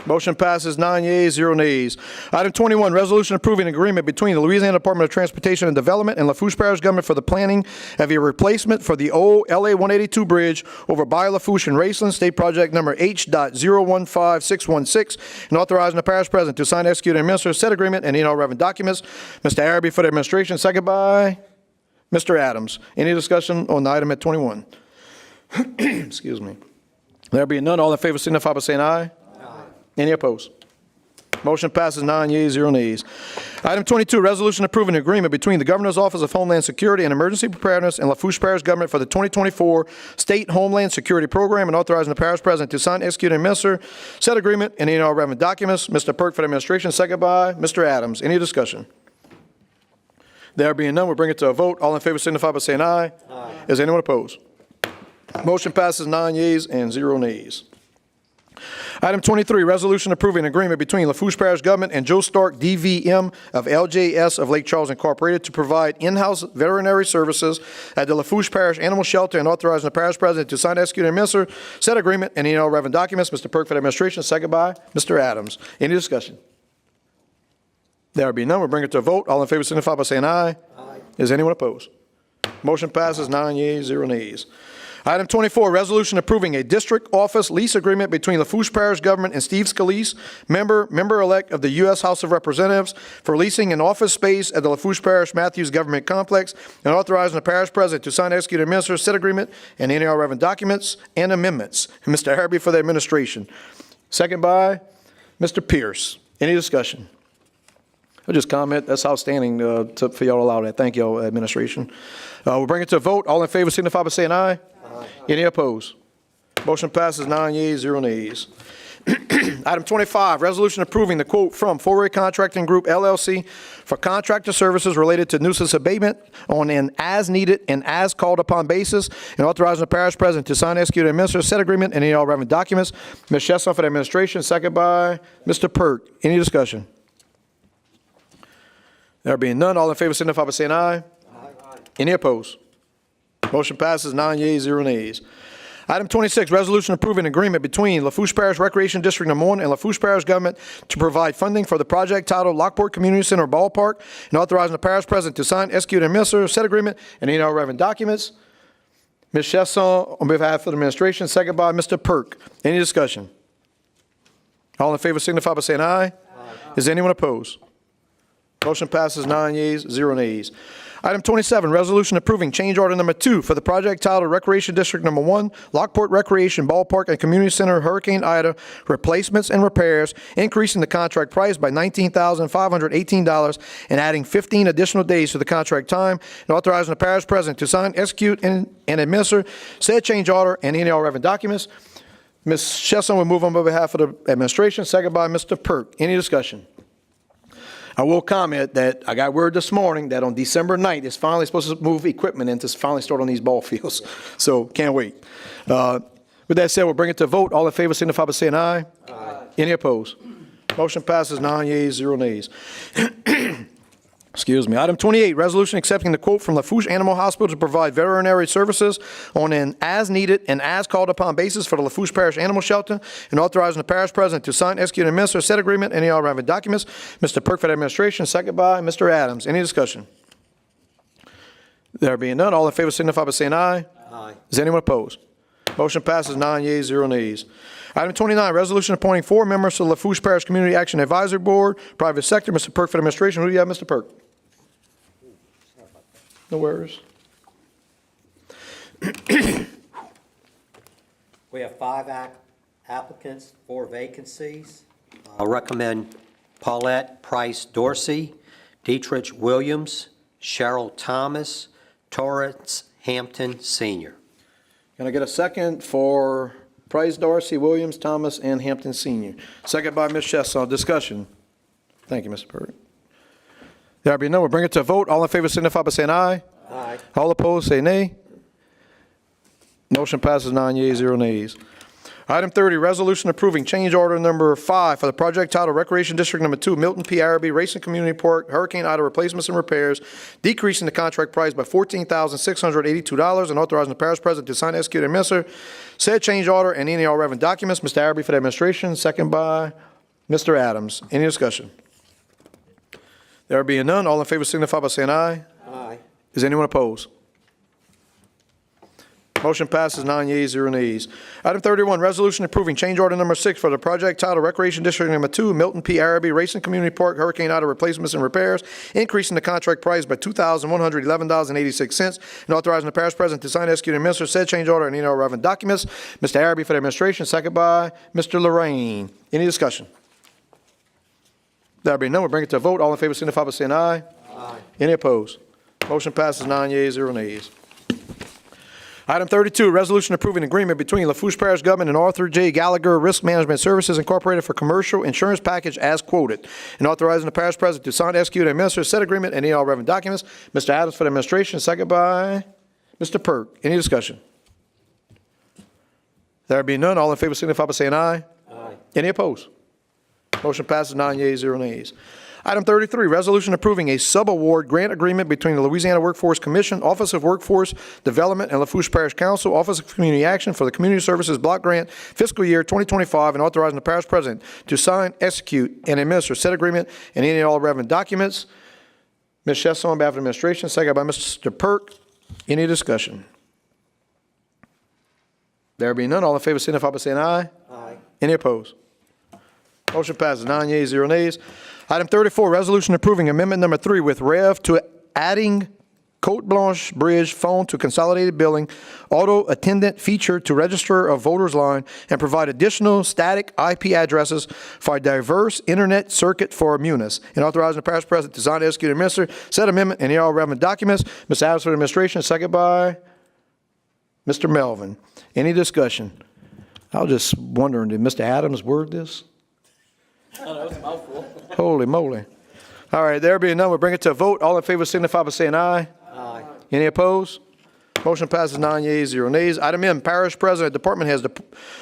Motion passes 9 yeas, 0 nays. Item 21, resolution approving agreement between the Louisiana Department of Transportation and Development and Lafourche Parish government for the planning of a replacement for the old LA 182 bridge over Bayou Lafourche and Raceland, state project number H.015616, and authorizing the parish president to sign, execute, and administer said agreement and any all relevant documents. Mr. Araby for the administration, second by Mr. Adams. Any discussion on the item at 21? Excuse me. There being none, all in favor signify by saying aye. Any opposed? Motion passes 9 yeas, 0 nays. Item 22, resolution approving an agreement between the Governor's Office of Homeland Security and Emergency Preparedness and Lafourche Parish government for the 2024 State Homeland Security Program and authorizing the parish president to sign, execute, and administer said agreement and any all relevant documents. Mr. Perk for the administration, second by Mr. Adams. Any discussion? There being none, we'll bring it to a vote. All in favor signify by saying aye. Aye. Is anyone opposed? Motion passes 9 yeas and 0 nays. Item 23, resolution approving an agreement between Lafourche Parish government and Joe Stark DVM of LJS of Lake Charles Incorporated to provide in-house veterinary services at the Lafourche Parish Animal Shelter and authorizing the parish president to sign, execute, and administer said agreement and any all relevant documents. Mr. Perk for the administration, second by Mr. Adams. Any discussion? There be none. We'll bring it to a vote. All in favor signify by saying aye. Aye. Is anyone opposed? Motion passes 9 yeas, 0 nays. Item 24, resolution approving a district office lease agreement between Lafourche Parish government and Steve Scalise, member-elect of the U.S. House of Representatives, for leasing an office space at the Lafourche Parish Matthews Government Complex, and authorizing the parish president to sign, execute, and administer said agreement and any all relevant documents and amendments. And Mr. Araby for the administration. Second by Mr. Pierce. Any discussion? I'll just comment. That's outstanding for y'all to allow that. Thank y'all, administration. We'll bring it to a vote. All in favor signify by saying aye. Aye. Any opposed? Motion passes 9 yeas, 0 nays. Item 25, resolution approving the quote from Foray Contracting Group LLC for contractor services related to nuisance abatement on an as-needed and as-called-upon basis, and authorizing the parish president to sign, execute, and administer said agreement and any all relevant documents. Ms. Chesson for the administration, second by Mr. Perk. Any discussion? There being none, all in favor signify by saying aye. Aye. Any opposed? Motion passes 9 yeas, 0 nays. Item 26, resolution approving agreement between Lafourche Parish Recreation District No. 1 and Lafourche Parish government to provide funding for the project titled Lockport Community Center Ballpark, and authorizing the parish president to sign, execute, and administer said agreement and any all relevant documents. Ms. Chesson on behalf of the administration, second by Mr. Perk. Any discussion? All in favor signify by saying aye. Aye. Is anyone opposed? Motion passes 9 yeas, 0 nays. Item 27, resolution approving change order number 2 for the project titled Recreation District Number 1, Lockport Recreation Ballpark and Community Center Hurricane Ida replacements and repairs, increasing the contract price by $19,518 and adding 15 additional days to the contract time, and authorizing the parish president to sign, execute, and administer said change order and any all relevant documents. Ms. Chesson will move on behalf of the administration, second by Mr. Perk. Any discussion? I will comment that I got word this morning that on December 9th, it's finally supposed to move equipment in to finally start on these ball fields. So can't wait. With that said, we'll bring it to a vote. All in favor signify by saying aye. Aye. Any opposed? Motion passes 9 yeas, 0 nays. Excuse me. Item 28, resolution accepting the quote from Lafourche Animal Hospital to provide veterinary services on an as-needed and as-called-upon basis for the Lafourche Parish Animal Shelter, and authorizing the parish president to sign, execute, and administer said agreement and any all relevant documents. Mr. Perk for the administration, second by Mr. Adams. Any discussion? There being none, all in favor signify by saying aye. Aye. Is anyone opposed? Motion passes 9 yeas, 0 nays. Item 29, resolution appointing 4 members to the Lafourche Parish Community Action Advisory Board, private sector. Mr. Perk for the administration. Who do you have, Mr. Perk? No worries. We have 5 applicants, 4 vacancies. I'll recommend Paulette Price Dorsey, Dietrich Williams, Cheryl Thomas, Torrance Hampton Sr. Can I get a second for Price, Dorsey, Williams, Thomas, and Hampton Sr.? Second by Ms. Chesson. Discussion. Thank you, Mr. Perk. There be none. We'll bring it to a vote. All in favor signify by saying aye. Aye. All opposed say nay. Motion passes 9 yeas, 0 nays. Item 30, resolution approving change order number 5 for the project titled Recreation District Number 2, Milton P. Araby Racing Community Park, Hurricane Ida replacements and repairs, decreasing the contract price by $14,682 and authorizing the parish president to sign, execute, and administer said change order and any all relevant documents. Mr. Araby for the administration, second by Mr. Adams. Any discussion? There being none, all in favor signify by saying aye. Aye. Is anyone opposed? Motion passes 9 yeas, 0 nays. Item 31, resolution approving change order number 6 for the project titled Recreation District Number 2, Milton P. Araby Racing Community Park, Hurricane Ida replacements and repairs, increasing the contract price by $2,111.86 and authorizing the parish president to sign, execute, and administer said change order and any other relevant documents. Mr. Araby for the administration, second by Mr. Lorraine. Any discussion? There being none, we'll bring it to a vote. All in favor signify by saying aye. Aye. Any opposed? Motion passes 9 yeas, 0 nays. Item 32, resolution approving agreement between Lafourche Parish Government and Arthur J. Gallagher Risk Management Services Incorporated for commercial insurance package as quoted, and authorizing the parish president to sign, execute, and administer said agreement and any all relevant documents. Mr. Adams for the administration, second by Mr. Perk. Any discussion? There being none, all in favor signify by saying aye. Aye. Any opposed? Motion passes 9 yeas, 0 nays. Item 33, resolution approving a subaward grant agreement between the Louisiana Workforce Commission, Office of Workforce Development, and Lafourche Parish Council, Office of Community Action for the Community Services Block Grant fiscal year 2025, and authorizing the parish president to sign, execute, and administer said agreement and any and all relevant documents. Ms. Chesson on behalf of the administration, second by Mr. Perk. Any discussion? There being none, all in favor signify by saying aye. Aye. Any opposed? Motion passes 9 yeas, 0 nays. Item 34, resolution approving amendment number 3 with Rev to adding Cote Blanche Bridge phone to consolidated billing, auto attendant feature to register of voters line, and provide additional static IP addresses for a diverse internet circuit for Munis, and authorizing the parish president to sign, execute, and administer said amendment and all relevant documents. Ms. Adams for the administration, second by Mr. Melvin. Any discussion? I was just wondering, did Mr. Adams word this? Oh, that was a mouthful. Holy moly. All right, there being none, we'll bring it to a vote. All in favor signify by saying aye. Aye. Any opposed? Motion passes 9 yeas, 0 nays. Item M, parish president, department heads,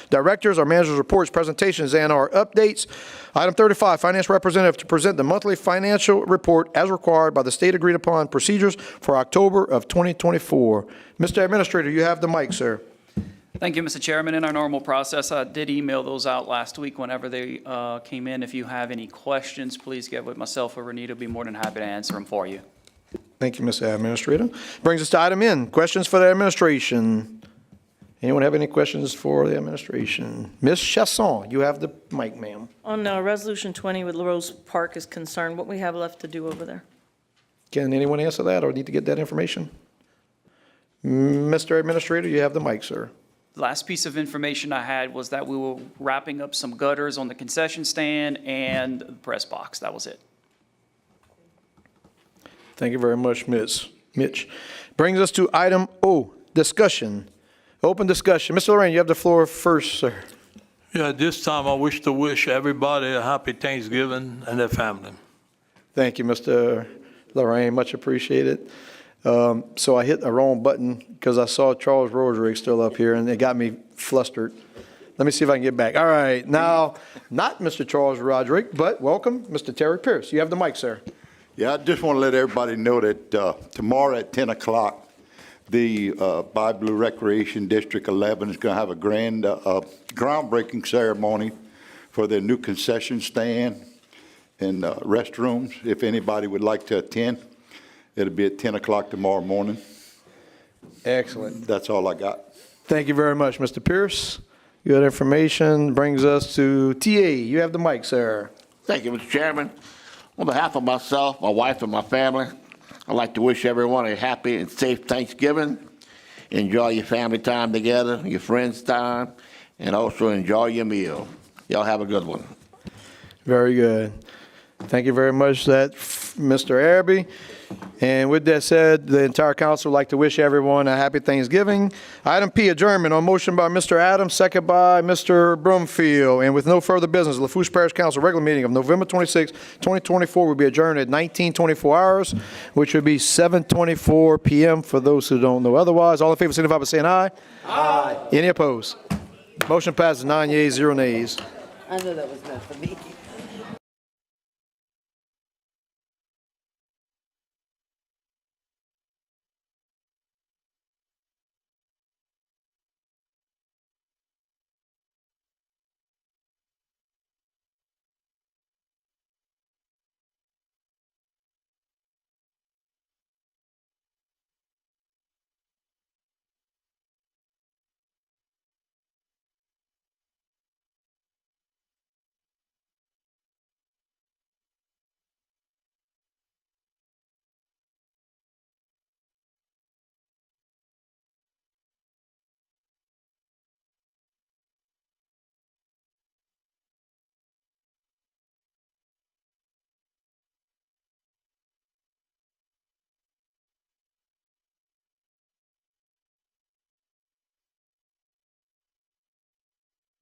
directors, or managers' reports, presentations, and or updates. Item 35, finance representative to present the monthly financial report as required by the state agreed upon procedures for October of 2024. Mr. Administrator, you have the mic, sir. Thank you, Mr. Chairman. In our normal process, I did email those out last week whenever they came in. If you have any questions, please get with myself or Renita. I'll be more than happy to answer them for you. Thank you, Mr. Administrator. Brings us to item N, questions for the administration. Anyone have any questions for the administration? Ms. Chasson, you have the mic, ma'am. On Resolution 20 with LaRose Park is concerned, what we have left to do over there? Can anyone answer that or need to get that information? Mr. Administrator, you have the mic, sir. Last piece of information I had was that we were wrapping up some gutters on the concession stand and the press box. That was it. Thank you very much, Ms. Mitch. Brings us to item O, discussion. Open discussion. Mr. Lorraine, you have the floor first, sir. Yeah, at this time, I wish to wish everybody a happy Thanksgiving and their family. Thank you, Mr. Lorraine, much appreciated. So I hit the wrong button because I saw Charles Roderick still up here, and it got me flustered. Let me see if I can get back. All right, now, not Mr. Charles Roderick, but welcome, Mr. Terry Pierce. You have the mic, sir. Yeah, I just want to let everybody know that tomorrow at 10 o'clock, the By Blue Recreation District 11 is going to have a grand groundbreaking ceremony for their new concession stand and restrooms. If anybody would like to attend, it'll be at 10 o'clock tomorrow morning. Excellent. That's all I got. Thank you very much, Mr. Pierce. Good information. Brings us to TA. You have the mic, sir. Thank you, Mr. Chairman. On behalf of myself, my wife, and my family, I'd like to wish everyone a happy and safe Thanksgiving. Enjoy your family time together, your friends' time, and also enjoy your meal. Y'all have a good one. Very good. Thank you very much, Mr. Araby. And with that said, the entire council would like to wish everyone a happy Thanksgiving. Item P, adjournment on motion by Mr. Adams, second by Mr. Broomfield. And with no further business, Lafourche Parish Council regular meeting of November 26, 2024 will be adjourned at 19:24 hours, which would be 7:24 p.m. for those who don't know otherwise. All in favor, signify by saying aye. Aye. Any opposed? Motion passes 9 yeas, 0 nays. I know that was meant for me.